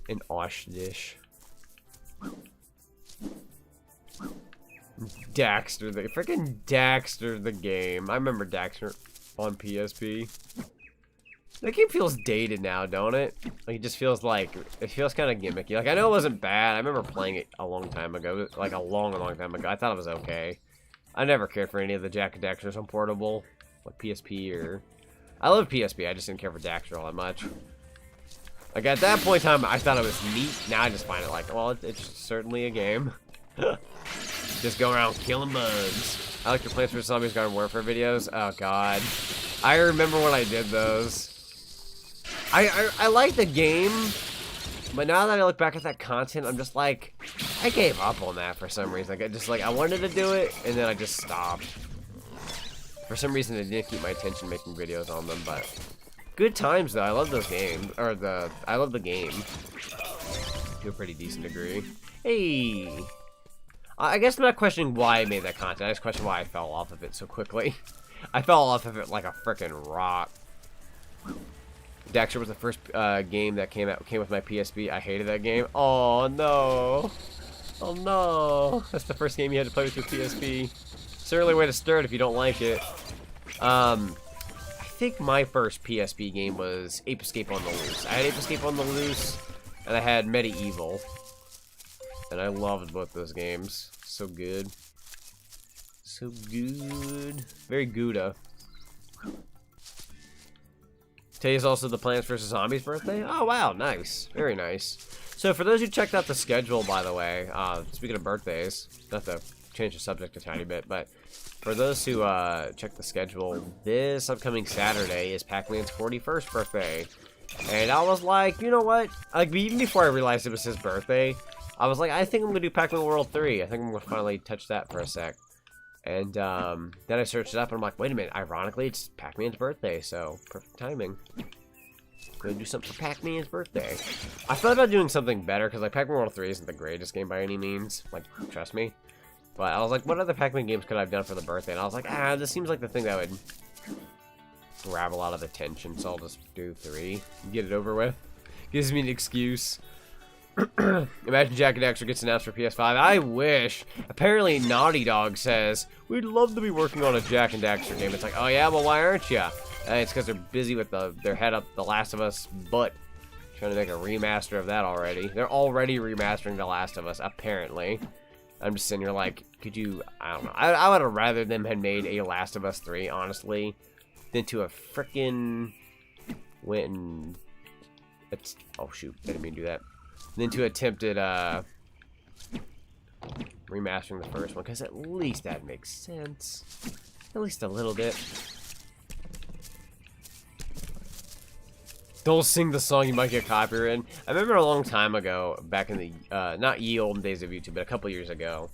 An Osh dish. Daxter, the freaking Daxter, the game. I remember Daxter on PSP. That game feels dated now, don't it? Like, it just feels like, it feels kind of gimmicky. Like, I know it wasn't bad. I remember playing it a long time ago. Like, a long time ago. I thought it was okay. I never cared for any of the Jack and Daxters on portable. Like, PSP or... I love PSP. I just didn't care for Daxter all that much. Like, at that point in time, I thought it was neat. Now I just find it like, well, it's certainly a game. Just go around killing bugs. I like your Plants vs. Zombies Garden Warfare videos. Oh, God. I remember when I did those. I like the game, but now that I look back at that content, I'm just like, I gave up on that for some reason. Like, I wanted to do it, and then I just stopped. For some reason, it didn't keep my attention making videos on them, but good times, though. I love those games, I love the game to a pretty decent degree. Hey! I guess I'm not questioning why I made that content. I just question why I fell off of it so quickly. I fell off of it like a freaking rock. Daxter was the first game that came with my PSP. I hated that game. Oh no! Oh no! That's the first game you had to play with your PSP. It's an early way to start if you don't like it. I think my first PSP game was Ape Escape on the Loose. I had Ape Escape on the Loose, and I had Medieval. And I loved both those games. So good. So good. Very Gouda. Today's also the Plants vs. Zombies birthday. Oh, wow. Nice. Very nice. So, for those who checked out the schedule, by the way, speaking of birthdays, not to change the subject a tiny bit, but for those who checked the schedule, this upcoming Saturday is Pac-Man's 41st birthday. And I was like, you know what? Like, even before I realized it was his birthday, I was like, I think I'm going to do Pac-Man World 3. I think I'm going to finally touch that for a sec. And then I searched it up, and I'm like, wait a minute. Ironically, it's Pac-Man's birthday, so perfect timing. Gonna do something for Pac-Man's birthday. I thought about doing something better, because like Pac-Man World 3 isn't the greatest game by any means. Like, trust me. But I was like, what other Pac-Man games could I have done for the birthday? And I was like, this seems like the thing that would grab a lot of attention, so I'll just do 3. Get it over with. Gives me an excuse. Imagine Jack and Daxter gets announced for PS5. I wish. Apparently, Naughty Dog says, we'd love to be working on a Jack and Daxter game. It's like, oh yeah, well, why aren't you? It's because they're busy with their head up The Last of Us butt. Trying to make a remaster of that already. They're already remastering The Last of Us, apparently. I'm just sitting here like, could you, I don't know. I would have rather them had made a Last of Us 3, honestly, than to a frickin' went and... oh shoot, I didn't mean to do that. Than to attempt at remastering the first one, because at least that makes sense. At least a little bit. Don't sing the song, you might get copyrighted. I remember a long time ago, back in the, not ye olden days of YouTube, but a couple years ago,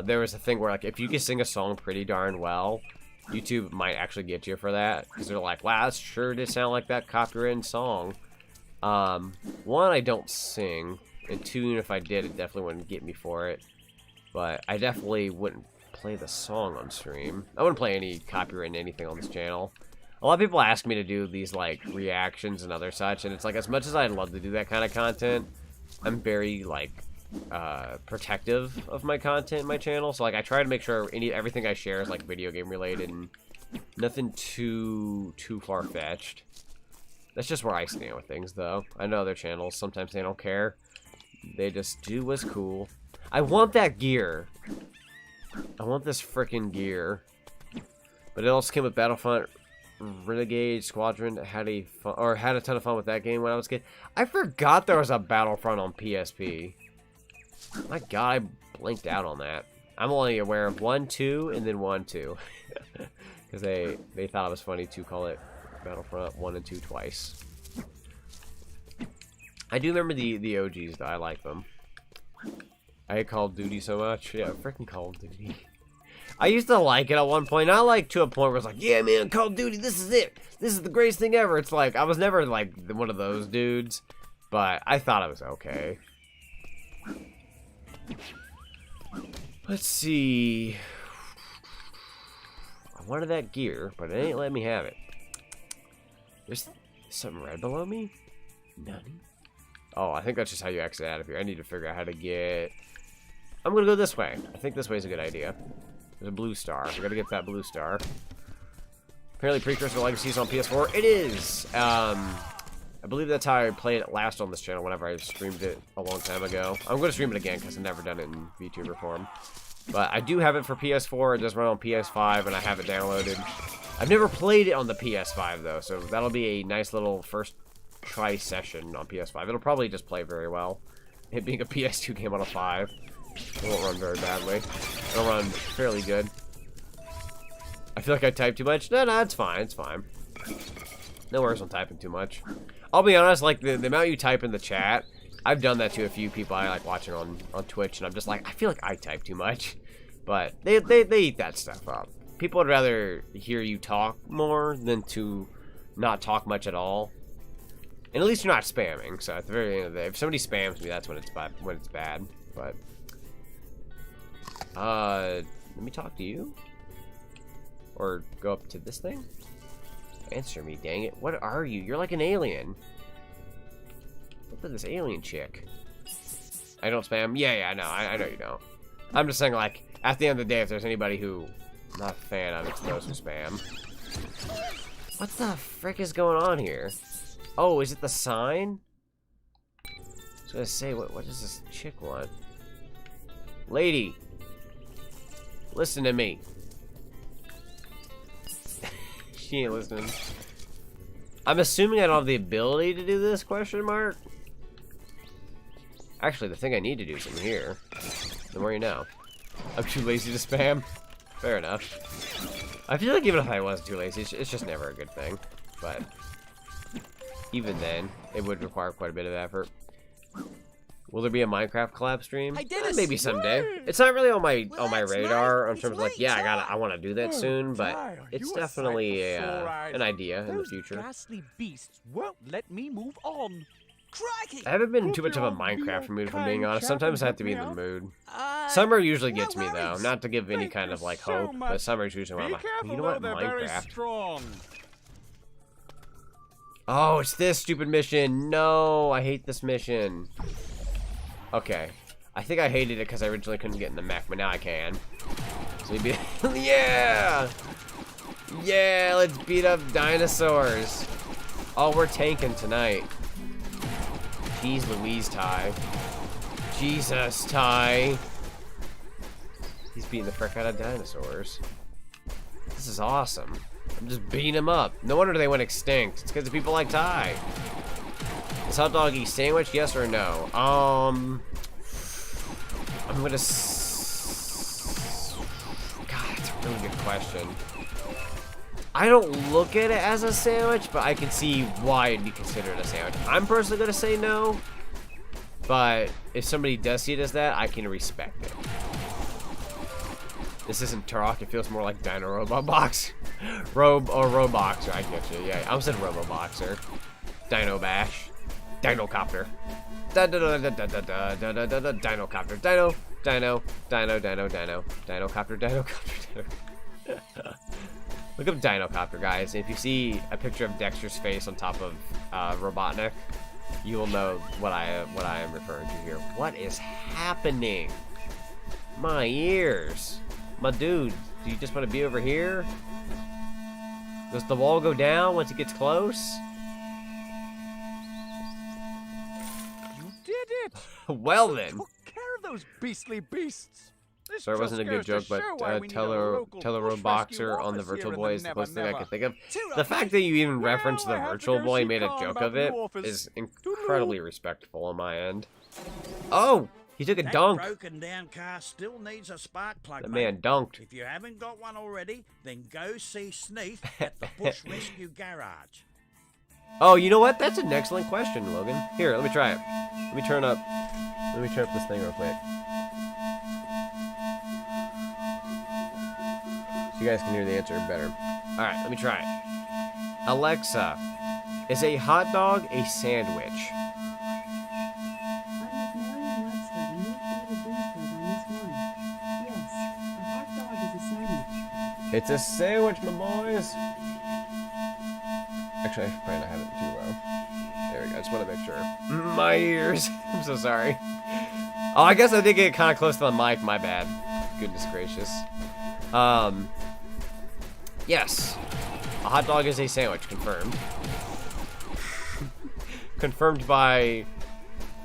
there was a thing where, like, if you could sing a song pretty darn well, YouTube might actually get you for that. Because they're like, wow, that sure did sound like that copyrighted song. One, I don't sing, and two, even if I did, it definitely wouldn't get me for it. But I definitely wouldn't play the song on stream. I wouldn't play any copyrighted anything on this channel. A lot of people ask me to do these, like, reactions and other such, and it's like, as much as I'd love to do that kind of content, I'm very, like, protective of my content in my channel. So, like, I try to make sure everything I share is, like, video game related and nothing too far-fetched. That's just where I stand with things, though. I know other channels, sometimes they don't care. They just do what's cool. I want that gear. I want this frickin' gear. But it also came with Battlefront Renegade Squadron. Had a ton of fun with that game when I was a kid. I forgot there was a Battlefront on PSP. My god, I blinked out on that. I'm only aware of 1, 2, and then 1, 2. Because they thought it was funny to call it Battlefront 1 and 2 twice. I do remember the OGs, though. I like them. I hate Call of Duty so much. Yeah, freaking Call of Duty. I used to like it at one point. Not like to a point where it's like, yeah, man, Call of Duty, this is it. This is the greatest thing ever. It's like, I was never like one of those dudes, but I thought it was okay. Let's see. I wanted that gear, but it ain't letting me have it. There's something red below me? None. Oh, I think that's just how you exit out of here. I need to figure out how to get... I'm gonna go this way. I think this way is a good idea. There's a blue star. We gotta get that blue star. Apparently Precursor Legacy is on PS4. It is! I believe that's how I played it last on this channel whenever I streamed it a long time ago. I'm gonna stream it again because I've never done it in VTuber form. But I do have it for PS4. It does run on PS5 and I have it downloaded. I've never played it on the PS5 though, so that'll be a nice little first try session on PS5. It'll probably just play very well. It being a PS2 game on a 5. It won't run very badly. It'll run fairly good. I feel like I type too much. No, it's fine. It's fine. No worries on typing too much. I'll be honest, like, the amount you type in the chat, I've done that to a few people I like watching on Twitch, and I'm just like, I feel like I type too much. But they eat that stuff up. People would rather hear you talk more than to not talk much at all. And at least you're not spamming, so at the very end of the day, if somebody spams me, that's when it's bad. But let me talk to you. Or go up to this thing? Answer me, dang it. What are you? You're like an alien. Look at this alien chick. I don't spam? Yeah, I know. I know you don't. I'm just saying, like, at the end of the day, if there's anybody who I'm not a fan of, it's those who spam. What the frick is going on here? Oh, is it the sign? I was gonna say, what does this chick want? Lady! Listen to me. She ain't listening. I'm assuming I don't have the ability to do this, question mark? Actually, the thing I need to do is in here. The more you know. I'm too lazy to spam. Fair enough. I feel like even if I wasn't too lazy, it's just never a good thing. But even then, it would require quite a bit of effort. Will there be a Minecraft collab stream? Maybe someday. It's not really on my radar in terms of like, yeah, I want to do that soon, but it's definitely an idea in the future. Ghastly beasts won't let me move on. Crikey! I haven't been in too much of a Minecraft mood, if I'm being honest. Sometimes I have to be in the mood. Summer usually gets me though, not to give any kind of like hope, but summer's usually when I'm like, you know what, Minecraft. Oh, it's this stupid mission. No, I hate this mission. Okay, I think I hated it because I originally couldn't get in the mech, but now I can. So maybe, yeah, let's beat up dinosaurs. Oh, we're tanking tonight. Jeez Louise, Ty. Jesus, Ty. He's beating the frick out of dinosaurs. This is awesome. I'm just beating them up. No wonder they went extinct. It's because of people like Ty. Is hot dog eat sandwich? Yes or no? I'm gonna. God, that's a really good question. I don't look at it as a sandwich, but I can see why it'd be considered a sandwich. I'm personally gonna say no, but if somebody does see it as that, I can respect it. This isn't Turok, it feels more like Dino Robot Box. Roboxer, I get you. Yeah, I almost said Roboboxer. Dino Bash. Dinocopter. Dinocopter. Dinocopter. Look up Dinocopter, guys. If you see a picture of Dexter's face on top of Robotnik, you will know what I am referring to here. What is happening? My ears. My dude, do you just want to be over here? Does the wall go down once it gets close? You did it! Well then. Took care of those beastly beasts. This Sorry, it wasn't a good joke, but Teleroboxer on the Virtual Boy is the closest thing I could think of. The fact that you even referenced the Virtual Boy and made a joke of it is incredibly respectful on my end. Oh! He took a dunk. That broken down car still needs a spark plug. The mate. man dunked. If you haven't got one already, then go see Sneath at the Bush Rescue Garage. Oh, you know what? That's an excellent question, Logan. Here, let me try it. Let me turn up this thing real quick. You guys can hear the answer better. Alright, let me try it. Alexa, is a hot dog a sandwich? It's a sandwich, my boys. Actually, I should probably not have it too low. There we go. I just want to make sure. My ears. I'm so sorry. Oh, I guess I did get kind of close to the mic. My bad. Goodness gracious. Yes. A hot dog is a sandwich. Confirmed. Confirmed by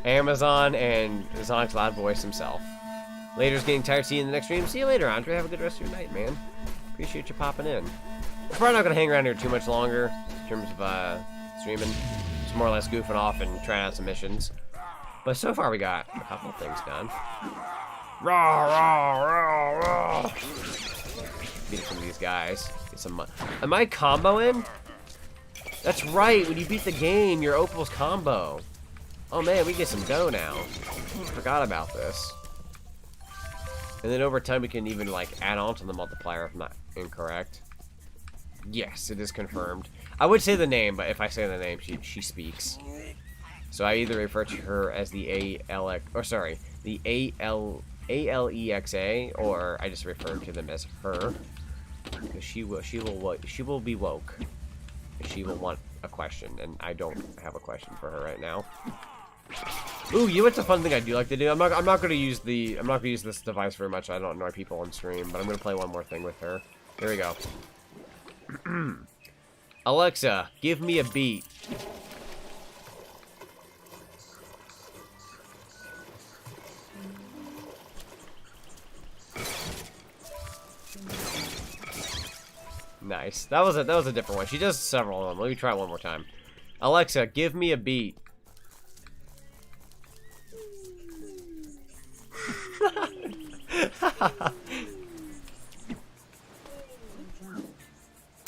Amazon and Zonic's loud voice himself. Later's getting tired. See you in the next stream. See you later, Andre. Have a good rest of your night, man. Appreciate you popping in. I'm probably not going to hang around here too much longer in terms of streaming. Just more or less goofing off and trying out some missions. But so far we got a couple things done. Raw, raw, raw, raw. Beat some of these guys. Get some. Am I comboing? That's right. When you beat the game, your Opal's combo. Oh man, we get some dough now. Forgot about this. And then over time we can even like add on to the multiplier if I'm not incorrect. Yes, it is confirmed. I would say the name, but if I say the name, she speaks. So I either refer to her as the ALEXA, or I just refer to them as her, because she will be woke. She will want a question, and I don't have a question for her right now. Ooh, you know what's a fun thing I do like to do? I'm not gonna use this device very much. I don't annoy people on stream, but I'm gonna play one more thing with her. Here we go. Alexa, give me a beat. Nice. That was a different one. She does several of them. Let me try it one more time. Alexa, give me a beat.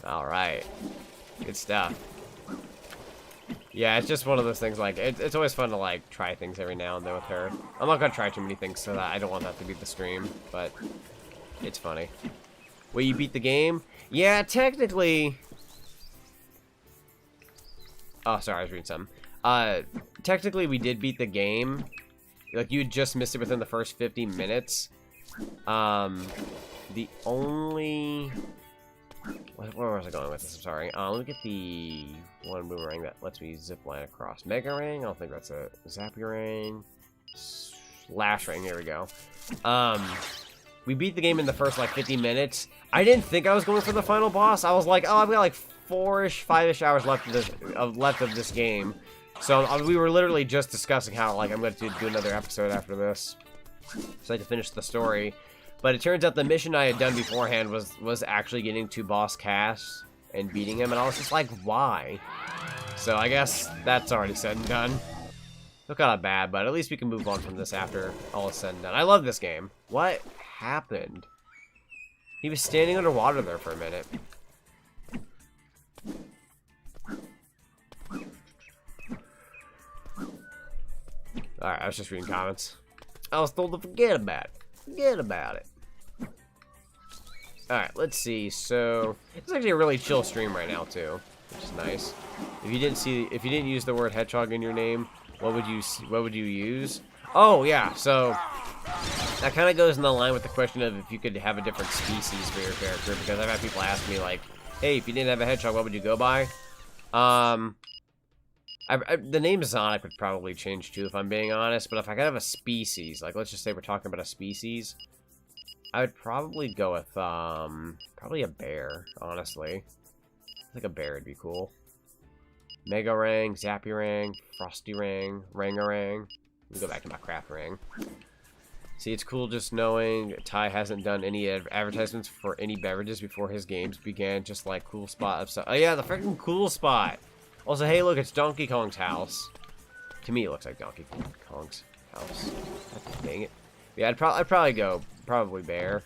All right. Good stuff. Yeah, it's just one of those things, like, it's always fun to, like, try things every now and then with her. I'm not gonna try too many things so that I don't want that to be the stream, but it's funny. Will you beat the game? Yeah, technically... Oh, sorry, I was reading something. Technically, we did beat the game. Like, you just missed it within the first 50 minutes. The only... Where was I going with this? I'm sorry. Let me get the one boomerang that lets me zip line across. Mega Ring? I don't think that's a Zappy Ring. Slash Ring, here we go. We beat the game in the first, like, 50 minutes. I didn't think I was going for the final boss. I was like, oh, I've got, like, 4-ish, 5-ish hours left of this game. So, we were literally just discussing how, like, I'm going to do another episode after this. So I had to finish the story. But it turns out the mission I had done beforehand was actually getting to Boss Cass and beating him, and I was just like, why? So I guess that's already said and done. Look kind of bad, but at least we can move on from this after all is said and done. I love this game. What happened? He was standing underwater there for a minute. Alright, I was just reading comments. I was told to forget about it. Forget about it. Alright, let's see. So, it's actually a really chill stream right now, too. Which is nice. If you didn't use the word hedgehog in your name, what would you use? Oh, yeah, so... That kind of goes in the line with the question of if you could have a different species for your character, because I've had people ask me, like, hey, if you didn't have a hedgehog, what would you go by? The name Zonic would probably change too, if I'm being honest, but if I could have a species, like, let's just say we're talking about a species, I would probably go with, probably a bear, honestly. I think a bear would be cool. Mega Ring, Zappy Ring, Frosty Ring, Rangarang. Let me go back to my craft ring. See, it's cool just knowing Ty hasn't done any advertisements for any beverages before his games began, just like Cool Spot. Oh yeah, the freaking Cool Spot! Also, hey, look, it's Donkey Kong's house. To me, it looks like Donkey Kong's house. Dang it. Yeah, I'd probably go bear.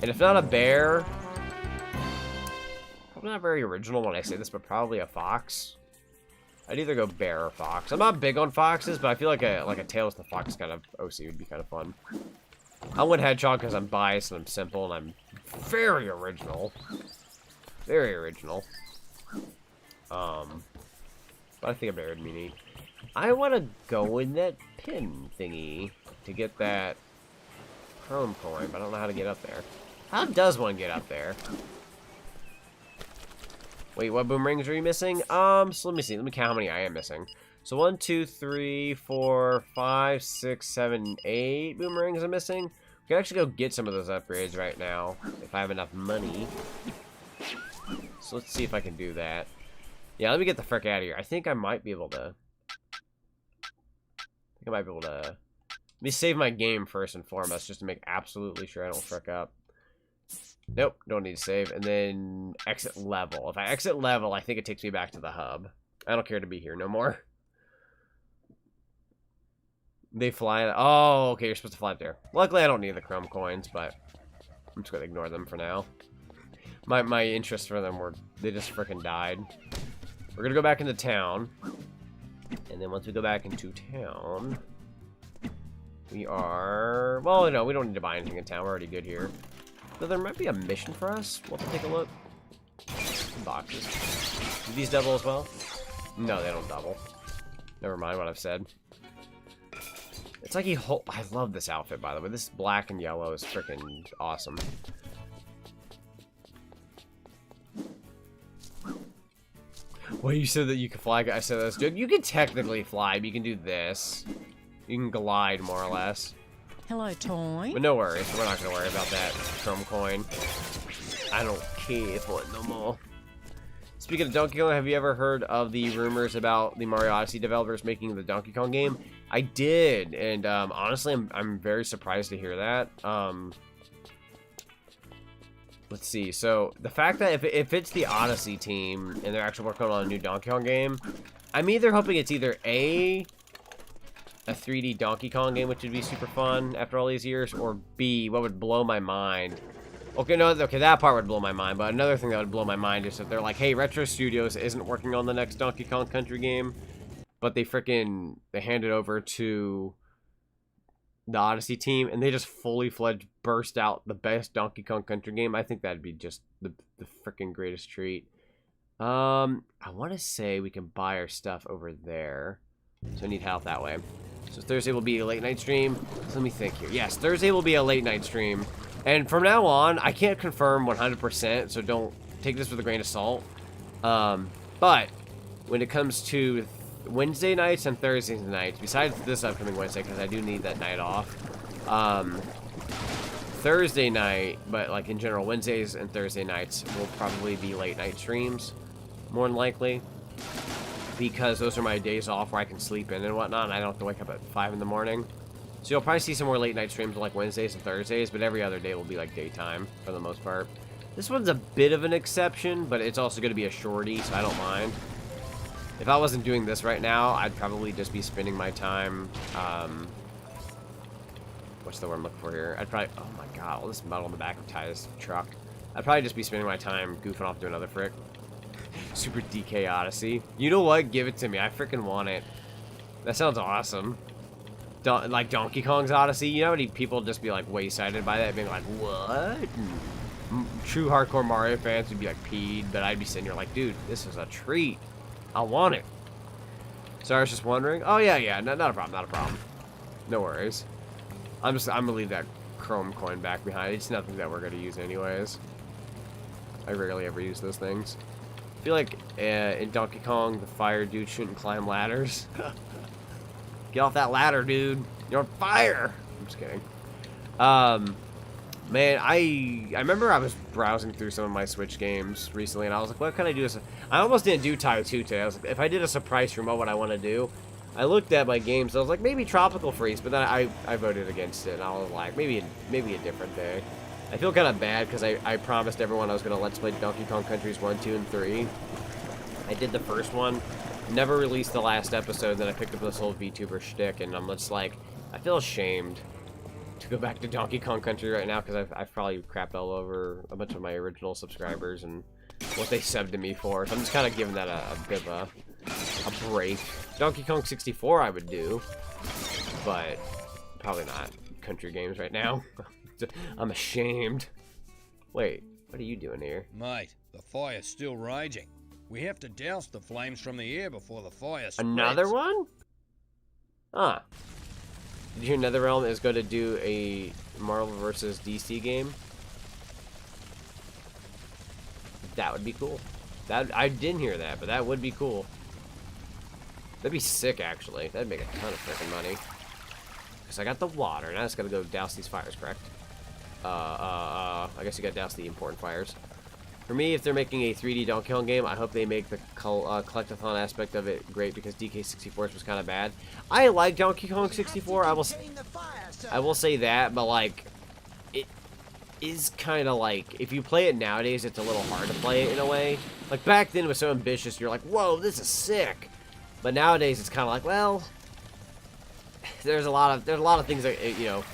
And if not a bear, probably not very original when I say this, but probably a fox. I'd either go bear or fox. I'm not big on foxes, but I feel like a Tails the Fox kind of OC would be kind of fun. I went hedgehog because I'm biased and I'm simple and I'm very original. Very original. But I think it'd be neat. I want to go in that pin thingy to get that chrome coin, but I don't know how to get up there. How does one get up there? Wait, what boomerangs are you missing? So let me see. Let me count how many I am missing. So 1, 2, 3, 4, 5, 6, 7, 8 boomerangs I'm missing. We can actually go get some of those upgrades right now if I have enough money. So let's see if I can do that. Yeah, let me get the frick out of here. I think I might be able to. Let me save my game first and foremost, just to make absolutely sure I don't frick up. Nope, don't need to save. And then exit level. If I exit level, I think it takes me back to the hub. I don't care to be here no more. They fly. Oh, okay, you're supposed to fly up there. Luckily, I don't need the chrome coins, but I'm just gonna ignore them for now. My interest for them they just freaking died. We're gonna go back into town, and then once we go back into town, we are. Well, no, we don't need to buy anything in town. We're already good here. So there might be a mission for us. We'll have to take a look. Boxes. Do these double as well? No, they don't double. Never mind what I've said. It's like I love this outfit, by the way. This black and yellow is freaking awesome. Well, you said that you can fly. I said that's good. You can technically fly, but you can do this. You can glide, more or less. Hello, toy. But no worries. We're not going to worry about that chrome coin. I don't care for it no more. Speaking of Donkey Kong, have you ever heard of the rumors about the Mario Odyssey developers making the Donkey Kong game? I did, and honestly, I'm very surprised to hear that. Let's see. So the fact that if it's the Odyssey team and they're actually working on a new Donkey Kong game, I'm either hoping it's either a 3D Donkey Kong game, which would be super fun after all these years, or B, what would blow my mind. Okay, no, okay, that part would blow my mind, but another thing that would blow my mind is that they're like, hey, Retro Studios isn't working on the next Donkey Kong Country game, but they hand it over to the Odyssey team, and they just fully fledged burst out the best Donkey Kong Country game. I think that'd be just the freaking greatest treat. I want to say we can buy our stuff over there, so I need help that way. So Thursday will be a late night stream. So let me think here. Yes, Thursday will be a late night stream. And from now on, I can't confirm 100%, so don't take this with a grain of salt. But when it comes to Wednesday nights and Thursday nights, besides this upcoming Wednesday, because I do need that night off, Thursday night, but like in general, Wednesdays and Thursday nights will probably be late night streams, more than likely, because those are my days off where I can sleep in and whatnot, and I don't have to wake up at 5 in the morning. So you'll probably see some more late night streams like Wednesdays and Thursdays, but every other day will be like daytime for the most part. This one's a bit of an exception, but it's also going to be a shorty, so I don't mind. If I wasn't doing this right now, I'd probably just be spending my time, what's the word I'm looking for here? I'd probably, oh my god, all this metal in the back of Ty's truck. I'd probably just be spending my time goofing off doing another frick. Super DK Odyssey. You know what? Give it to me. I freaking want it. That sounds awesome. Like Donkey Kong's Odyssey, you know how many people just be like way-sided by that, being like, what? And true hardcore Mario fans would be like peed, but I'd be sitting here like, dude, this is a treat. I want it. So I was just wondering. Oh yeah, not a problem. No worries. I'm gonna leave that chrome coin back behind. It's nothing that we're gonna use anyways. I rarely ever use those things. I feel like in Donkey Kong, the fire dude shouldn't climb ladders. Get off that ladder, dude. You're on fire. I'm just kidding. Man, I remember I was browsing through some of my Switch games recently, and I was like, what can I do? I almost didn't do Tai 2 today. I was like, if I did a surprise stream, what would I want to do? I looked at my games, and I was like, maybe Tropical Freeze, but then I voted against it, and I was like, maybe a different day. I feel kind of bad, because I promised everyone I was going to Let's Play Donkey Kong Countries 1, 2, and 3. I did the first one. Never released the last episode, then I picked up this whole VTuber shtick, and I'm just like, I feel ashamed to go back to Donkey Kong Country right now, because I've probably crapped all over a bunch of my original subscribers and what they subbed to me for, so I'm just kind of giving that a bit of a break. Donkey Kong 64 I would do, but probably not country games right now. I'm ashamed. Wait, what are you doing here? Mate, the fire's still raging. We have to douse the flames from the air before the fire spreads. Another one? Huh. Did you hear NetherRealm is going to do a Marvel vs. DC game? That would be cool. That I didn't hear that, but that would be cool. That'd be sick, actually. That'd make a ton of freaking money. Because I got the water, and I just gotta go douse these fires, correct? I guess you gotta douse the important fires. For me, if they're making a 3D Donkey Kong game, I hope they make the collectathon aspect of it great, because DK64 was kind of bad. I like Donkey Kong 64, I will say that, but like, it is kind of like, if you play it nowadays, it's a little hard to play it in a way. Like, back then it was so ambitious, you're like, whoa, this is sick. But nowadays it's kind of like, well, there's a lot of things that, you know,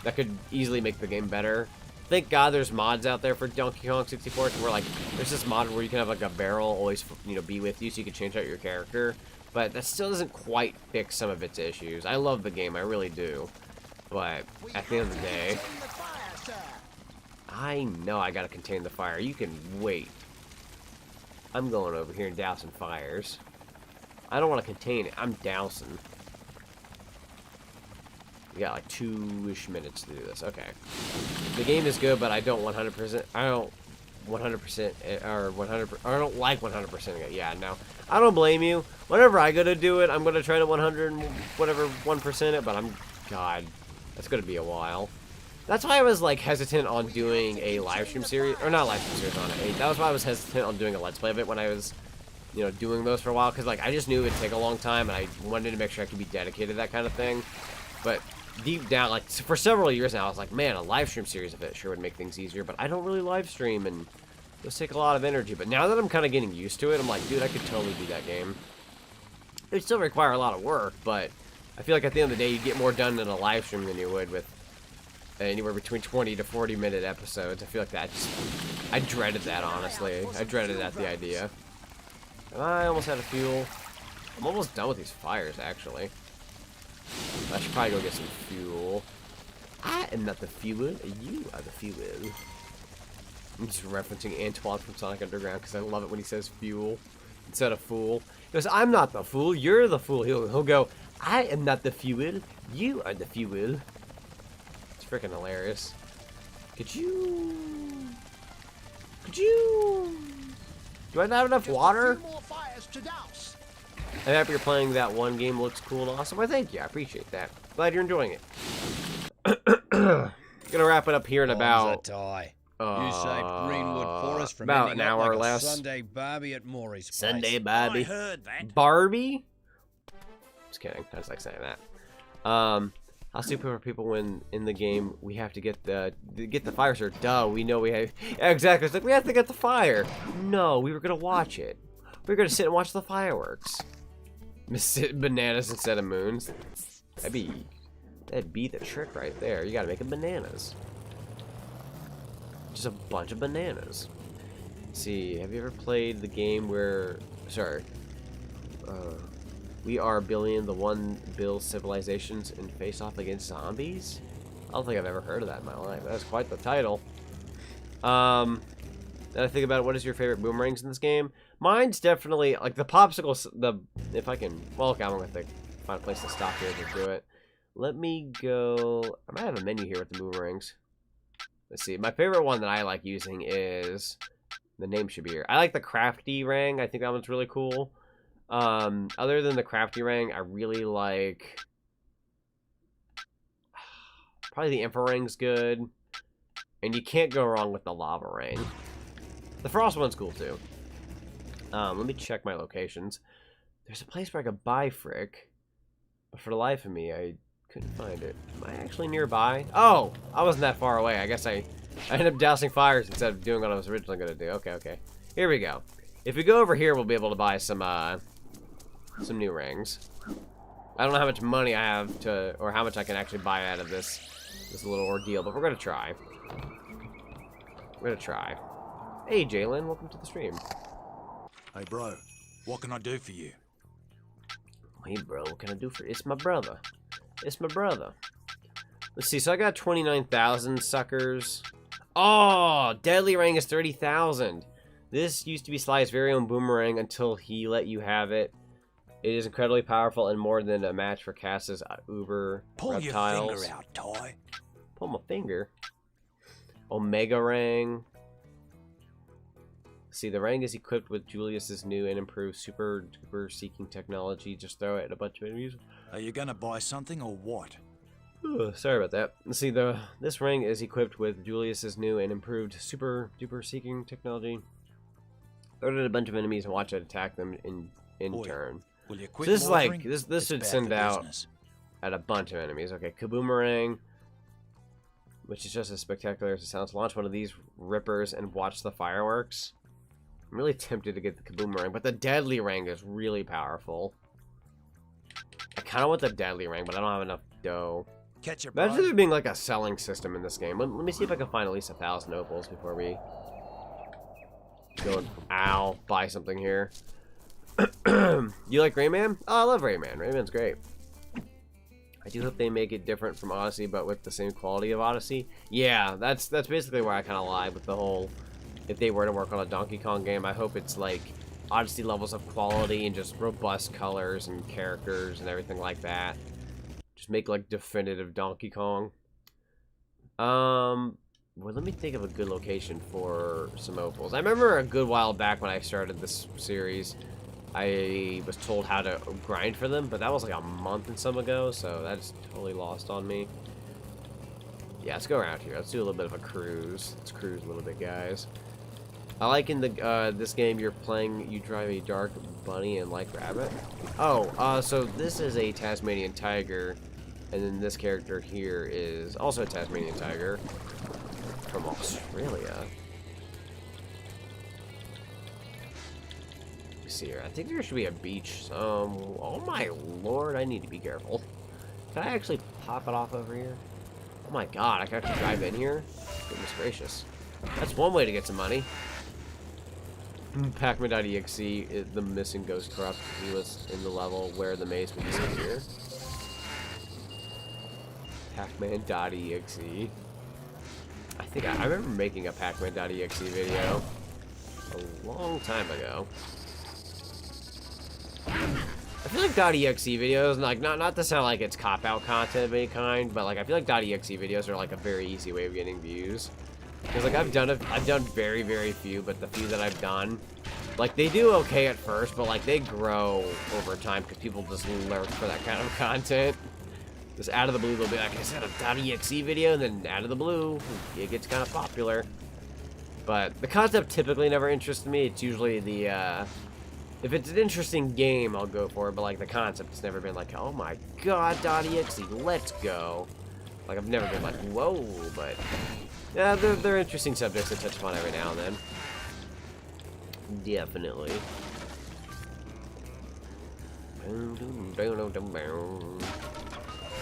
that could easily make the game better. Thank God there's mods out there for Donkey Kong 64, where like there's this mod where you can have like a barrel always, you know, be with you, so you can change out your character. But that still doesn't quite fix some of its issues. I love the game, I really do. But at the end of the day, I know I gotta contain the fire. You can wait. I'm going over here and dousing fires. I don't want to contain it. I'm dousing. We got like 2-ish minutes to do this. Okay. The game is good, but I don't 100%. I don't 100% or 100. Or I don't like 100%. It. Yeah, no. I don't blame you. Whenever I go to do it, I'm gonna try to 100 and whatever 1% it. But God, that's gonna be a while. That's why I was like hesitant on doing a live stream series, or not a live stream series on it. That was why I was hesitant on doing a let's play of it when I was, you know, doing those for a while, because like I just knew it would take a long time, and I wanted to make sure I could be dedicated to that kind of thing. But deep down, like for several years now, I was like, man, a live stream series of it sure would make things easier. But I don't really live stream, and those take a lot of energy. But now that I'm kind of getting used to it, I'm like, dude, I could totally do that game. It would still require a lot of work, but I feel like at the end of the day, you get more done in a live stream than you would with anywhere between 20 to 40-minute episodes. I feel like that I dreaded that, honestly. I dreaded that, the idea. I almost had a fuel. I'm almost done with these fires, actually. I should probably go get some fuel. I am not the fuel. You are the fuel. I'm just referencing Antoine from Sonic Underground because I love it when he says fuel instead of fool. He goes, I'm not the fool. You're the fool. He'll go, I am not the fuel. You are the fuel. It's freaking hilarious. Could you... Do I not have enough water? I'm happy you're playing that one game. Looks cool and awesome. Well, thank you. I appreciate that. Glad you're enjoying it. Gonna wrap it up here in about... You saved Greenwood Forest from about ending an hour up or like less. a Sunday Barbie at Maury's place. Sunday Barbie. I heard that. Barbie? Just kidding. I just like saying that. How stupid are people when in the game we have to get the fire, sir? Duh, we know we have... Yeah, exactly. It's like, we have to get the fire. No, we were gonna watch it. We were gonna sit and watch the fireworks. Bananas instead of moons. That'd be the trick right there. You gotta make them bananas. Just a bunch of bananas. Let's see, have you ever played the game where... Sorry. We are billion the one bill civilizations and face off against zombies? I don't think I've ever heard of that in my life. That's quite the title. Then I think about it, what is your favorite boomerangs in this game? Mine's definitely like the popsicles. If I can, well, okay, I'm gonna find a place to stop here to do it. Let me go. I might have a menu here with the boomerangs. Let's see. My favorite one that I like using is, the name should be here. I like the crafty rang. I think that one's really cool. Other than the crafty rang, I really like probably the Emperor rang's good, and you can't go wrong with the lava rang. The frost one's cool too. Let me check my locations. There's a place where I could buy Frick, but for the life of me, I couldn't find it. Am I actually nearby? Oh, I wasn't that far away. I guess I ended up dousing fires instead of doing what I was originally going to do. Okay. Here we go. If we go over here, we'll be able to buy some new rings. I don't know how much money I have to, or how much I can actually buy out of this little ordeal, but we're going to try. Hey, Jalen, welcome to the stream. Hey, bro, what can I do for you? Hey, bro, what can I do for you? It's my brother. Let's see, so I got 29,000 suckers. Oh, deadly rank is 30,000. This used to be Sly's very own boomerang until he let you have it. It is incredibly powerful and more than a match for Cass's Uber Pull reptiles. your finger out, toy. Pull my finger. Omega Rang. See, the Rang is equipped with Julius's new and improved super duper seeking technology. Just throw it at a bunch of enemies. Are you gonna buy something or what? Sorry about that. See, this Rang is equipped with Julius's new and improved super duper seeking technology. Throw it at a bunch of enemies and watch it attack them in Boy, turn. Will you So quit this is like loitering? this It's should bad send for out business. at a bunch of enemies. Okay, Kaboomerang, which is just as spectacular as it sounds. Launch one of these rippers and watch the fireworks. I'm really tempted to get the Kaboomerang, but the Deadly Rang is really powerful. I kind of want the Deadly Rang, but I don't have enough dough. Catch your Imagine bud. there being like a selling system in this game. Let me see if I can find at least 1,000 opals before we go and buy something here. You like Rayman? Oh, I love Rayman. Rayman's great. I do hope they make it different from Odyssey, but with the same quality of Odyssey. Yeah, that's basically where I kind of lie with the whole. If they were to work on a Donkey Kong game, I hope it's like Odyssey levels of quality and just robust colors and characters and everything like that. Just make like definitive Donkey Kong. Well, let me think of a good location for some opals. I remember a good while back when I started this series, I was told how to grind for them, but that was like a month and some ago, so that's totally lost on me. Yeah, let's go around here. Let's do a little bit of a cruise. Let's cruise a little bit, guys. I like in the this game you drive a dark bunny and like rabbit. Oh, so this is a Tasmanian tiger, and then this character here is also a Tasmanian tiger from Australia. Let me see here. I think there should be a beach. Oh my lord, I need to be careful. Can I actually pop it off over here? Oh my god, I can actually drive in here? Goodness gracious. That's one way to get some money. Pac-Man.exe, the missing ghost corrupt. He was in the level where the maze would disappear. Pac-Man.exe. I think I remember making a Pac-Man.exe video a long time ago. I feel like .exe videos, like not to sound like it's cop-out content of any kind, but like I feel like .exe videos are like a very easy way of getting views. Because like I've done very, very few, but the few that I've done, like they do okay at first, but like they grow over time because people just lurk for that kind of content. Just out of the blue, they'll be like, I said a .exe video, and then out of the blue, it gets kind of popular. But the concept typically never interests me. It's usually the, if it's an interesting game, I'll go for it, but like the concept has never been like, oh my god, .exe, let's go. Like I've never been like, whoa, but yeah, they're interesting subjects to touch upon every now and then. Definitely. I wonder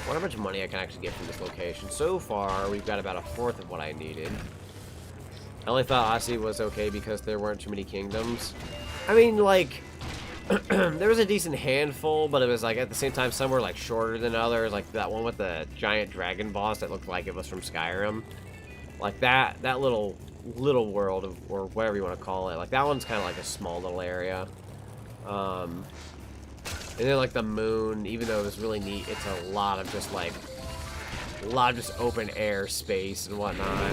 how much money I can actually get from this location. So far, we've got about 1/4 of what I needed. I only thought Odyssey was okay because there weren't too many kingdoms. I mean, like, there was a decent handful, but it was like at the same time some were like shorter than others. Like that one with the giant dragon boss that looked like it was from Skyrim. Like that little world of, or whatever you want to call it. Like that one's kind of like a small little area. And then like the moon, even though it was really neat, it's a lot of just like open air space and whatnot.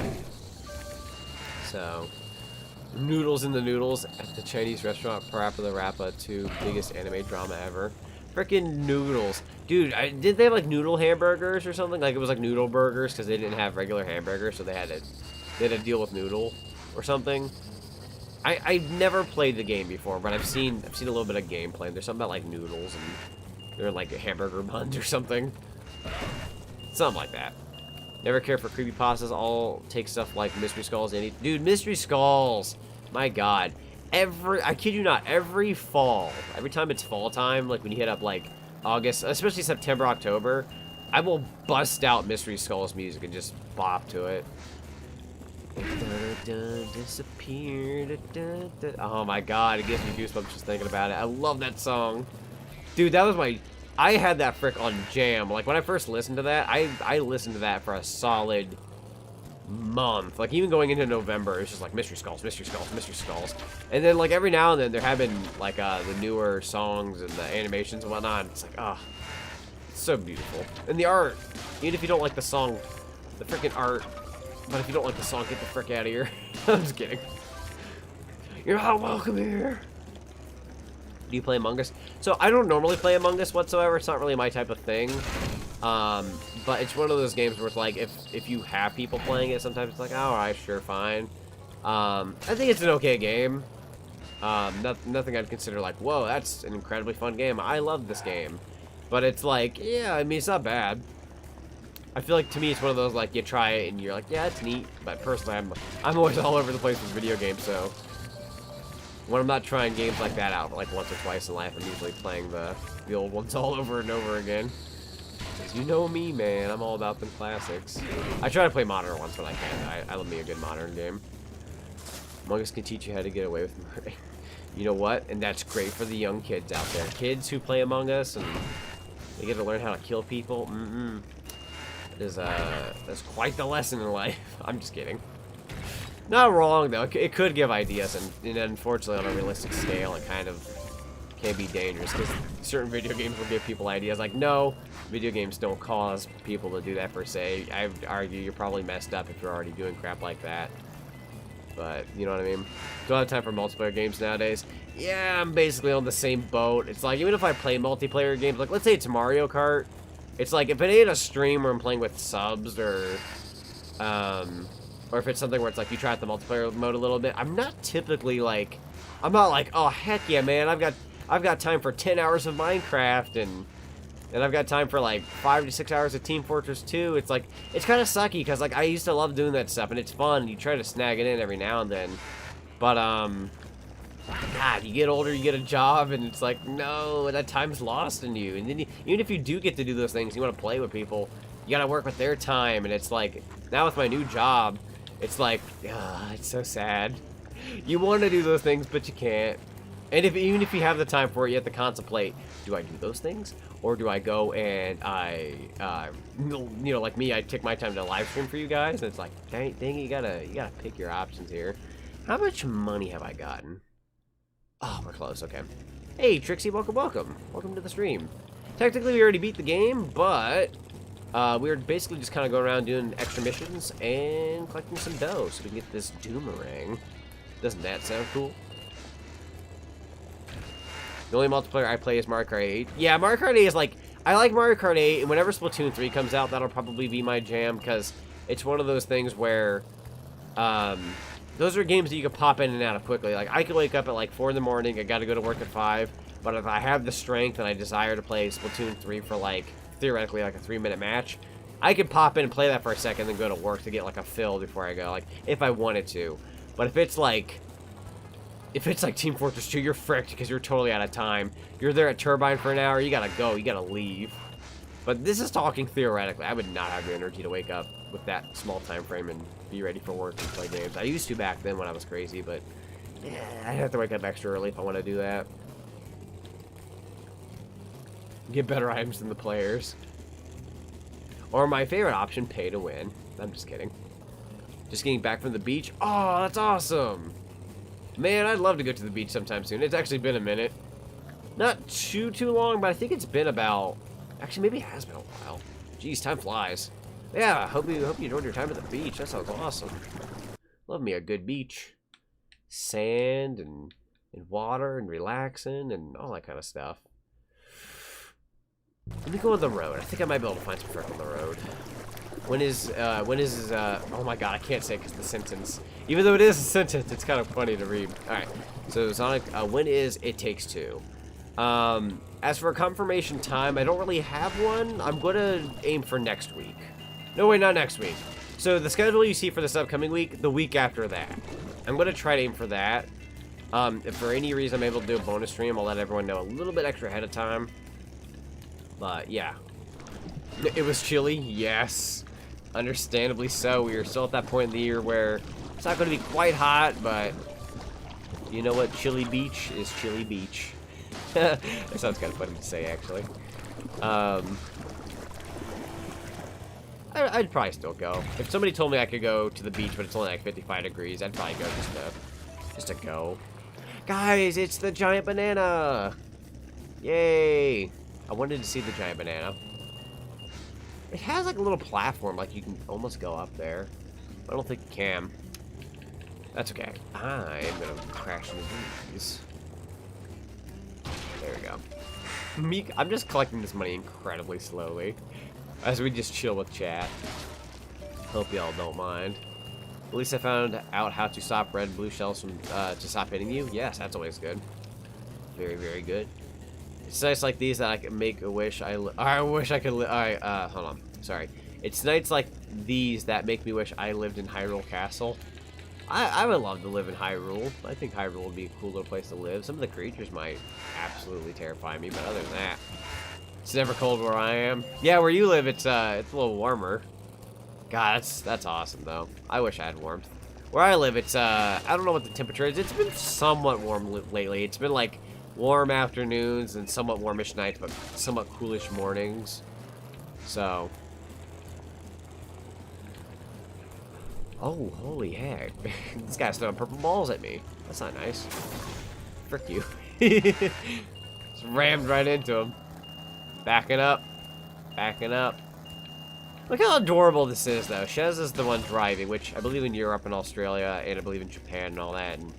So, noodles in the noodles at the Chinese restaurant, Parappa the Rappa 2, biggest anime drama ever. Frickin' noodles. Dude, did they have like noodle hamburgers or something? Like it was like noodle burgers because they didn't have regular hamburgers, so they had to deal with noodle or something. I've never played the game before, but I've seen a little bit of gameplay. There's something about like noodles and they're like hamburger buns or something. Something like that. Never care for creepypastas. All take stuff like Mystery Skulls. Dude, Mystery Skulls. My God. I kid you not, every fall, every time it's fall time, like when you hit up like August, especially September, October, I will bust out Mystery Skulls music and just bop to it. Disappear. Oh my god, it gives me goosebumps just thinking about it. I love that song. Dude, that was I had that frick on jam. Like when I first listened to that, I listened to that for a solid month. Like, even going into November, it's just like mystery skulls, mystery skulls, mystery skulls. And then, like, every now and then, there have been, like, the newer songs and the animations and whatnot. It's like, oh, it's so beautiful. And the art, even if you don't like the song, the freaking art, but if you don't like the song, get the frick out of here. I'm just kidding. You're not welcome here. Do you play Among Us? So, I don't normally play Among Us whatsoever. It's not really my type of thing. But it's one of those games where it's like, if you have people playing it, sometimes it's like, oh, alright, sure, fine. I think it's an okay game. Nothing I'd consider like, whoa, that's an incredibly fun game. I love this game. But it's like, yeah, I mean, it's not bad. I feel like, to me, it's one of those, like, you try it and you're like, yeah, it's neat. But personally, I'm always all over the place with video games, so when I'm not trying games like that out, like, once or twice in life, I'm usually playing the old ones all over and over again. Because you know me, man, I'm all about them classics. I try to play modern ones when I can. I love me a good modern game. Among Us can teach you how to get away with murder. You know what? And that's great for the young kids out there. Kids who play Among Us and they get to learn how to kill people. That's quite the lesson in life. I'm just kidding. Not wrong, though. It could give ideas, and unfortunately, on a realistic scale, it kind of can be dangerous, because certain video games will give people ideas. Like, no, video games don't cause people to do that per se. I would argue you're probably messed up if you're already doing crap like that. But, you know what I mean? Don't have time for multiplayer games nowadays. Yeah, I'm basically on the same boat. It's like, even if I play multiplayer games, like, let's say it's Mario Kart, it's like, if it ain't a stream where I'm playing with subs, or if it's something where it's like, you try out the multiplayer mode a little bit, I'm not typically like, I'm not like, oh, heck yeah, man, I've got time for 10 hours of Minecraft, and I've got time for like 5 to 6 hours of Team Fortress 2. It's like, it's kind of sucky, because like, I used to love doing that stuff, and it's fun, you try to snag it in every now and then, but God, you get older, you get a job, and it's like, no, that time's lost in you. And then even if you do get to do those things, you want to play with people, you gotta work with their time. And it's like, now with my new job, it's like, it's so sad. You want to do those things, but you can't. And even if you have the time for it, you have to contemplate, do I do those things? Or do I go and you know, like me, I take my time to live stream for you guys? And it's like, dang it, you gotta pick your options here. How much money have I gotten? Oh, we're close, okay. Hey, Trixie, welcome. Welcome to the stream. Technically, we already beat the game, but we were basically just kind of going around doing extra missions and collecting some dough so we can get this Doomerang. Doesn't that sound cool? The only multiplayer I play is Mario Kart 8. Yeah, Mario Kart 8 is like, I like Mario Kart 8, and whenever Splatoon 3 comes out, that'll probably be my jam, because it's one of those things where, those are games that you can pop in and out of quickly. Like, I can wake up at like 4 in the morning, I gotta go to work at 5, but if I have the strength and I desire to play Splatoon 3 for like, theoretically like a 3-minute match, I could pop in and play that for a second, then go to work to get like a fill before I go, like, if I wanted to. But if it's like Team Fortress 2, you're fricked because you're totally out of time. You're there at Turbine for an hour, you gotta go, you gotta leave. But this is talking theoretically. I would not have the energy to wake up with that small time frame and be ready for work and play games. I used to back then when I was crazy, but yeah, I'd have to wake up extra early if I want to do that. Get better items than the players. Or my favorite option, pay to win. I'm just kidding. Just getting back from the beach. Oh, that's awesome. Man, I'd love to go to the beach sometime soon. It's actually been a minute. Not too long, but I think it's been about... Actually, maybe it has been a while. Jeez, time flies. Yeah, hope you enjoyed your time at the beach. That sounds awesome. Love me a good beach. Sand and water and relaxing and all that kind of stuff. Let me go on the road. I think I might be able to find some frick on the road. When is oh my god, I can't say it because the sentence. Even though it is a sentence, it's kind of funny to read. Alright, so Zonic, when is It Takes Two? As for confirmation time, I don't really have one. I'm going to aim for next week. No, wait, not next week. So the schedule you see for this upcoming week, the week after that. I'm going to try to aim for that. If for any reason I'm able to do a bonus stream, I'll let everyone know a little bit extra ahead of time. But, yeah. It was chilly, yes. Understandably so. We are still at that point in the year where it's not going to be quite hot, but you know what? Chilly Beach is Chilly Beach. That sounds kind of funny to say, actually. I'd probably still go. If somebody told me I could go to the beach, but it's only like 55 degrees, I'd probably go just to go. Guys, it's the giant banana! Yay! I wanted to see the giant banana. It has like a little platform, like you can almost go up there. I don't think you can. That's okay. I am gonna crash into these. There we go. I'm just collecting this money incredibly slowly as we just chill with chat. Hope y'all don't mind. At least I found out how to stop red and blue shells from to stop hitting you. Yes, that's always good. Very, very good. It's nights like these that I can make a wish. I wish I could. Alright, hold on. Sorry. It's nights like these that make me wish I lived in Hyrule Castle. I would love to live in Hyrule. I think Hyrule would be a cool little place to live. Some of the creatures might absolutely terrify me, but other than that, it's never cold where I am. Yeah, where you live, it's a little warmer. God, that's awesome though. I wish I had warmth. Where I live, it's I don't know what the temperature is. It's been somewhat warm lately. It's been like warm afternoons and somewhat warmish nights, but somewhat coolish mornings. So. Oh, holy heck. This guy's throwing purple balls at me. That's not nice. Frick you. Just rammed right into him. Backing up. Backing up. Look how adorable this is, though. Shez is the one driving, which I believe in Europe and Australia, and I believe in Japan and all that, and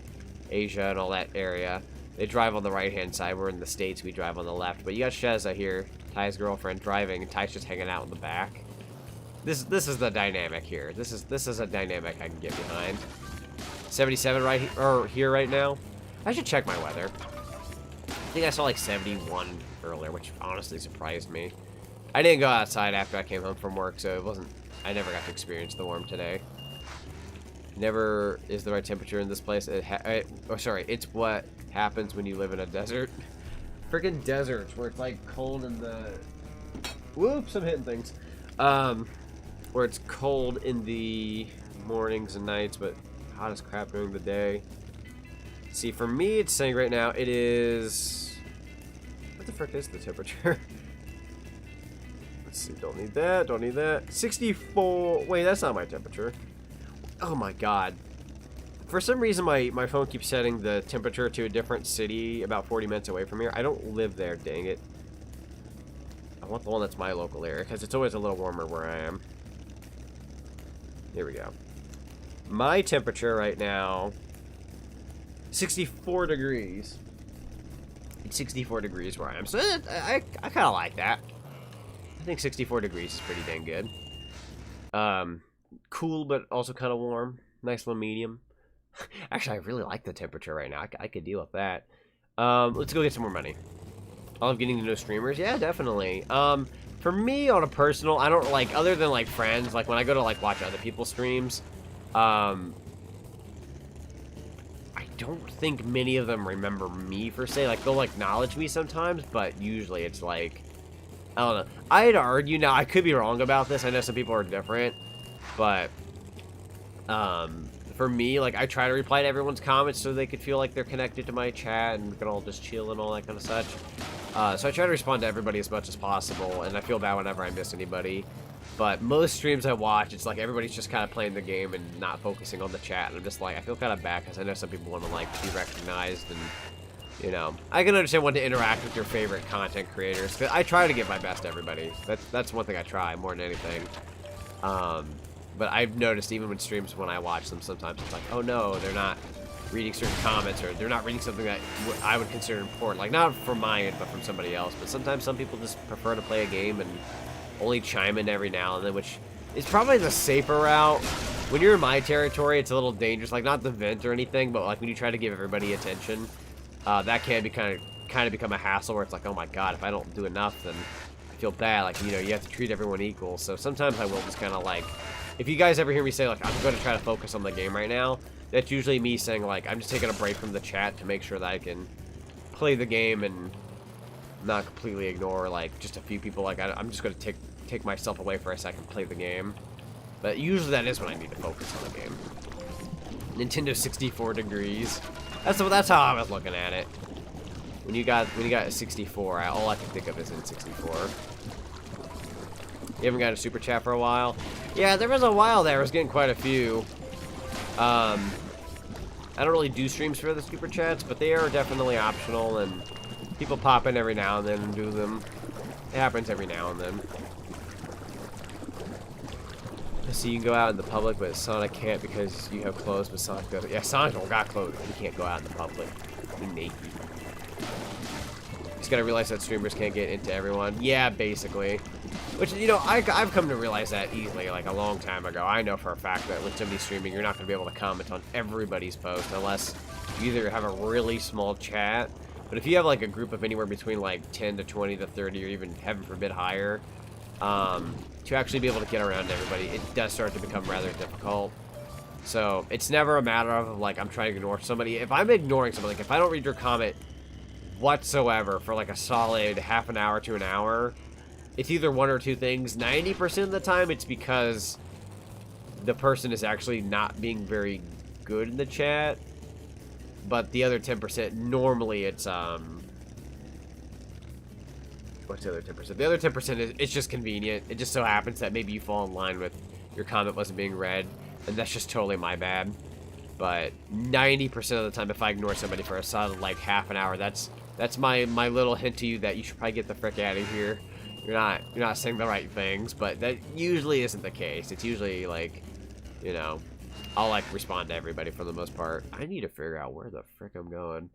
Asia and all that area. They drive on the right-hand side. We're in the States. We drive on the left. But you got Shez out here, Ty's girlfriend, driving, and Ty's just hanging out in the back. This is the dynamic here. This is a dynamic I can get behind. 77 here right now. I should check my weather. I think I saw like 71 earlier, which honestly surprised me. I didn't go outside after I came home from work, so it wasn't. I never got to experience the warm today. Never is the right temperature in this place. It's what happens when you live in a desert. Freaking deserts where it's like cold in the. Whoops! I'm hitting things. Where it's cold in the mornings and nights, but hot as crap during the day. See, for me, it's saying right now it is. What the frick is the temperature? Let's see. Don't need that. Don't need that. 64. Wait, that's not my temperature. Oh my god. For some reason, my phone keeps setting the temperature to a different city about 40 minutes away from here. I don't live there. Dang it. I want the one that's my local area, because it's always a little warmer where I am. Here we go. My temperature right now, 64 degrees. It's 64 degrees where I am, so I kind of like that. I think 64 degrees is pretty dang good. Cool, but also kind of warm. Nice little medium. Actually, I really like the temperature right now. I could deal with that. Let's go get some more money. I love getting to know streamers. Yeah, definitely. For me, on a personal, I don't like, other than like friends, like when I go to like watch other people's streams, I don't think many of them remember me per se. Like they'll acknowledge me sometimes, but usually it's like, I don't know. I'd argue, now I could be wrong about this. I know some people are different, but for me, like I try to reply to everyone's comments so they could feel like they're connected to my chat and we can all just chill and all that kind of such. So I try to respond to everybody as much as possible, and I feel bad whenever I miss anybody. But most streams I watch, it's like everybody's just kind of playing the game and not focusing on the chat, and I'm just like, I feel kind of bad because I know some people want to like be recognized, and you know, I can understand wanting to interact with your favorite content creators. Cause I try to give my best to everybody. That's one thing I try more than anything. But I've noticed even when streams, when I watch them, sometimes it's like, oh no, they're not reading certain comments, or they're not reading something that I would consider important. Like, not from my end, but from somebody else. But sometimes some people just prefer to play a game and only chime in every now and then, which is probably the safer route. When you're in my territory, it's a little dangerous. Like, not the vent or anything, but like when you try to give everybody attention, that can be kind of become a hassle where it's like, oh my god, if I don't do enough, then I feel bad. Like, you know, you have to treat everyone equal. So sometimes I will just kind of like, if you guys ever hear me say like, I'm going to try to focus on the game right now, that's usually me saying like, I'm just taking a break from the chat to make sure that I can play the game and not completely ignore like just a few people. Like, I'm just going to take myself away for a second, play the game. But usually that is when I need to focus on the game. Nintendo 64 degrees. That's how I was looking at it. When you got 64, all I can think of is in 64. You haven't got a super chat for a while? Yeah, there was a while there. I was getting quite a few. I don't really do streams for the super chats, but they are definitely optional, and people pop in every now and then and do them. It happens every now and then. So you can go out in the public, but Sonic can't because you have clothes, but Sonic doesn't. Yeah, Sonic don't got clothes. He can't go out in the public. He's naked. He's got to realize that streamers can't get into everyone. Yeah, basically. Which, you know, I've come to realize that easily, like a long time ago. I know for a fact that with somebody streaming, you're not going to be able to comment on everybody's post unless you either have a really small chat. But if you have like a group of anywhere between like 10 to 20 to 30 or even, heaven forbid, higher, to actually be able to get around everybody, it does start to become rather difficult. So it's never a matter of like I'm trying to ignore somebody. If I'm ignoring somebody, like if I don't read your comment whatsoever for like a solid half an hour to an hour, it's either one or two things. 90% of the time it's because the person is actually not being very good in the chat. But the other 10%, normally it's what's the other 10%? The other 10% is it's just convenient. It just so happens that maybe you fall in line with your comment wasn't being read, and that's just totally my bad. But 90% of the time, if I ignore somebody for a solid like half an hour, that's my little hint to you that you should probably get the frick out of here. You're not saying the right things, but that usually isn't the case. It's usually like, you know, I'll like respond to everybody for the most part. I need to figure out where the frick I'm going.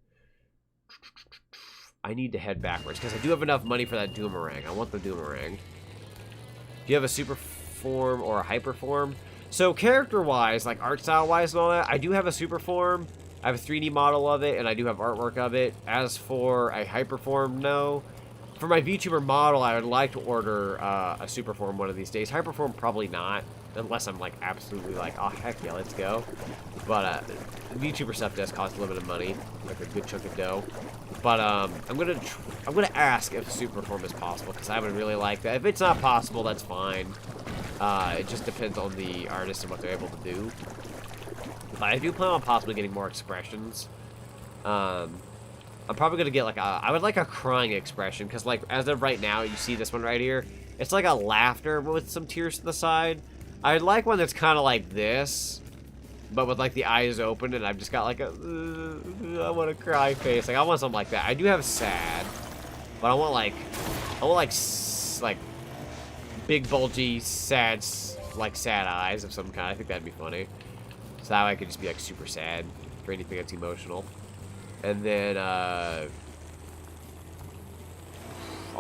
I need to head backwards because I do have enough money for that Doomerang. I want the Doomerang. Do you have a super form or a hyper form? So character-wise, like art style-wise and all that, I do have a super form. I have a 3D model of it, and I do have artwork of it. As for a hyper form, no. For my VTuber model, I would like to order a super form one of these days. Hyper form, probably not, unless I'm like absolutely like, oh heck yeah, let's go. But VTuber stuff does cost a little bit of money, like a good chunk of dough. But I'm gonna ask if super form is possible because I would really like that. If it's not possible, that's fine. It just depends on the artist and what they're able to do. But I do plan on possibly getting more expressions. I'm probably gonna get like I would like a crying expression because like as of right now, you see this one right here. It's like a laughter with some tears to the side. I'd like one that's kind of like this, but with like the eyes open, and I've just got like a I want a cry face. Like I want something like that. I do have sad, but I want like big bulgy sad sad eyes of some kind. I think that'd be funny. So that way I could just be like super sad for anything that's emotional. And then I'll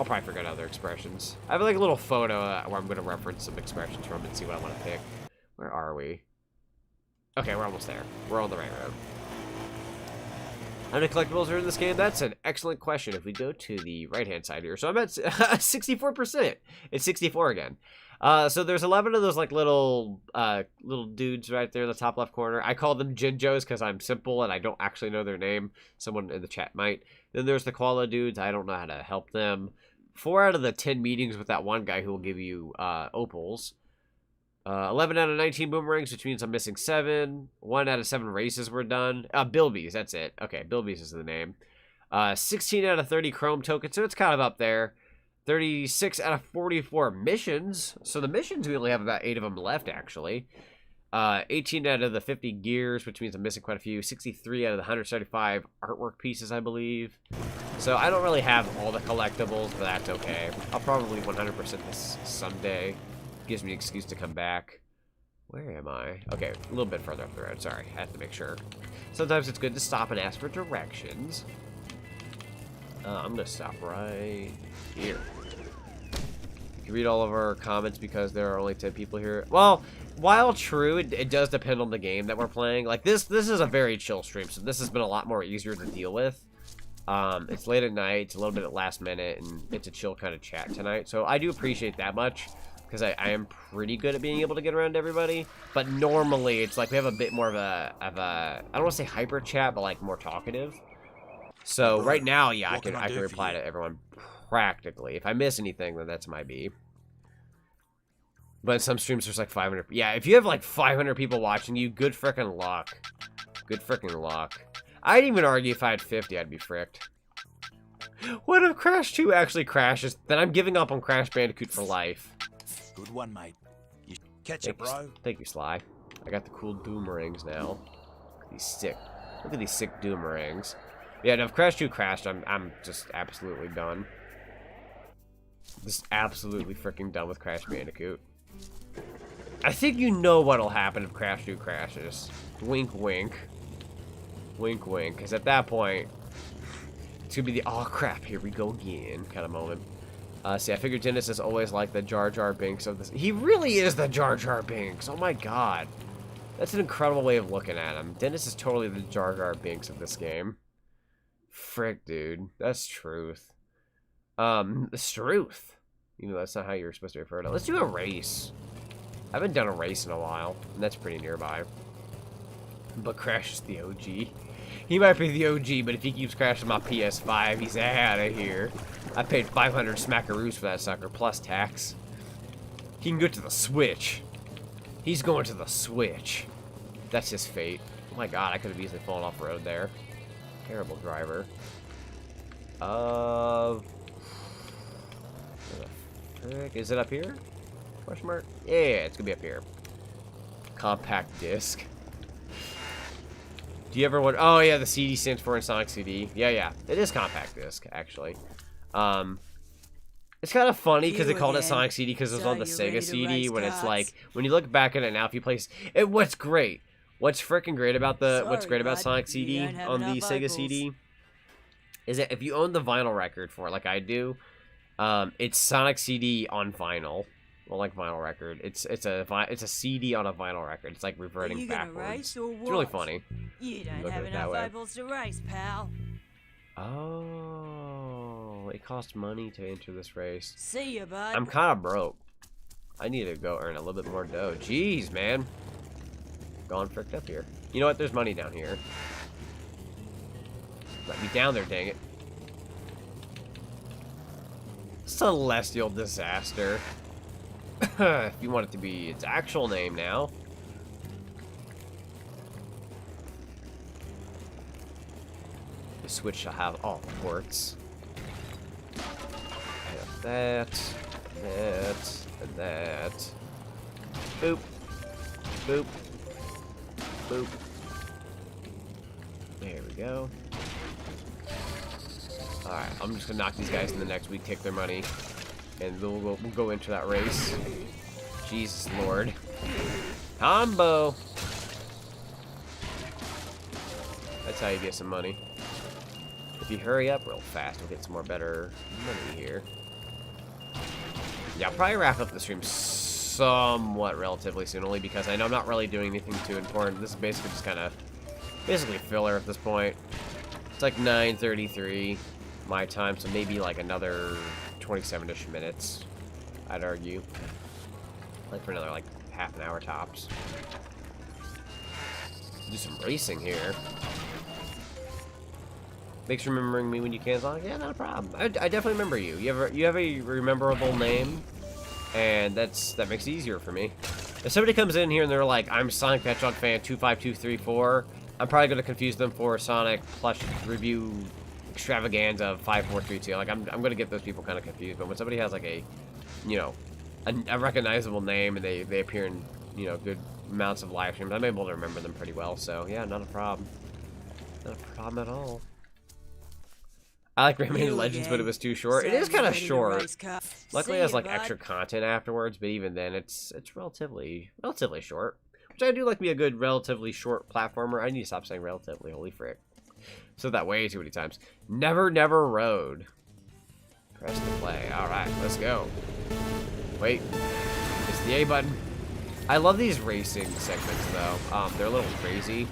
probably forget other expressions. I have like a little photo where I'm going to reference some expressions from and see what I want to pick. Where are we? Okay, we're almost there. We're on the right road. How many collectibles are in this game? That's an excellent question. If we go to the right-hand side here. So I'm at 64%. It's 64 again. So there's 11 of those like little dudes right there in the top left corner. I call them Jinjos because I'm simple and I don't actually know their name. Someone in the chat might. Then there's the koala dudes. I don't know how to help them. 4 out of the 10 meetings with that one guy who will give you opals. 11 out of 19 boomerangs, which means I'm missing 7. 1 out of 7 races were done. Bilbies, that's it. Okay, Bilbies is the name. 16 out of 30 chrome tokens, so it's kind of up there. 36 out of 44 missions. So the missions, we only have about 8 of them left, actually. 18 out of the 50 gears, which means I'm missing quite a few. 63 out of the 175 artwork pieces, I believe. So I don't really have all the collectibles, but that's okay. I'll probably 100% this someday. Gives me an excuse to come back. Where am I? Okay, a little bit further up the road. Sorry, I have to make sure. Sometimes it's good to stop and ask for directions. I'm gonna stop right here. You can read all of our comments because there are only 10 people here. Well, while true, it does depend on the game that we're playing. Like this is a very chill stream, so this has been a lot more easier to deal with. It's late at night, it's a little bit at last minute, and it's a chill kind of chat tonight. So I do appreciate that much. Because I am pretty good at being able to get around to everybody. But normally, it's like we have a bit more of a I don't want to say hyper chat, but like more talkative. So right now, yeah, I can reply to everyone practically. If I miss anything, then that's my B. But in some streams, there's like 500. Yeah, if you have like 500 people watching you, good frickin' luck. Good frickin' luck. I'd even argue if I had 50, I'd be fricked. What if Crash 2 actually crashes? Then I'm giving up on Crash Bandicoot for life. Good one, mate. You catch it, bro. Thank you, Sly. I got the cool doomerangs now. Look at these sick. Look at these sick doomerangs. Yeah, no, if Crash 2 crashed, I'm just absolutely done. Just absolutely freaking done with Crash Bandicoot. I think you know what'll happen if Crash 2 crashes. Wink, wink. Wink, wink. Because at that point, it's gonna be the oh crap, here we go again kind of moment. See, I figured Dennis is always like the Jar Jar Binks of this. He really is the Jar Jar Binks. Oh my god. That's an incredible way of looking at him. Dennis is totally the Jar Jar Binks of this game. Frick, dude. That's truth. It's truth. Even though that's not how you're supposed to refer to it. Let's do a race. I haven't done a race in a while, and that's pretty nearby. But Crash is the OG. He might be the OG, but if he keeps crashing my PS5, he's out of here. I paid 500 smackaroos for that sucker, plus tax. He can go to the Switch. He's going to the Switch. That's his fate. Oh my god, I could have easily fallen off the road there. Terrible driver. Where the frick? Is it up here? Question mark? Yeah, it's gonna be up here. Compact disc. Do you ever want? Oh yeah, the CD stands for in Sonic CD. Yeah, it is compact disc actually. It's kind of funny because they called it Sonic CD because it was on the Sega CD. When it's like, when you look back at it now, if you play it, what's great? What's freaking great about Sonic CD on the Sega CD is that if you own the vinyl record for it, like I do, it's Sonic CD on vinyl. Well, like vinyl record. It's a CD on a vinyl record. It's like reverting backwards. It's really funny. You don't have enough eyeballs to race, pal. Oh, it costs money to enter this race. See ya, bud. I'm kind of broke. I need to go earn a little bit more dough. Jeez, man. Gone fricked up here. You know what? There's money down here. Let me down there, dang it. Celestial Disaster. If you want it to be its actual name now. The Switch shall have all the ports. I have that, and that. Boop. Boop. Boop. There we go. Alright, I'm just gonna knock these guys in the next week, take their money. And we'll go into that race. Jesus Lord. Combo! That's how you get some money. If you hurry up real fast, we'll get some more better money here. Yeah, I'll probably wrap up the stream somewhat relatively soon, only because I know I'm not really doing anything too important. This is basically just kind of, basically filler at this point. It's like 9:33 my time, so maybe like another 27-ish minutes, I'd argue. Like for another like half an hour tops. Do some racing here. Thanks for remembering me when you can, Sonic. Yeah, not a problem. I definitely remember you. You have a rememberable name, and that makes it easier for me. If somebody comes in here and they're like, I'm Sonic Hedgehog fan 25234, I'm probably going to confuse them for Sonic Plush Review Extravaganza of 5432. Like, I'm going to get those people kind of confused. But when somebody has like a, you know, a recognizable name and they appear in, you know, good amounts of live streams, I'm able to remember them pretty well. So yeah, not a problem. Not a problem at all. I like Rayman Legends, but it was too short. It is kind of short. Luckily, it has like extra content afterwards, but even then, it's relatively short. Which I do like me a good relatively short platformer. I need to stop saying relatively. Holy frick! So that way too many times. Never Road. Press the play. All right, let's go. Wait, it's the A button. I love these racing segments though. They're a little crazy,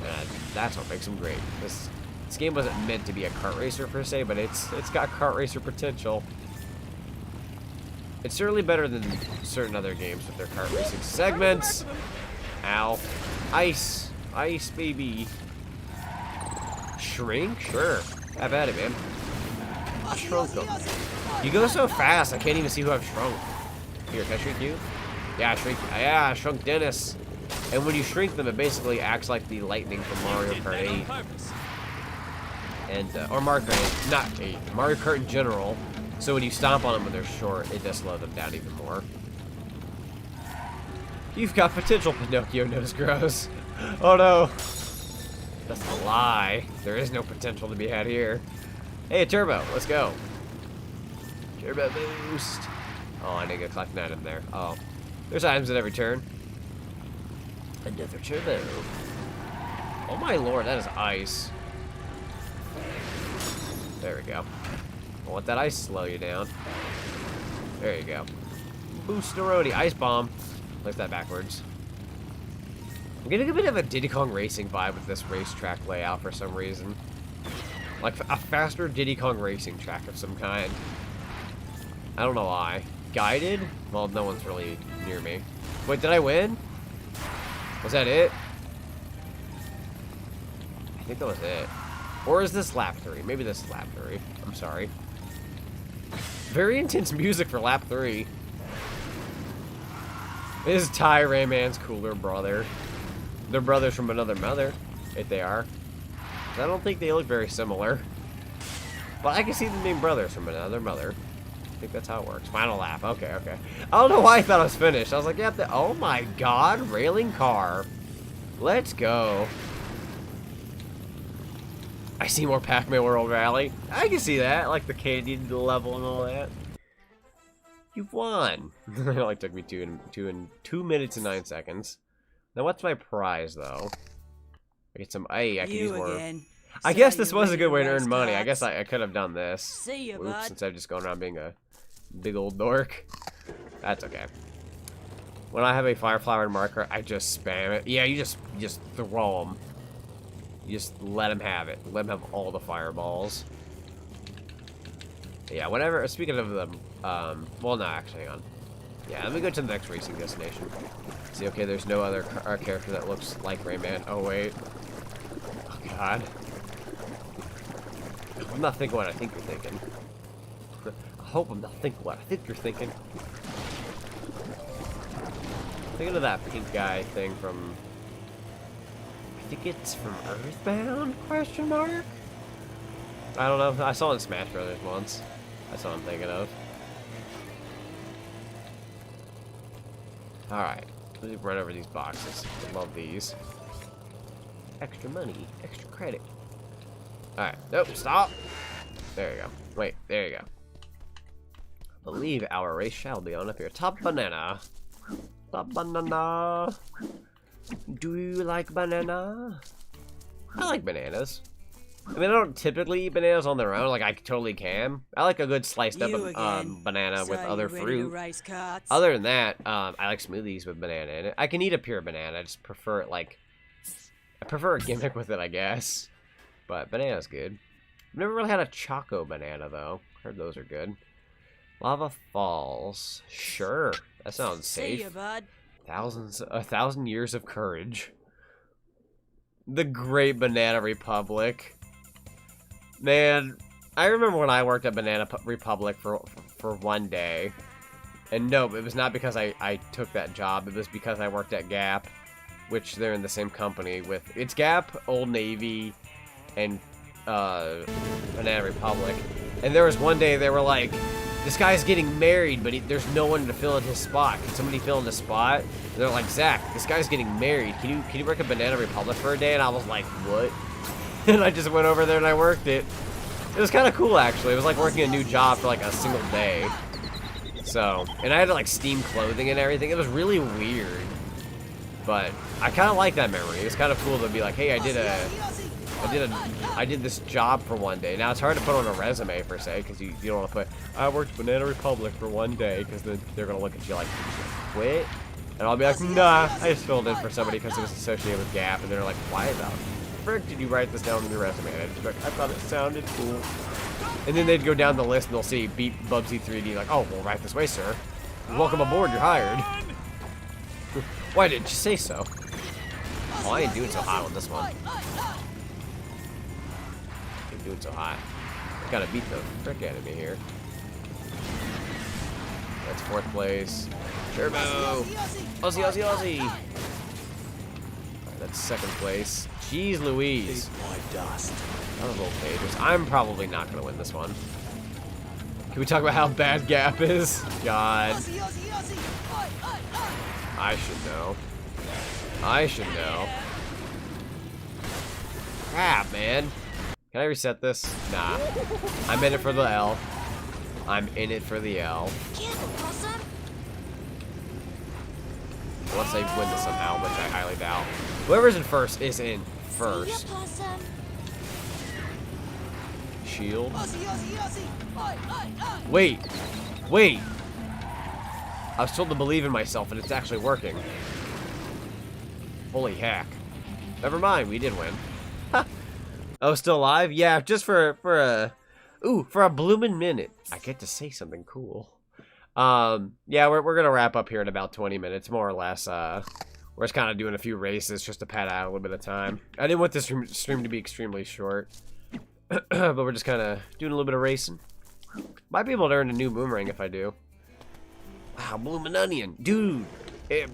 and that's what makes them great. This game wasn't meant to be a kart racer per se, but it's got kart racer potential. It's certainly better than certain other games with their kart racing segments. Ow. Ice, baby. Shrink? Sure. Have at it, man. I shrunk them. You go so fast, I can't even see who I've shrunk. Here, can I shrink you? Yeah, I shrunk Dennis. And when you shrink them, it basically acts like the lightning from Mario Kart 8. And, or Mario Kart 8, not 8. Mario Kart in general. So when you stomp on them when they're short, it does slow them down even more. You've got potential, Pinocchio nose grows. Oh no. That's a lie. There is no potential to be had here. Hey, Turbo, let's go. Turbo boost. Oh, I didn't get collecting item there. Oh. There's items at every turn. Another Turbo. Oh my lord, that is ice. There we go. I want that ice to slow you down. There you go. Boosteroni, ice bomb. Place that backwards. I'm getting a bit of a Diddy Kong Racing vibe with this racetrack layout for some reason. Like a faster Diddy Kong Racing track of some kind. I don't know why. Guided? Well, no one's really near me. Wait, did I win? Was that it? I think that was it. Or is this lap 3? Maybe this is lap 3. I'm sorry. Very intense music for lap 3. This is Ty Rayman's cooler brother. They're brothers from another mother, if they are. I don't think they look very similar. But I can see them being brothers from another mother. I think that's how it works. Final lap. Okay, okay. I don't know why I thought I was finished. I was like, yep. Oh my god, railing car. Let's go. I see more Pac-Man World Rally. I can see that. Like the candy level and all that. You've won. It only took me 2 minutes and 9 seconds. Now what's my prize though? I get some. Hey, I can use more. I guess this was a good way to earn money. I guess I could have done this. See you, Oops, bud. instead of just going around being a big old dork. That's okay. When I have a fire flower marker, I just spam it. Yeah, you just throw them. You just let them have it. Let them have all the fireballs. Yeah, whatever. Speaking of them, well, no, actually, hang on. Yeah, let me go to the next racing destination. See, okay, there's no other character that looks like Rayman. Oh, wait. Oh, God. I'm not thinking what I think you're thinking. I hope I'm not thinking what I think you're thinking. Thinking of that pink guy thing from... I think it's from Earthbound? Question mark? I don't know. I saw it in Smash Brothers once. That's what I'm thinking of. Alright. Let's run over these boxes. I love these. Extra money. Extra credit. Alright. Nope. Stop. There you go. Wait. There you go. I believe our race shall be on up here. Top banana. Top banana. Do you like banana? I like bananas. I mean, I don't typically eat bananas on their own. Like, I totally can. I like a good sliced up banana with other fruit. Other than that, I like smoothies with banana in it. I can eat a pure banana. I just prefer it, like... I prefer a gimmick with it, I guess. But banana's good. I've never really had a Choco banana, though. Heard those are good. Lava Falls. Sure. That sounds safe. See you, bud. 1,000 years of courage. The Great Banana Republic. Man, I remember when I worked at Banana Republic for one day. And no, it was not because I took that job. It was because I worked at Gap, which they're in the same company with. It's Gap, Old Navy, and Banana Republic. And there was one day they were like, this guy's getting married, but there's no one to fill in his spot. Can somebody fill in the spot? And they're like, Zach, this guy's getting married. Can you work at Banana Republic for a day? And I was like, what? And I just went over there and I worked it. It was kind of cool, actually. It was like working a new job for like a single day. So, and I had to like steam clothing and everything. It was really weird. But I kind of like that memory. It's kind of cool to be like, hey, I did this job for one day. Now it's hard to put on a resume per se because you don't want to put I worked Banana Republic for one day because then they're gonna look at you like, quit, and I'll be like, nah, I just filled in for somebody because it was associated with Gap, and they're like, why the frick did you write this down on your resume? And I just like, I thought it sounded cool. And then they'd go down the list and they'll see Beat Bubsy 3D like, oh, well, right this way, sir. Welcome aboard, you're hired. Why didn't you say so? Oh, I ain't doing so hot on this one. Doing so hot. I gotta beat the frick out of me here. That's 4th place. Turbo! Aussie, Aussie, Aussie! Alright, that's 2nd place. Jeez Louise. My dust. That was a little pages. I'm probably not gonna win this one. Can we talk about how bad Gap is? God. Aussie, Aussie, Aussie. Oi, oi, oi. I should know. I should know. Crap, man. Can I reset this? Nah. I'm in it for the L. I'm in it for the L. Careful, possum. Unless I win this somehow, which I highly doubt. Whoever's in first is in See first. ya, possum. Shield. Aussie, Aussie, Aussie. Oi, oi, oi. Wait. Wait. I was told to believe in myself, and it's actually working. Holy heck. Never mind, we did win. Oh, still alive? Yeah, just for a bloomin' minute. I get to say something cool. Yeah, we're gonna wrap up here in about 20 minutes, more or less. We're just kind of doing a few races just to pad out a little bit of time. I didn't want this stream to be extremely short, but we're just kind of doing a little bit of racing. Might be able to earn a new boomerang if I do. Wow, bloomin' onion, dude.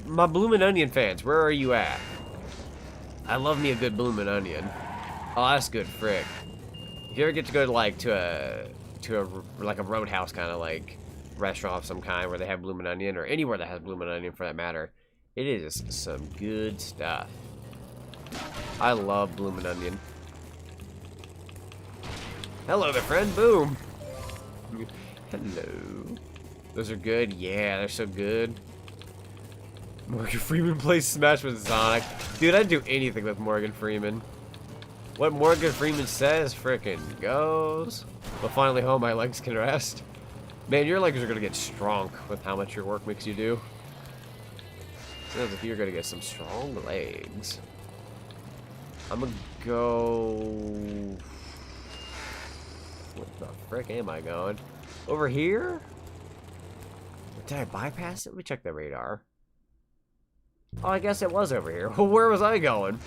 My bloomin' onion fans, where are you at? I love me a good bloomin' onion. Oh, that's good, frick. If you ever get to go to like a roadhouse kind of like restaurant of some kind where they have bloomin' onion, or anywhere that has bloomin' onion for that matter, it is some good stuff. I love bloomin' onion. Hello there, friend. Boom. Hello. Those are good. Yeah, they're so good. Morgan Freeman plays Smash with Zonic. Dude, I'd do anything with Morgan Freeman. What Morgan Freeman says frickin' goes. But finally home, my legs can rest. Man, your legs are gonna get strong with how much your work makes you do. Sounds like you're gonna get some strong legs. I'm gonna go... What the frick am I going? Over here? Did I bypass it? Let me check the radar. Oh, I guess it was over here. Where was I going?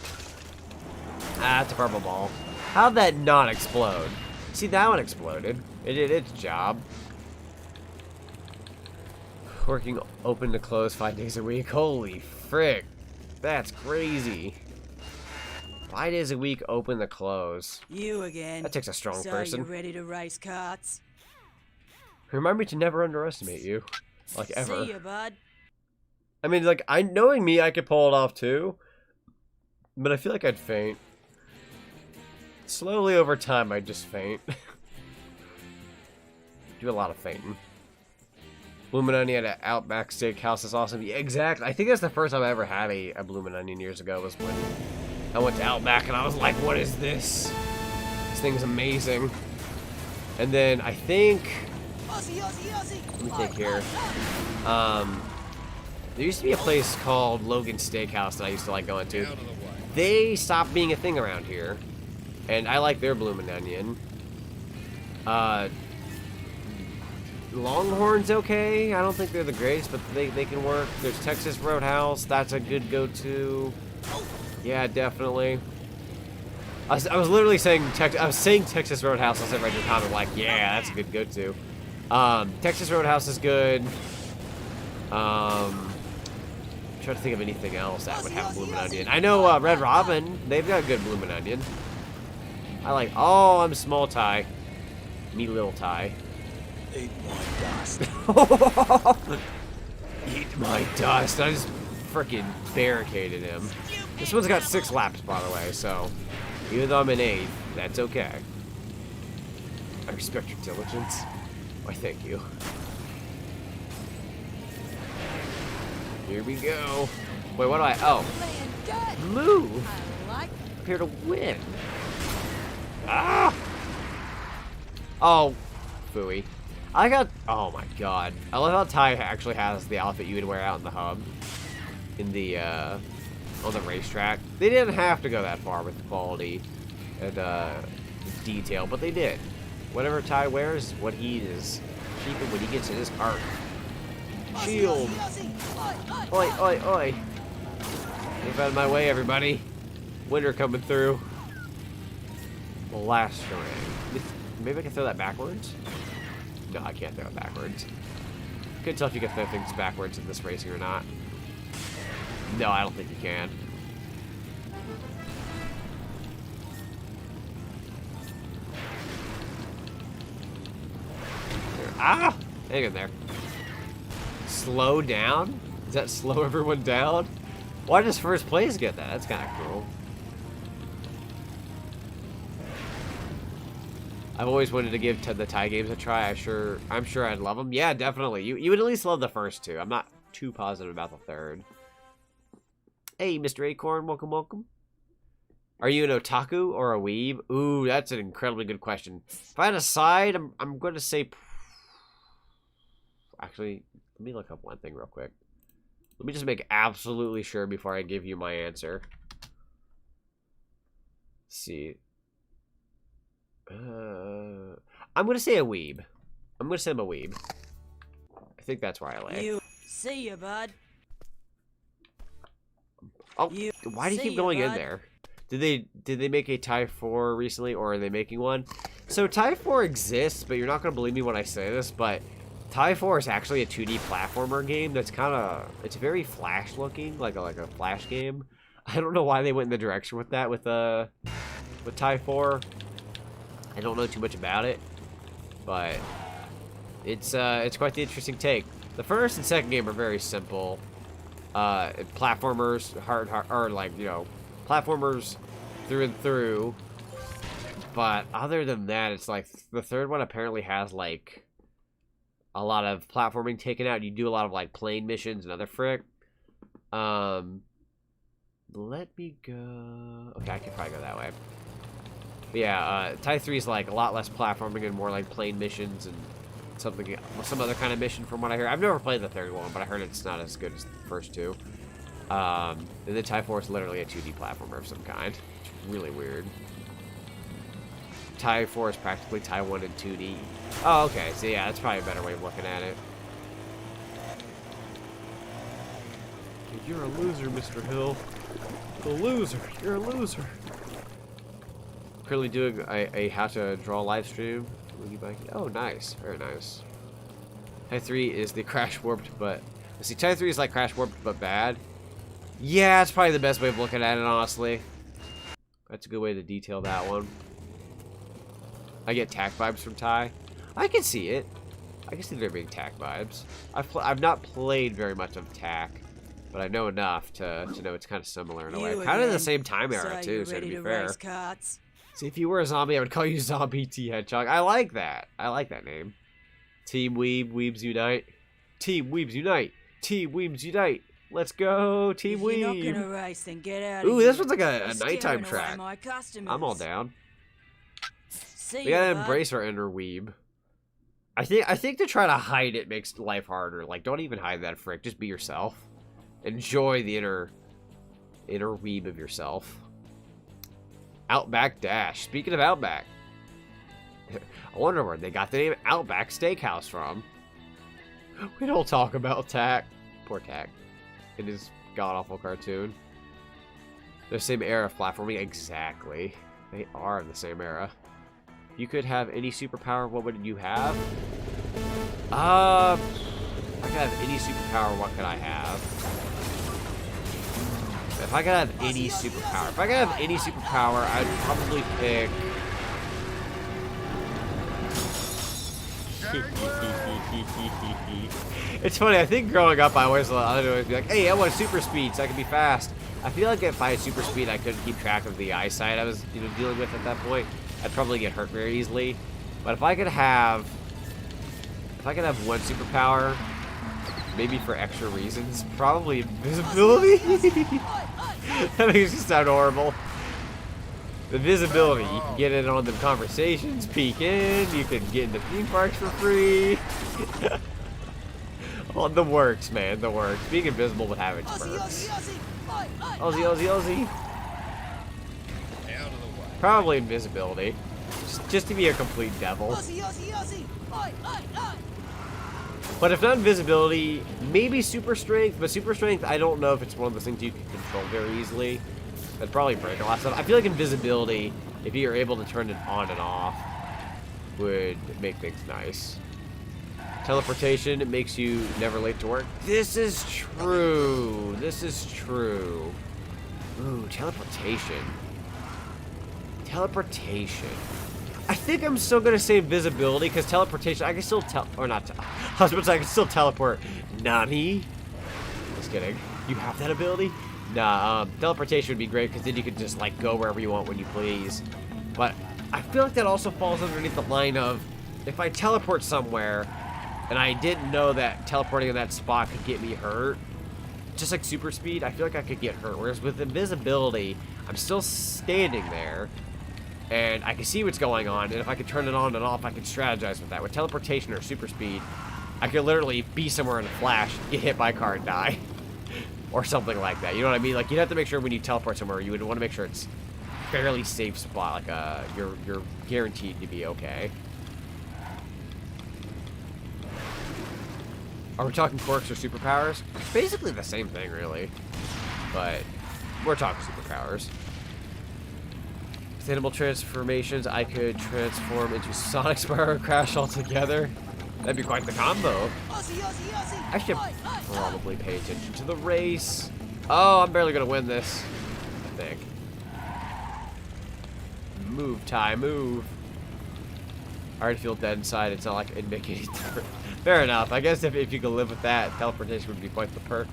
Ah, it's a purple ball. How'd that not explode? See, that one exploded. It did its job. Working open to close 5 days a week. Holy frick. That's crazy. 5 days a week, open to close. You again. That takes a strong so person. you ready to race carts? Remind me to never underestimate you. Like, ever. See ya, bud. I mean, like, knowing me, I could pull it off too. But I feel like I'd faint. Slowly over time, I'd just faint. Do a lot of fainting. Bloomin' Onion at Outback Steakhouse is awesome. Yeah, exactly. I think that's the first time I ever had a Bloomin' Onion years ago, was when I went to Outback and I was like, what is this? This thing's amazing. And then I think... Aussie, Aussie, Aussie. Let me think here. There used to be a place called Logan Steakhouse that I used to like going to. They stopped being a thing around here. And I like their Bloomin' Onion. Longhorn's okay. I don't think they're the greatest, but they can work. There's Texas Roadhouse. That's a good go-to. Yeah, definitely. I was literally saying Texas Roadhouse. I said right in the comment, like, yeah, that's a good go-to. Texas Roadhouse is good. I'm trying to think of anything else that would have Bloomin' Onion. I know Red Robin. They've got good Bloomin' Onion. I like. Oh, I'm small Ty. Me little Ty. Eat my dust. Eat my dust. I just freaking barricaded him. This one's got 6 laps, by the way, so even though I'm in 8th, that's okay. I respect your diligence. Why, thank you. Here we go. Wait, what do I... Oh. Move. I'm here to win. Ah! Oh. Phooey. I got... Oh, my God. I love how Ty actually has the outfit you would wear out in the hub. In the, on the racetrack. They didn't have to go that far with the quality and, detail, but they did. Whatever Ty wears is what he is keeping when he gets in his cart. Shield. Oi, oi, oi. Get out of my way, everybody. Winter coming through. Blast ring. Maybe I can throw that backwards? No, I can't throw it backwards. Couldn't tell if you can throw things backwards in this racing or not. No, I don't think you can. Ah! Hang in there. Slow down? Does that slow everyone down? Why does first place get that? That's kind of cool. I've always wanted to give the Thai games a try. I'm sure I'd love them. Yeah, definitely. You would at least love the first two. I'm not too positive about the third. Hey, Mr. Acorn, welcome, welcome. Are you an otaku or a weeb? Ooh, that's an incredibly good question. If I had a side, I'm going to say... Actually, let me look up one thing real quick. Let me just make absolutely sure before I give you my answer. Let's see. I'm going to say a weeb. I'm going to say I'm a weeb. I think that's where I lay. You see you, bud. Oh, why do you keep going in there? Did they make a Thai 4 recently, or are they making one? So Thai 4 exists, but you're not gonna believe me when I say this, but Thai 4 is actually a 2D platformer game that's it's very Flash looking, like a Flash game. I don't know why they went in the direction with that with Thai 4. I don't know too much about it, but it's quite the interesting take. The first and second game are very simple. Platformers, platformers through and through. But other than that, it's like the third one apparently has like a lot of platforming taken out. You do a lot of like plane missions and other frick. Let me go. Okay, I can probably go that way. But yeah, Thai 3 is like a lot less platforming and more like plane missions and some other kind of mission from what I hear. I've never played the third one, but I heard it's not as good as the first two. And then Thai 4 is literally a 2D platformer of some kind. It's really weird. Thai 4 is practically Thai 1 in 2D. Oh, okay. So yeah, that's probably a better way of looking at it. You're a loser, Mr. Hill. A loser. You're a loser. Currently doing a how to draw live stream. Oh, nice. Very nice. Thai 3 is the Crash Warped, but... See, Thai 3 is like Crash Warped, but bad. Yeah, it's probably the best way of looking at it, honestly. That's a good way to detail that one. I get tack vibes from Thai. I can see it. I can see there being tack vibes. I've not played very much of tack, but I know enough to know it's kind of similar in a way. Kind of the same time era, too, so to be fair. See, if you were a zombie, I would call you Zombie T Hedgehog. I like that. I like that name. Team Weeb, Weebs Unite. Team Weebs Unite. Team Weebs Unite. Let's go, Team Weeb. You're not gonna race, then get out. Ooh, this one's like a nighttime track. I'm all down. We gotta embrace our inner Weeb. I think to try to hide it makes life harder. Like, don't even hide that frick. Just be yourself. Enjoy the inner Weeb of yourself. Outback Dash. Speaking of Outback, I wonder where they got the name Outback Steakhouse from. We don't talk about Tack. Poor Tack. In his god-awful cartoon. The same era of platforming. Exactly. They are in the same era. You could have any superpower, what would you have? If I could have any superpower, what could I have? If I could have any superpower, I'd probably pick... It's funny, I think growing up, I'd always be like, hey, I want super speed so I can be fast. I feel like if I had super speed, I couldn't keep track of the eyesight I was dealing with at that point. I'd probably get hurt very easily. But if I could have one superpower, maybe for extra reasons, probably invisibility. That makes it sound horrible. The visibility, you can get in on the conversations, peek in, you can get into theme parks for free. Oh, the works, man, the works. Being invisible would have its perks. Aussie. Probably invisibility. Just to be a complete devil. But if not invisibility, maybe super strength. But super strength, I don't know if it's one of those things you can control very easily. That'd probably break a lot of stuff. I feel like invisibility, if you're able to turn it on and off, would make things nice. Teleportation, it makes you never late to work. This is true. This is true. Ooh, teleportation. Teleportation. I think I'm still gonna say invisibility because teleportation. I can still or not. I was about to say I can still teleport. Nani? Just kidding. You have that ability? Nah. Teleportation would be great because then you could just like go wherever you want when you please. But I feel like that also falls underneath the line of if I teleport somewhere and I didn't know that teleporting in that spot could get me hurt. Just like super speed, I feel like I could get hurt. Whereas with invisibility, I'm still standing there, and I can see what's going on. And if I could turn it on and off, I could strategize with that. With teleportation or super speed, I could literally be somewhere in a flash, get hit by a car, and die, or something like that. You know what I mean? Like you'd have to make sure when you teleport somewhere, you would want to make sure it's fairly safe spot. Like you're guaranteed to be okay. Are we talking quirks or superpowers? Basically the same thing, really. But we're talking superpowers. With animal transformations, I could transform into Sonic, Spyro, and Crash all together. That'd be quite the combo. I should probably pay attention to the race. Oh, I'm barely gonna win this, I think. Move, Ty, move. I already feel dead inside. It's not like it'd make any difference. Fair enough. I guess if you could live with that, teleportation would be quite the perk.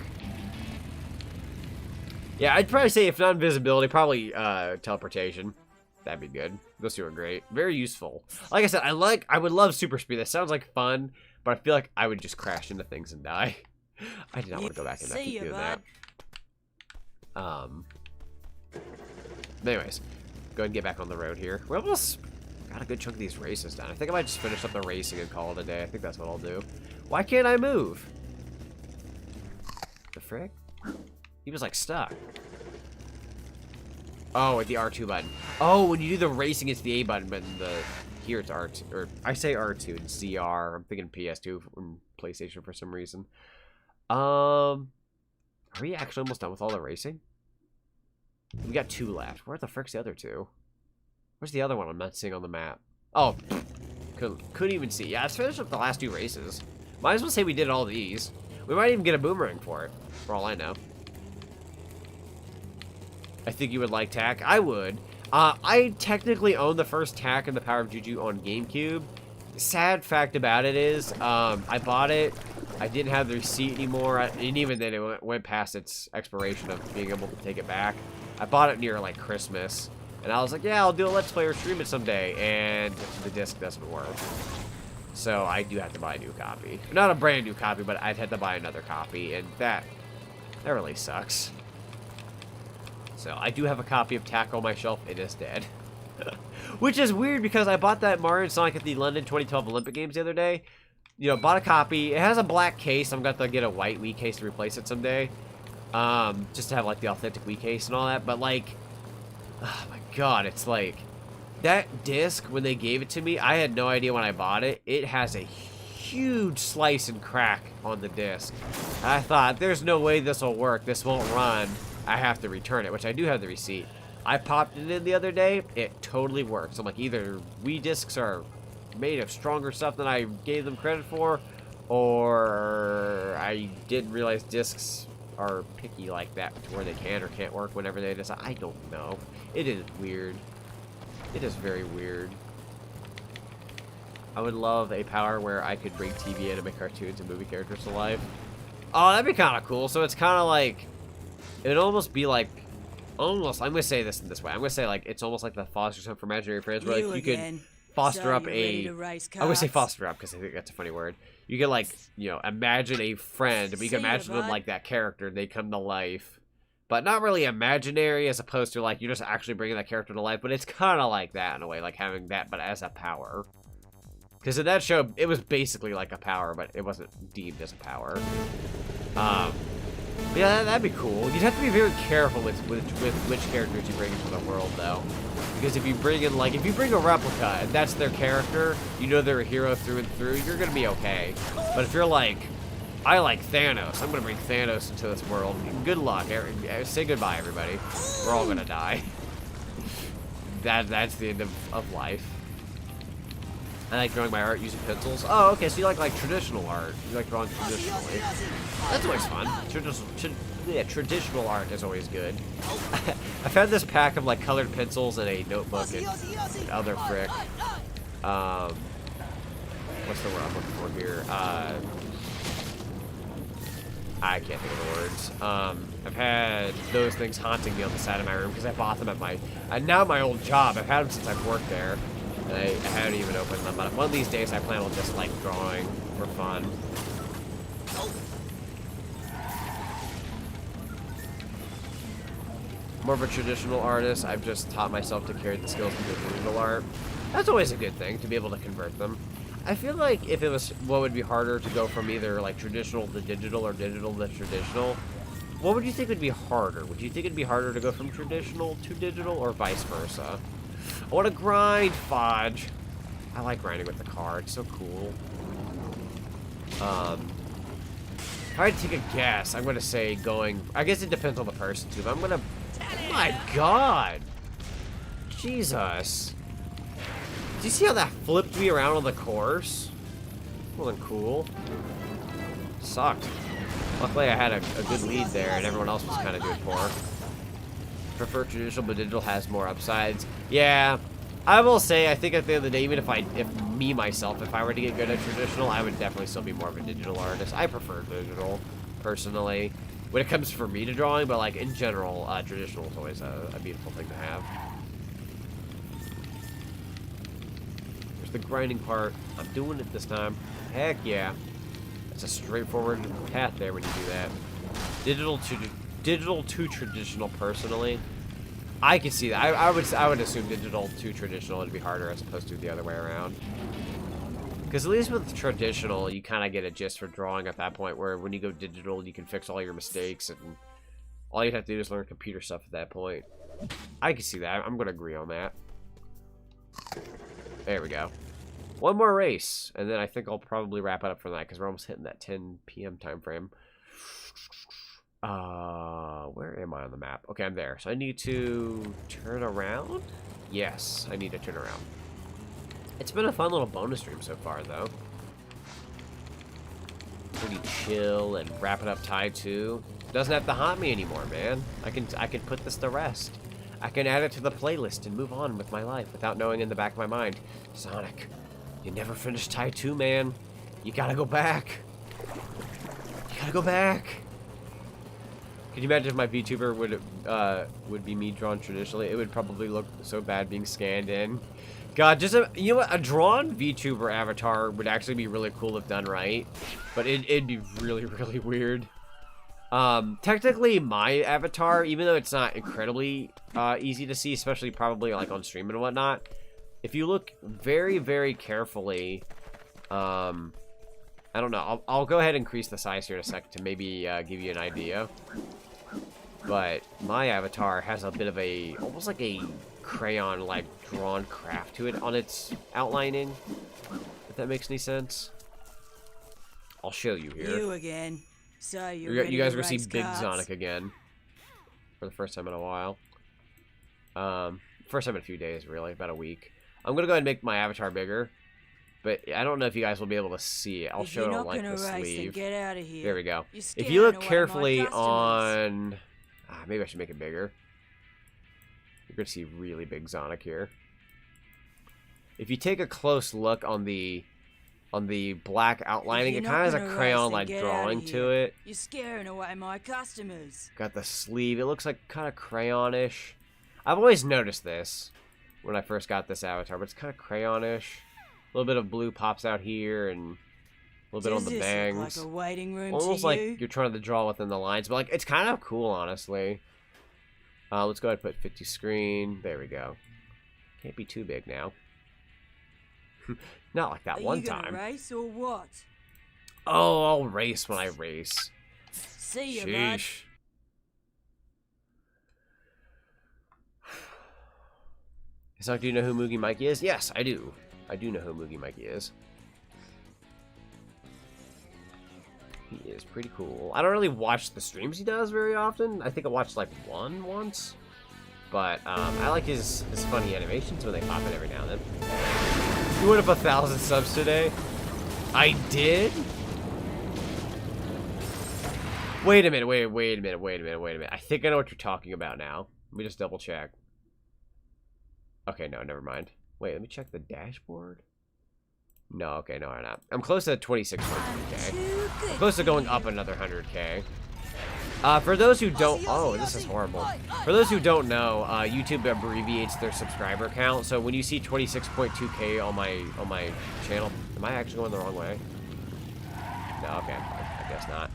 Yeah, I'd probably say if not invisibility, probably teleportation. That'd be good. Those two are great. Very useful. Like I said, I would love super speed. That sounds like fun, but I feel like I would just crash into things and die. I did not want to go back and keep doing that. Anyways, go ahead and get back on the road here. We're almost got a good chunk of these races done. I think I might just finish up the racing and call it a day. I think that's what I'll do. Why can't I move? The frick? He was like stuck. Oh, with the R2 button. Oh, when you do the racing, it's the A button, but here it's R2. Or I say R2 and CR. I'm thinking PS2 from PlayStation for some reason. Are we actually almost done with all the racing? We got 2 left. Where the frick's the other 2? Where's the other one I'm not seeing on the map? Oh, couldn't even see. Yeah, let's finish up the last 2 races. Might as well say we did all these. We might even get a boomerang for it, for all I know. I think you would like Tak. I would. I technically own the first Tak and the Power of Juju on GameCube. Sad fact about it is, I bought it. I didn't have the receipt anymore, and even then it went past its expiration of being able to take it back. I bought it near like Christmas. And I was like, yeah, I'll do a Let's Play or stream it someday. And the disc doesn't work. So I do have to buy a new copy. Not a brand new copy, but I'd have to buy another copy. And that really sucks. So I do have a copy of Tak on my shelf. It is dead. Which is weird because I bought that Mario and Sonic at the London 2012 Olympic Games the other day. You know, bought a copy. It has a black case. I'm going to get a white Wii case to replace it someday. Just to have like the authentic Wii case and all that. But like, oh my god, it's like that disc when they gave it to me, I had no idea when I bought it. It has a huge slice and crack on the disc. And I thought, there's no way this will work. This won't run. I have to return it, which I do have the receipt. I popped it in the other day. It totally works. I'm like, either Wii discs are made of stronger stuff than I gave them credit for, or I didn't realize discs are picky like that to where they can or can't work whenever they decide. I don't know. It is weird. It is very weird. I would love a power where I could bring TV anime cartoons and movie characters to life. Oh, that'd be kind of cool. So it's kind of like, it'd almost be like, almost, I'm going to say this in this way. I'm going to say like, it's almost like the foster home for imaginary friends where like you could foster up a, I'm going to say foster up because I think that's a funny word. You could like, you know, imagine a friend, but you can imagine them like that character and they come to life. But not really imaginary as opposed to like, you're just actually bringing that character to life. But it's kind of like that in a way, like having that, but as a power. Because in that show, it was basically like a power, but it wasn't deemed as a power. Yeah, that'd be cool. You'd have to be very careful with which characters you bring into the world, though. Because if you bring in, like, if you bring a replica and that's their character, you know they're a hero through and through, you're gonna be okay. But if you're like, I like Thanos, I'm gonna bring Thanos into this world, good luck. Say goodbye, everybody. We're all gonna die. That's the end of life. I like drawing my art using pencils. Oh, okay, so you like traditional art. You like drawing traditionally. That's always fun. Traditional art is always good. I found this pack of like colored pencils in a notebook and other frick. What's the word I'm looking for here? I can't think of the words. I've had those things haunting me on the side of my room because I bought them at my, now my old job. I've had them since I've worked there, and I haven't even opened them. But one of these days, I plan on just like drawing for fun. More of a traditional artist. I've just taught myself to carry the skills into digital art. That's always a good thing, to be able to convert them. I feel like if it was, what would be harder to go from either like traditional to digital or digital to traditional, what would you think would be harder? Would you think it'd be harder to go from traditional to digital or vice versa? I want to grind, Fudge. I like grinding with the car. It's so cool. If I had to take a guess, I'm going to say going, I guess it depends on the person too, but I'm going to, oh my god. Jesus. Do you see how that flipped me around on the course? Wasn't cool. Sucked. Luckily, I had a good lead there, and everyone else was kind of doing poor. Prefer traditional, but digital has more upsides. Yeah, I will say, I think at the end of the day, even if I were to get good at traditional, I would definitely still be more of a digital artist. I prefer digital, personally, when it comes for me to drawing, but like in general, traditional is always a beautiful thing to have. The grinding part, I'm doing it this time. Heck yeah. That's a straightforward path there when you do that. Digital to traditional, personally. I could see that. I would assume digital to traditional would be harder as opposed to the other way around. Because at least with traditional, you kind of get a gist for drawing at that point, where when you go digital, you can fix all your mistakes, and all you'd have to do is learn computer stuff at that point. I can see that. I'm going to agree on that. There we go. One more race, and then I think I'll probably wrap it up for that, because we're almost hitting that 10 p.m. time frame. Where am I on the map? Okay, I'm there. So I need to turn around? Yes, I need to turn around. It's been a fun little bonus stream so far, though. Pretty chill, and wrap it up tied too. Doesn't have to haunt me anymore, man. I can put this to rest. I can add it to the playlist and move on with my life without knowing in the back of my mind, Sonic, you never finished tie 2, man. You gotta go back. You gotta go back. Could you imagine if my VTuber would be me drawn traditionally? It would probably look so bad being scanned in. God, just you know what? A drawn VTuber avatar would actually be really cool if done right, but it'd be really, really weird. Technically, my avatar, even though it's not incredibly easy to see, especially probably like on stream and whatnot, if you look very, very carefully, I don't know. I'll go ahead and increase the size here in a second to maybe give you an idea. But my avatar has a bit of a, almost like a crayon-like drawn craft to it on its outlining, if that makes any sense. I'll show you here. You again. So you guys are gonna see Big Zonic again for the first time in a while. First time in a few days, really, about a week. I'm gonna go ahead and make my avatar bigger, but I don't know if you guys will be able to see it. I'll show it on like the sleeve. Get out of here. There we go. If you look carefully on, maybe I should make it bigger. You're gonna see really Big Zonic here. If you take a close look on the black outlining, it kind of has a crayon-like drawing to it. You're scaring away my customers. Got the sleeve. It looks like kind of crayon-ish. I've always noticed this when I first got this avatar, but it's kind of crayon-ish. A little bit of blue pops out here, and a little bit on the bangs. Like a waiting room almost to like you? You're trying to draw within the lines, but like it's kind of cool, honestly. Let's go ahead and put 50 screen. There we go. Can't be too big now. Not like that one time. Are you gonna race or what? Oh, I'll race when I race. See you, bud. Sheesh. So, do you know who Moogie Mikey is? Yes, I do. I do know who Moogie Mikey is. He is pretty cool. I don't really watch the streams he does very often. I think I watched like one once. But I like his funny animations when they pop in every now and then. You went up 1,000 subs today? I did? Wait a minute, wait a minute. I think I know what you're talking about now. Let me just double check. Okay, no, never mind. Wait, let me check the dashboard. No, okay, no, I'm not. I'm close to 26.3k. Too good. I'm close to going up another 100k. For those who don't, oh, this is horrible. For those who don't know, YouTube abbreviates their subscriber count. So when you see 26.2k on my channel, am I actually going the wrong way? No, okay, I guess not.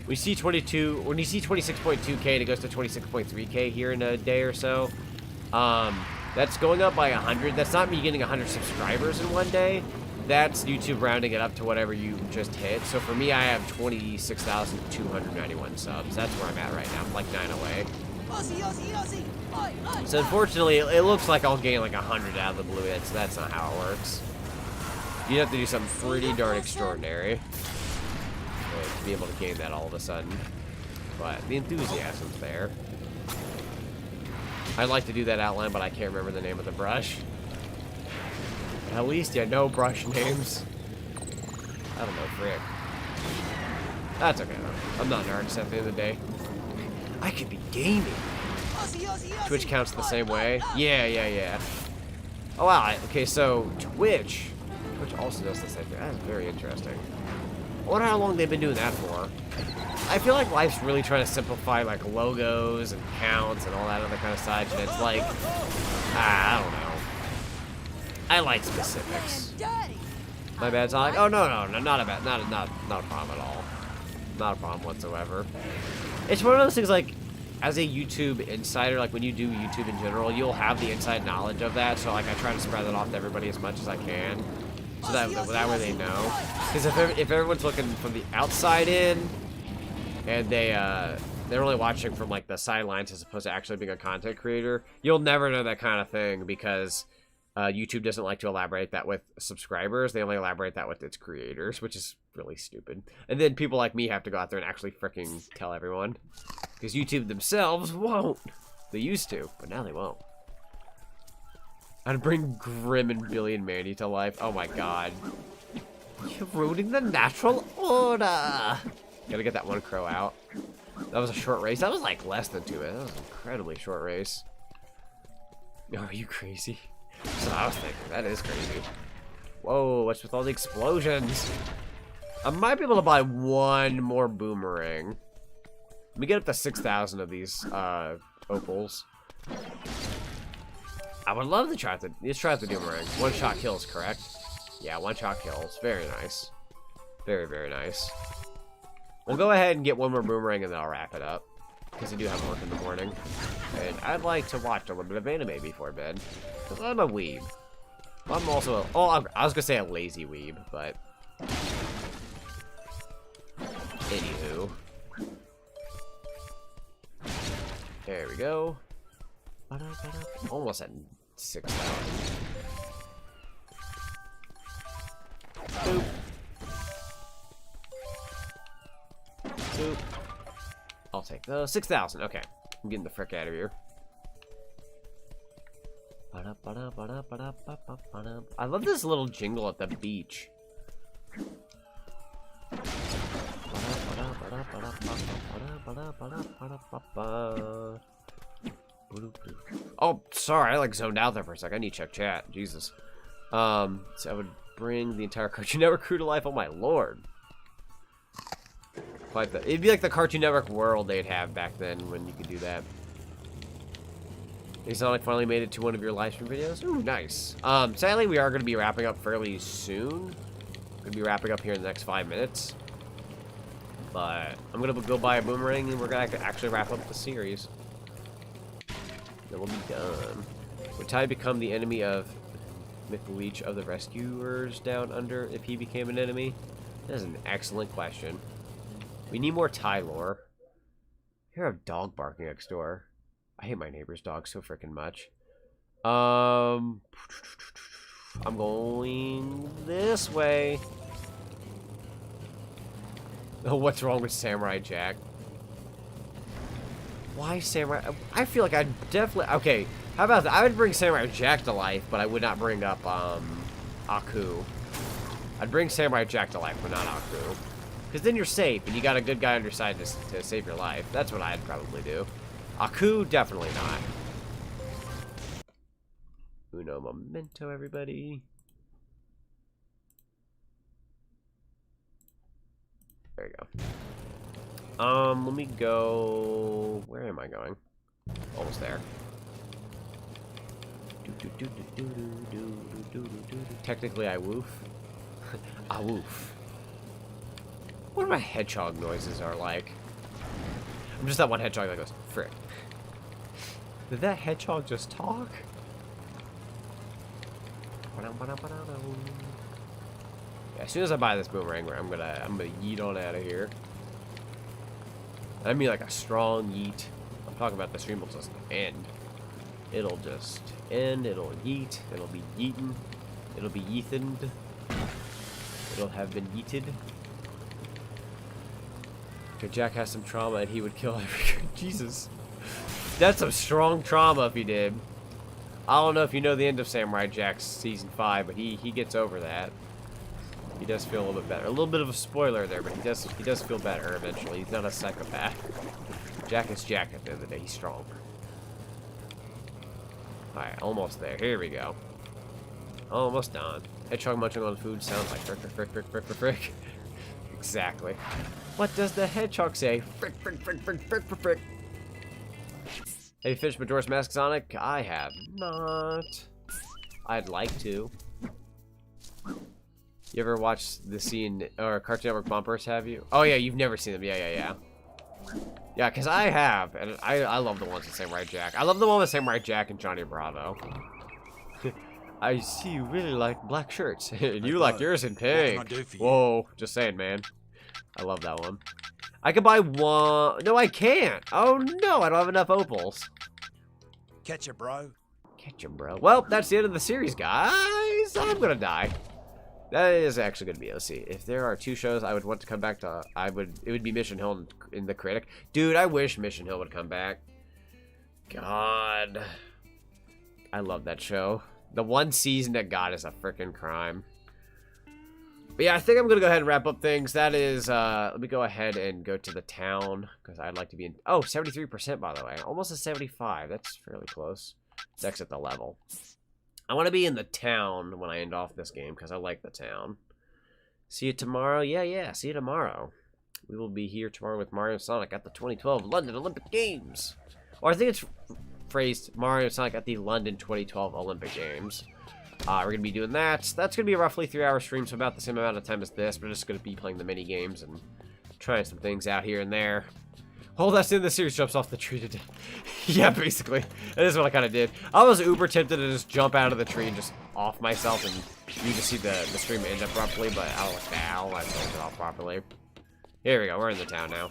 When you see 26.2k and it goes to 26.3k here in a day or so, that's going up by 100. That's not me getting 100 subscribers in one day. That's YouTube rounding it up to whatever you just hit. So for me, I have 26,291 subs. That's where I'm at right now. I'm like 9 away. So unfortunately, it looks like I'll gain like 100 out of the blue. That's not how it works. You'd have to do something pretty darn extraordinary to be able to gain that all of a sudden. But the enthusiasm's there. I'd like to do that outline, but I can't remember the name of the brush. At least you know brush names. I don't know, frick. That's okay, though. I'm not an artist at the end of the day. I could be gaming. Twitch counts the same way? Yeah. Oh, wow. Okay, so Twitch also does the same thing. That's very interesting. I wonder how long they've been doing that for. I feel like life's really trying to simplify, like, logos and counts and all that other kind of stuff. And it's like, I don't know. I like specifics. My bad, Sonic. Oh, no, not a problem at all. Not a problem whatsoever. It's one of those things, like, as a YouTube insider, like, when you do YouTube in general, you'll have the inside knowledge of that, so, like, I try to spread that off to everybody as much as I can, so that way they know. Because if everyone's looking from the outside in, and they're only watching from, like, the sidelines as opposed to actually being a content creator, you'll never know that kind of thing, because YouTube doesn't like to elaborate that with subscribers. They only elaborate that with its creators, which is really stupid. And then people like me have to go out there and actually freaking tell everyone. Because YouTube themselves won't. They used to, but now they won't. I'd bring Grim and Billy and Mandy to life. Oh my god. You're ruining the natural order. Gotta get that one crow out. That was a short race. That was like less than 2 minutes. That was an incredibly short race. Oh, are you crazy? That's what I was thinking. That is crazy. Whoa, what's with all the explosions? I might be able to buy one more boomerang. Let me get up to 6,000 of these opals. I would love to try the boomerang. One shot kills, correct? Yeah, one shot kills. Very nice. Very, very nice. We'll go ahead and get one more boomerang and then I'll wrap it up. Because I do have work in the morning. And I'd like to watch a little bit of anime before bed. Because I'm a weeb. I'm also I was gonna say a lazy weeb, but anywho. There we go. Almost at 6,000. Boop. Boop. I'll take those. 6,000. Okay. I'm getting the frick out of here. I love this little jingle at the beach. Oh, sorry, I like zoned out there for a second. I need to check chat. Jesus. So I would bring the entire Cartoon Network crew to life. Oh my lord. Quite the, it'd be like the Cartoon Network world they'd have back then when you could do that. Zonic finally made it to one of your live stream videos. Ooh, nice. Sadly, we are going to be wrapping up fairly soon. Going to be wrapping up here in the next 5 minutes. But I'm going to go buy a boomerang and we're going to actually wrap up the series. Then we'll be done. Would Ty become the enemy of McLeach of the rescuers down under if he became an enemy? That is an excellent question. We need more Ty lore. I hear a dog barking next door. I hate my neighbor's dog so freaking much. I'm going this way. Oh, what's wrong with Samurai Jack? Why Samurai? I feel like I'd definitely... Okay, how about that? I would bring Samurai Jack to life, but I would not bring up, Aku. I'd bring Samurai Jack to life, but not Aku. Because then you're safe, and you got a good guy on your side to save your life. That's what I'd probably do. Aku, definitely not. Uno momento, everybody. There you go. Let me go... Where am I going? Almost there. Technically, I woof. I woof. What my hedgehog noises are like? I'm just that one hedgehog that goes, frick. Did that hedgehog just talk? Yeah, as soon as I buy this boomerang, I'm gonna yeet on out of here. I mean like a strong yeet. I'm talking about the stream will just end. It'll just end, it'll yeet, it'll be yeetin', it'll be yeethened, it'll have been yeeted. Okay, Jack has some trauma and he would kill every... Jesus. That's some strong trauma if he did. I don't know if you know the end of Samurai Jack's Season 5, but he gets over that. He does feel a little bit better. A little bit of a spoiler there, but he does feel better eventually. He's not a psychopath. Jack is Jack at the end of the day. He's strong. Alright, almost there. Here we go. Almost done. Hedgehog munching on food sounds like frick, frick, frick, frick, frick, frick, frick. Exactly. What does the hedgehog say? Frick, frick, frick, frick, frick, frick, frick. Have you finished Majora's Mask, Sonic? I have not. I'd like to. You ever watched the scene or Cartoon Network bumpers? Have you? Oh yeah, you've never seen them. Yeah. Yeah, because I have, and I love the ones with Samurai Jack. I love the one with Samurai Jack and Johnny Bravo. I see you really like black shirts, and you like yours in pink. What can I do for you? Whoa, just saying, man. I love that one. I could buy one. No, I can't. Oh no, I don't have enough opals. Catch ya, bro. Catch 'em, bro. Well, that's the end of the series, guys. I'm gonna die. That is actually going to be OC. If there are 2 shows I would want to come back to, it would be Mission Hill and The Critic. Dude, I wish Mission Hill would come back. God. I love that show. The one season it got is a freaking crime. But yeah, I think I'm going to go ahead and wrap up things. That is, let me go ahead and go to the town, because I'd like to be in, oh, 73% by the way. Almost a 75. That's fairly close. Let's exit the level. I want to be in the town when I end off this game because I like the town. See you tomorrow? Yeah, see you tomorrow. We will be here tomorrow with Mario and Sonic at the 2012 London Olympic Games. Or I think it's phrased Mario and Sonic at the London 2012 Olympic Games. We're going to be doing that. That's going to be a roughly 3-hour stream, so about the same amount of time as this. We're just going to be playing the mini games and trying some things out here and there. Oh, that's in the series jumps off the tree to death. Yeah, basically. That is what I kind of did. I was uber tempted to just jump out of the tree and just off myself, and you just see the stream end abruptly, but I was like, ow, I pulled it off properly. Here we go, we're in the town now.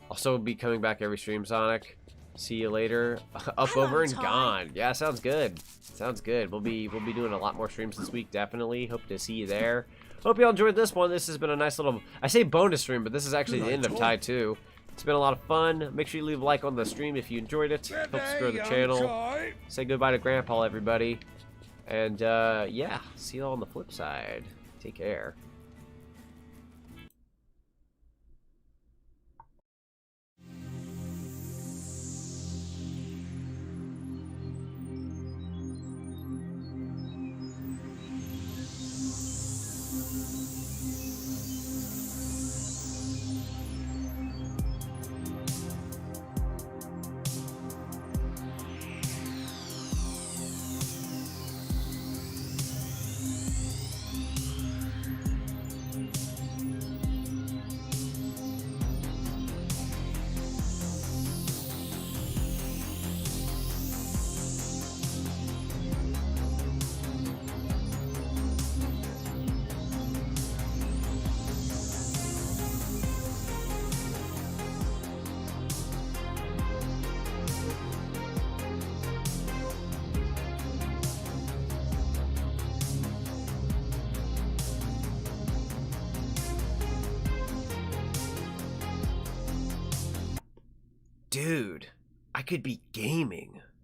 Also, be coming back every stream, Sonic. See you later. Up, Hello, over, and Ty. gone. Yeah, sounds good. Sounds good. We'll be doing a lot more streams this week, definitely. Hope to see you there. Hope y'all enjoyed this one. This has been a nice little, I say bonus stream, but this is actually the end of Tie 2. It's been a lot of fun. Make sure you leave a like on the stream if you enjoyed it. Helps grow the channel. Say goodbye to Grandpa, everybody. And, yeah, see you all on the flip side. Take care. Dude, I could be gaming.